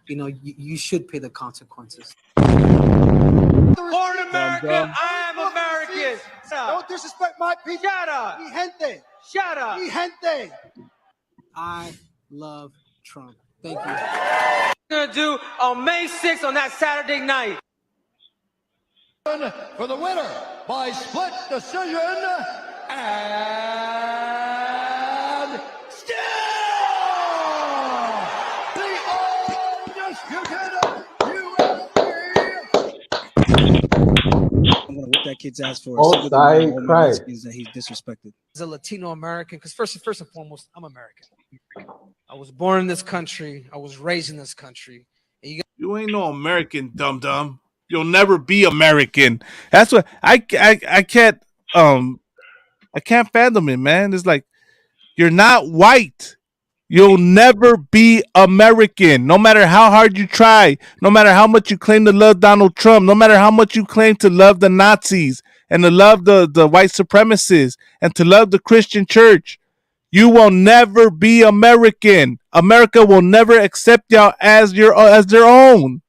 you should pay the consequences.
Born American, I am American. Don't disrespect my people. Shut up. Mi gente. Shut up. Mi gente.
I love Trump. Thank you.
Gonna do on May 6th on that Saturday night.
For the winner by split decision and still the undisputed
I'm gonna whip that kid's ass for
Both sides cried.
that he's disrespected.
As a Latino American, because first and foremost, I'm American. I was born in this country. I was raised in this country. And
You ain't no American, dum. You'll never be American. That's what I can't fathom it, man. It's like you're not white. You'll never be American. No matter how hard you try, no matter how much you claim to love Donald Trump, no matter how much you claim to love the Nazis and to love the white supremacists and to love the Christian church, you will never be American. America will never accept y'all as their own.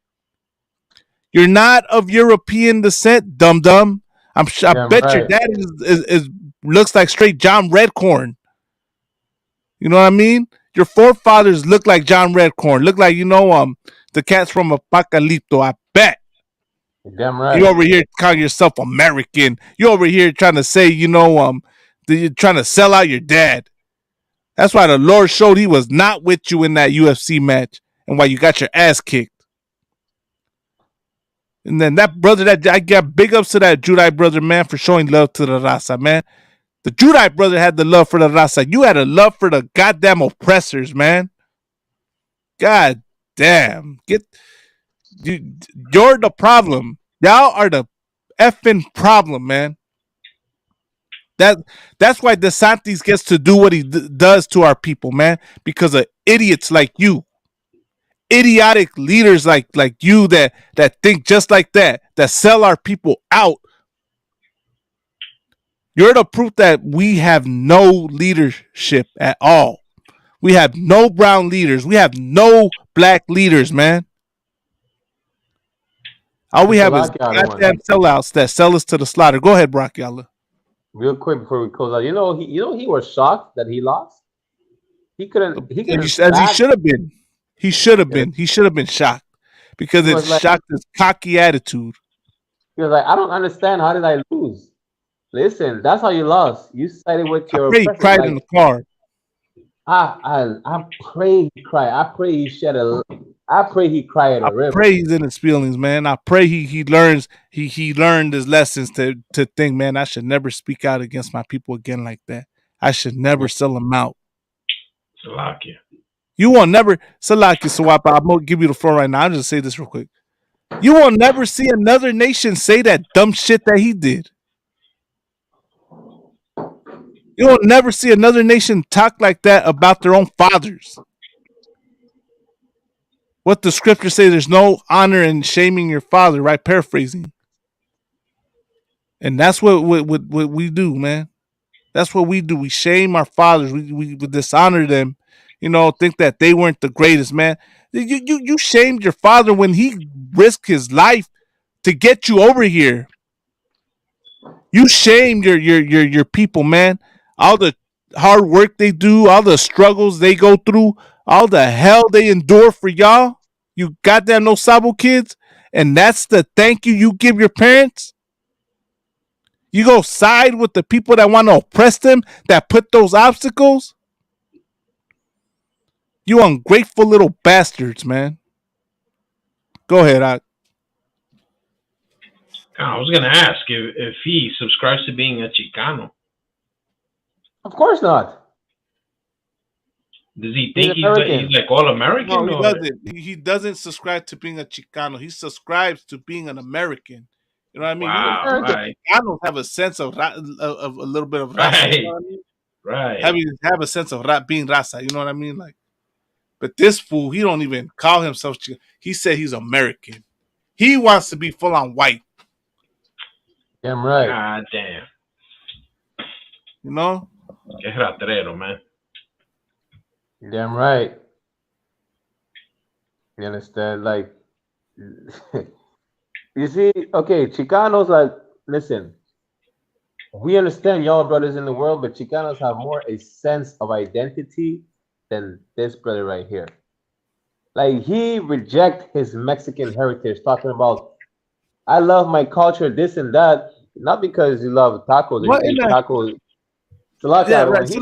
You're not of European descent, dum. I bet your dad is looks like straight John Redcorn. You know what I mean? Your forefathers look like John Redcorn. Look like the cats from Apocalypto. I bet.
Damn right.
You over here calling yourself American. You over here trying to say you're trying to sell out your dad. That's why the Lord showed He was not with you in that UFC match, and why you got your ass kicked. And then that brother, I got big ups to that Judite brother, man, for showing love to the Raza, man. The Judite brother had the love for the Raza. You had a love for the goddamn oppressors, man. God damn. You're the problem. Y'all are the effing problem, man. That's why DeSantis gets to do what he does to our people, man, because of idiots like you. Idiotic leaders like you that think just like that sell our people out. You're the proof that we have no leadership at all. We have no brown leaders. We have no black leaders, man. All we have is goddamn sellouts that sell us to the slaughter. Go ahead, Brock Yalla.
Real quick before we close out, he was shocked that he lost. He couldn't.
As he should have been. He should have been. He should have been shocked because it shocked his cocky attitude.
He was like, I don't understand. How did I lose? Listen, that's how you lost. You sided with your.
I pray he cried in the car.
I pray he cried. I pray he I pray he cried at a river.
I pray he's in his feelings, man. I pray he learns. He learned his lessons to think, man, I should never speak out against my people again like that. I should never sell them out.
Salakia.
You will never, Salaki Sawapa, I'm going to give you the floor right now. I'll just say this real quick. You will never see another nation say that dumb shit that he did. You will never see another nation talk like that about their own fathers. What the scripture says, there's no honor in shaming your father, right? Paraphrasing. And that's what we do, man. That's what we do. We shame our fathers. We dishonor them. Think that they weren't the greatest, man. You shamed your father when he risked his life to get you over here. You shamed your people, man. All the hard work they do, all the struggles they go through, all the hell they endure for y'all. You goddamn no sabo kids, and that's the thank you give your parents. You go side with the people that want to oppress them, that put those obstacles. You ungrateful little bastards, man. Go ahead,
I was gonna ask if he subscribes to being a Chicano.
Of course not.
Does he think he's like all American?
No, he doesn't. He doesn't subscribe to being a Chicano. He subscribes to being an American. You know what I mean?
Wow, right.
Chicanos have a sense of a little bit of raza.
Right.
You know what I mean?
Right.
Have a sense of being raza. You know what I mean? Like, but this fool, he don't even call himself Chicano. He said he's American. He wants to be full on white.
Damn right.
God damn.
You know?
Que ratrero, man.
Damn right. You understand? Like, you see, okay, Chicanos, like, listen, we understand y'all brothers in the world, but Chicanos have more a sense of identity than this brother right here. Like, he reject his Mexican heritage, talking about, I love my culture, this and that, not because you love tacos or you eat tacos.
Yeah, right. He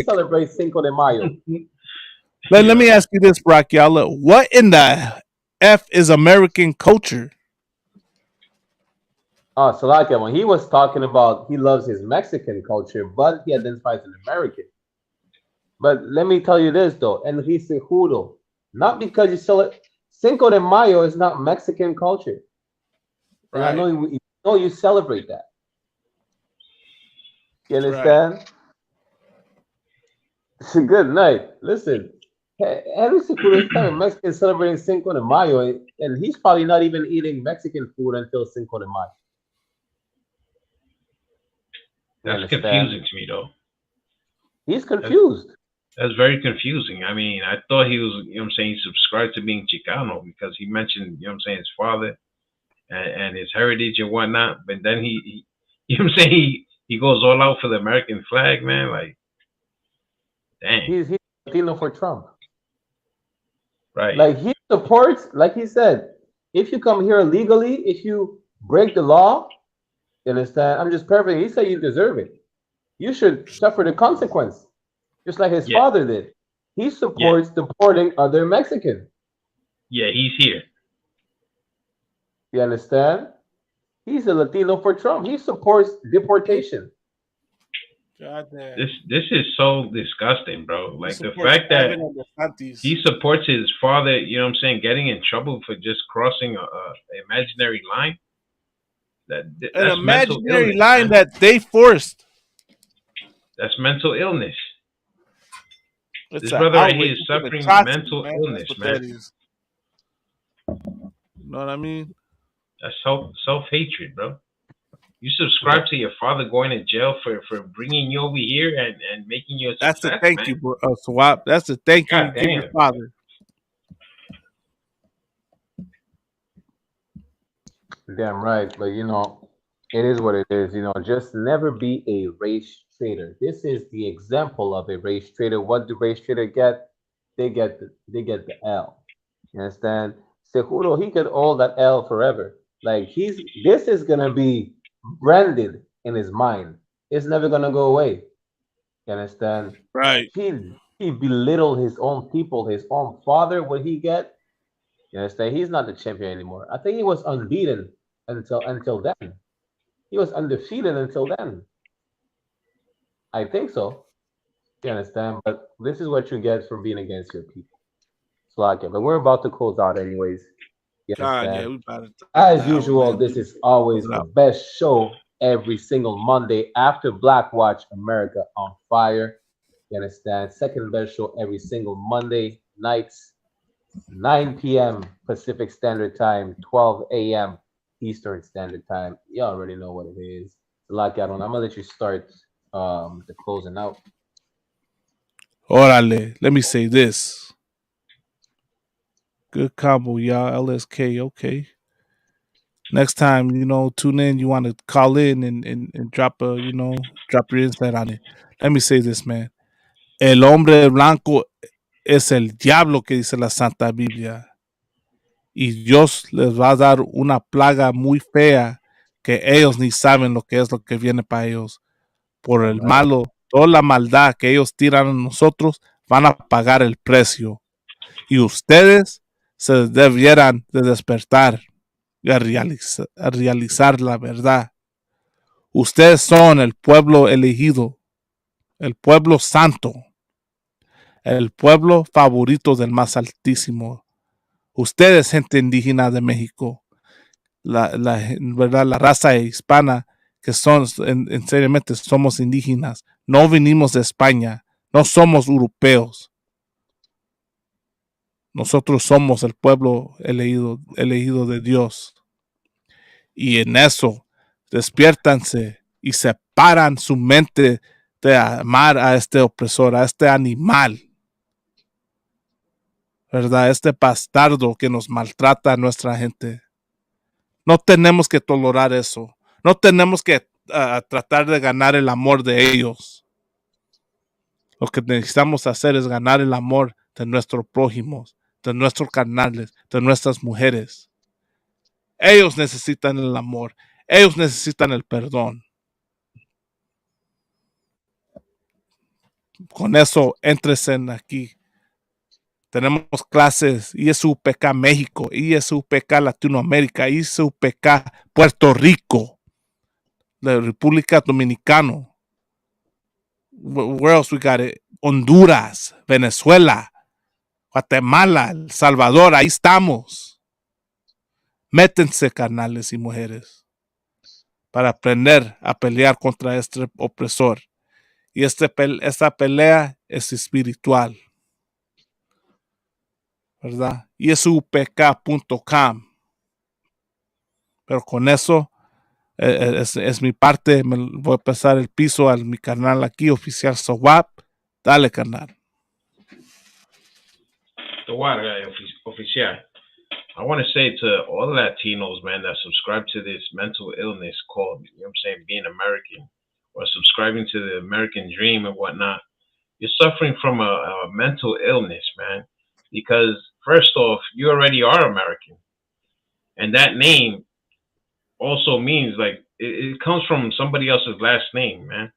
celebrates Cinco de Mayo.
Let me ask you this, Bracchiala. What in the F is American culture?
Oh, Salakia, when he was talking about he loves his Mexican culture, but he identifies as American. But let me tell you this, though, and he's seguro. Not because you celebrate Cinco de Mayo is not Mexican culture. And I know you celebrate that. You understand? Right. Good night. Listen, every Seguro is kind of Mexican celebrating Cinco de Mayo, and he's probably not even eating Mexican food until Cinco de Mayo.
That's confusing to me, though.
He's confused.
That's very confusing. I mean, I thought he was, you know what I'm saying, he subscribed to being Chicano because he mentioned, you know what I'm saying, his father and his heritage and whatnot. But then he you know what I'm saying, he goes all out for the American flag, man. Like, dang.
He's Latino for Trump.
Right.
Like, he supports, like he said, if you come here illegally, if you break the law, you understand? I'm just paraphrasing. He said you deserve it. You should suffer the consequence, just like his father did. He supports deporting other Mexicans.
Yeah, he's here.
You understand? He's a Latino for Trump. He supports deportation.
God damn.
This is so disgusting, bro. Like, the fact that he supports his father, you know what I'm saying, getting in trouble for just crossing a imaginary line. That's
an imaginary
illness,
line
man.
that they forced.
That's mental illness.
It's
this brother right here is
it's
suffering
atrocity,
mental
man.
illness,
That's what
man.
that is. You know what I mean?
That's self-hatred, bro. You subscribe to your father going to jail for bringing you over here and making you a
That's
success,
the thank
man.
you, bro. Swap. That's the thank you
God
you give your
damn.
father.
Damn right. But, you know, it is what it is. You know, just never be a race trader. This is the example of a race trader. What do race trader get? They get the L. You understand? Seguro, he get all that L forever. Like, this is gonna be branded in his mind. It's never gonna go away. You understand?
Right.
He belittled his own people, his own father. What he get? You understand? He's not the champion anymore. I think he was unbeaten until then. He was undefeated until then. I think so. You understand? But this is what you get for being against your people. Slack. But we're about to close out anyways. You
God,
understand?
yeah, we about to
As
now,
usual,
man.
this is always the best show every single Monday after Black Watch America on Fire. You understand? Second best show every single Monday nights, 9 p.m. Pacific Standard Time, 12 a.m. Eastern Standard Time. You already know what it is. Lockout on. I'm gonna let you start the closing out.
Orale, let me say this. Good combo, y'all. LSK, okay. Next time, tune in, you want to call in and drop drop your insight on it. Let me say this, man. El hombre blanco es el diablo que dice la Santa Biblia. Y Dios les va a dar una plaga muy fea que ellos ni saben lo que es lo que viene para ellos. Por el malo, toda la maldad que ellos tiran a nosotros, van a pagar el precio. Y ustedes se debieran de despertar y a realizar la verdad. Ustedes son el pueblo elegido, el pueblo santo, el pueblo favorito del más altísimo. Ustedes, gente indígena de México, ¿verdad? La raza hispana, que son, en seriamente, somos indígenas. No vinimos de España, no somos europeos. Nosotros somos el pueblo elegido de Dios. Y en eso, despiértanse y separan su mente de amar a este opresor, a este animal, ¿verdad? Este bastardo que nos maltrata a nuestra gente. No tenemos que tolerar eso. No tenemos que tratar de ganar el amor de ellos. Lo que necesitamos hacer es ganar el amor de nuestros prójimos, de nuestros carnales, de nuestras mujeres. Ellos necesitan el amor. Ellos necesitan el perdón. Con eso, éntrese aquí. Tenemos clases ISUPK México, ISUPK Latinoamérica, ISUPK Puerto Rico, la República Dominicana. Where else we got it? Honduras, Venezuela, Guatemala, El Salvador, ahí estamos. Métense, carnales y mujeres, para aprender a pelear contra este opresor. Y esta pelea es espiritual, ¿verdad? ISUPK.com. Pero con eso es mi parte. Me voy a pasar el piso a mi canal aquí, Oficial Sowap. Dale, carnal.
The water guy, oficial. I want to say to all the Latinos, man, that subscribe to this mental illness called, being American, or subscribing to the American dream and whatnot. You're suffering from a mental illness, man, because first off, you already are American. And that name also means, like, it comes from somebody else's last name, man.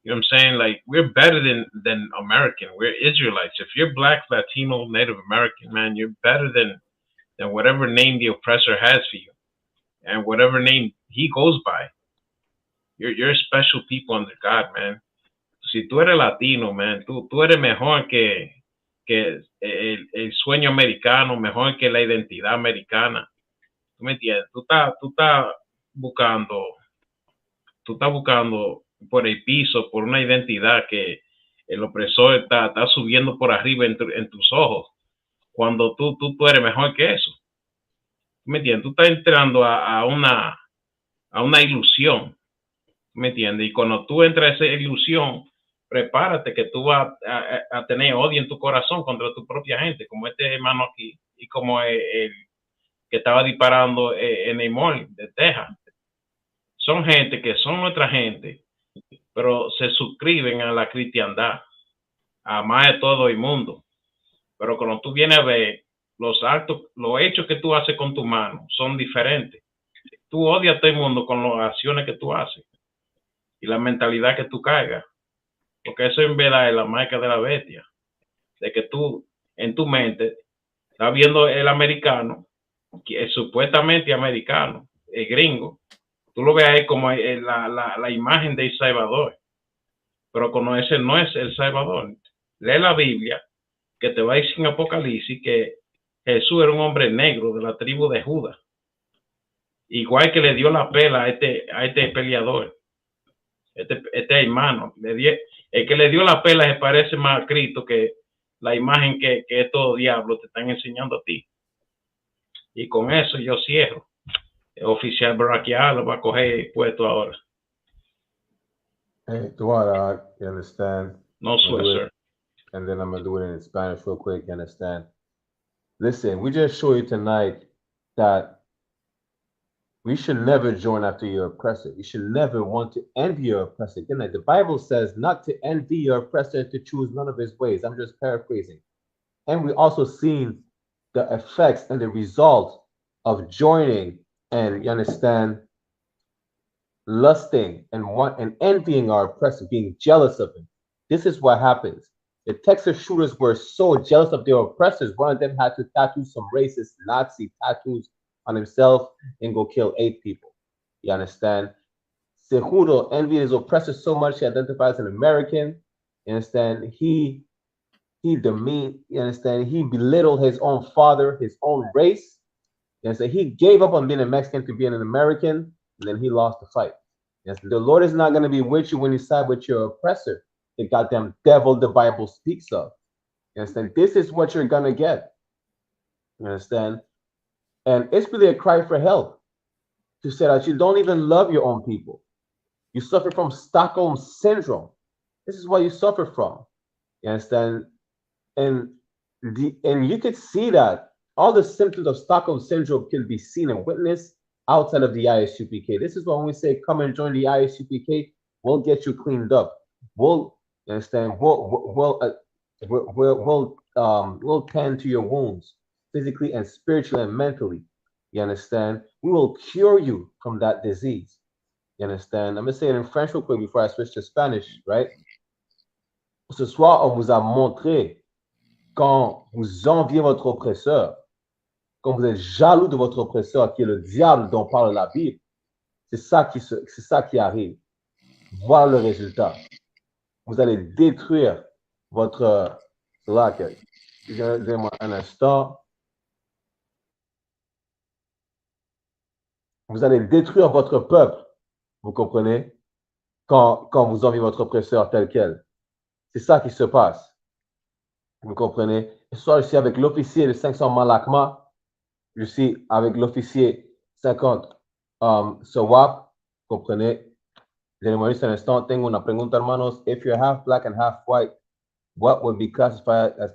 You know what I'm saying? Like, we're better than American. We're Israelites. If you're Black, Latino, Native American, man, you're better than whatever name the oppressor has for you and whatever name he goes by. You're special people under God, man. Si tú eres latino, man, tú eres mejor que el sueño americano, mejor que la identidad americana. ¿Tú me entiendes? Tú estás buscando por el piso, por una identidad que el opresor está subiendo por arriba en tus ojos, cuando tú eres mejor que eso. ¿Me entiendes? Tú estás entrando a una ilusión. ¿Me entiendes? Y cuando tú entras a esa ilusión, prepárate que tú vas a tener odio en tu corazón contra tu propia gente, como este hermano aquí y como el que estaba disparando en el mall de Texas. Son gente que son nuestra gente, pero se suscriben a la cristiandad, a más de todo el mundo. Pero cuando tú vienes a ver los hechos que tú haces con tu mano son diferentes. Tú odias a todo el mundo con las acciones que tú haces y la mentalidad que tú cargas, porque eso en verdad es la marca de la bestia, de que tú en tu mente estás viendo el americano, que es supuestamente americano, el gringo, tú lo ves ahí como la imagen de El Salvador, pero cuando ese no es El Salvador. Lee la Biblia, que te va a decir en Apocalipsis que Jesús era un hombre negro de la tribu de Judá, igual que le dio la pela a este peleador, este hermano. El que le dio la pela se parece más a Cristo que la imagen que estos diablos te están enseñando a ti. Y con eso yo cierro. Oficial Baraquial lo va a coger puesto ahora.
Hey, Tuara, you understand?
No
I'm gonna
sweat,
do it,
sir.
and then I'm gonna do it in Spanish real quick. You understand? Listen, we just show you tonight that we should never join after your oppressor. You should never want to envy your oppressor. Again, like the Bible says, not to envy your oppressor, to choose none of his ways. I'm just paraphrasing. And we also seen the effects and the result of joining and, you understand, lusting and envying our oppressor, being jealous of him. This is what happens. The Texas shooters were so jealous of their oppressors. One of them had to tattoo some racist Nazi tattoos on himself and go kill 8 people. You understand? Seguro envied his oppressor so much he identifies as an American. You understand? He demeaned, you understand? He belittled his own father, his own race. You understand? He gave up on being a Mexican to being an American, and then he lost the fight. Yes, the Lord is not going to be with you when you side with your oppressor, the goddamn devil the Bible speaks of. You understand? This is what you're going to get. You understand? And it's really a cry for help to say that you don't even love your own people. You suffer from Stockholm syndrome. This is what you suffer from. You understand? And you could see that all the symptoms of Stockholm syndrome can be seen and witnessed outside of the ISUPK. This is when we say, come and join the ISUPK, we'll get you cleaned up. We'll, you understand, we'll tend to your wounds physically and spiritually and mentally. You understand? We will cure you from that disease. You understand? I'm going to say it in French real quick before I switch to Spanish, right? Ce soir, on vous a montré quand vous enviez votre oppresseur, quand vous êtes jaloux de votre oppresseur, qui est le diable dont parle la Bible, c'est ça qui arrive. Voilà le résultat. Vous allez détruire votre... Là, donnez-moi un instant. Vous allez détruire votre peuple, vous comprenez, quand vous enviez votre oppresseur tel quel. C'est ça qui se passe. Vous comprenez? Ce soir, je suis avec l'officier de 500 Malakma. Je suis avec l'officier 50 Sawap. Vous comprenez? Donnez-moi juste un instant. Tengo una pregunta, hermanos. If you're half black and half white, what would be classified as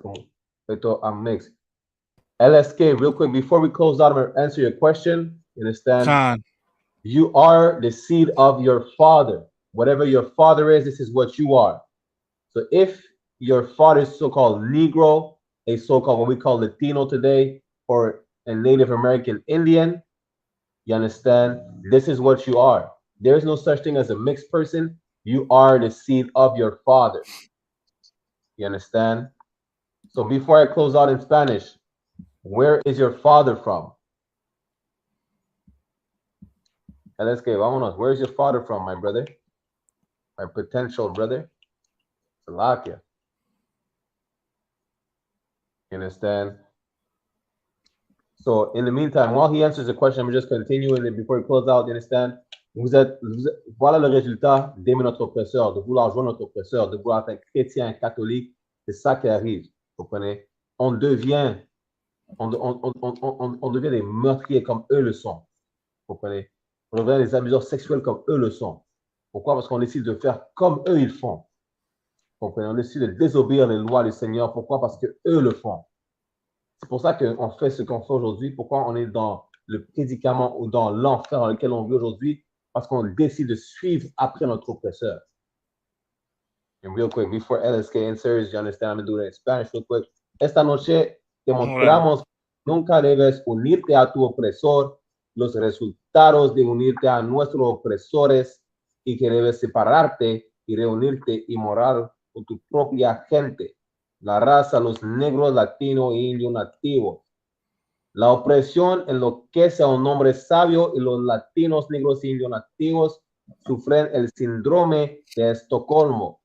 a mix? LSK, real quick, before we close out, I'm going to answer your question. You understand?
Khan.
You are the seed of your father. Whatever your father is, this is what you are. So if your father is so-called Negro, a so-called what we call Latino today, or a Native American Indian, you understand? This is what you are. There is no such thing as a mixed person. You are the seed of your father. You understand? So before I close out in Spanish, where is your father from? LSK, vámonos. Where is your father from, my brother? My potential brother? Slovakia. You understand? So in the meantime, while he answers the question, I'm just continuing and before we close out, you understand? Voilà le résultat d'aimer notre oppresseur, de vouloir joindre notre oppresseur, de vouloir être chrétien, catholique. C'est ça qui arrive. Vous comprenez? On devient des meurtriers comme eux le sont. Vous comprenez? On devient des abuseurs sexuels comme eux le sont. Pourquoi? Parce qu'on décide de faire comme eux ils font. Vous comprenez? On décide de désobéir les lois du Seigneur. Pourquoi? Parce que eux le font. C'est pour ça qu'on fait ce qu'on fait aujourd'hui. Pourquoi on est dans le prédicament ou dans l'enfer dans lequel on vit aujourd'hui? Parce qu'on décide de suivre après notre oppresseur. And real quick, before LSK answers, you understand, I'm going to do it in Spanish real quick. Esta noche demostramos que nunca debes unirte a tu opresor, los resultados de unirte a nuestros opresores y que debes separarte y reunirte y morar con tu propia gente, la raza, los negros, latinos e indios nativos. La opresión enloquece a un hombre sabio y los latinos, negros e indios nativos sufren el síndrome de Estocolmo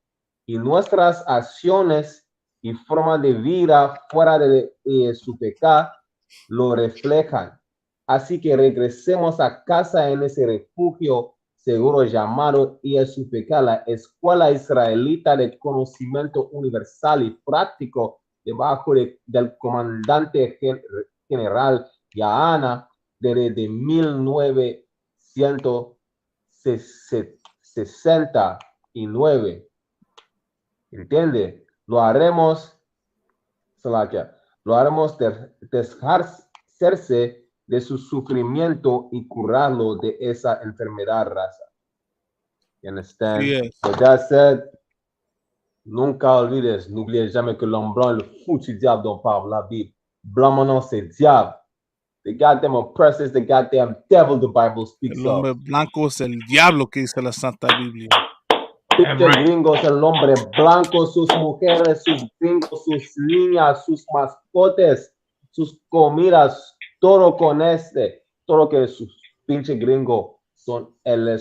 y nuestras acciones y forma de vida fuera de su pecado lo reflejan. Así que regresemos a casa en ese refugio seguro llamado ISUPK, la Escuela Israelita de Conocimiento Universal y Práctico, debajo del comandante general Yahana desde 1969. ¿Entiende? Lo haremos deshacerse de su sufrimiento y curarlo de esa enfermedad, raza. You understand?
Yes.
With that said, n'oubliez jamais que l'homme blanc, le foutu diable dont parle la Bible. Blanc, mon nom, c'est diable. The goddamn oppressor is the goddamn devil the Bible speaks
El
of.
hombre blanco es el diablo que dice la Santa Biblia.
Pinches gringos, el hombre blanco, sus mujeres, sus gringos, sus niñas, sus mascotes, sus comidas, todo con todo que sus pinches gringos son el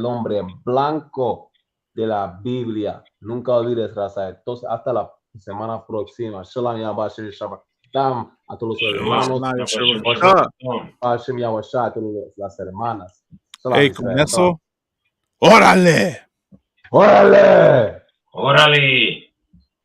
hombre blanco de la Biblia. Nunca olvides, raza. Entonces, hasta la semana próxima. Shalom, Yahweh, Shabbat. A todos los hermanos. Hashem Yahweh, a todas las hermanas.
Hey, con eso, ¡órale!
¡Órale!
Órale.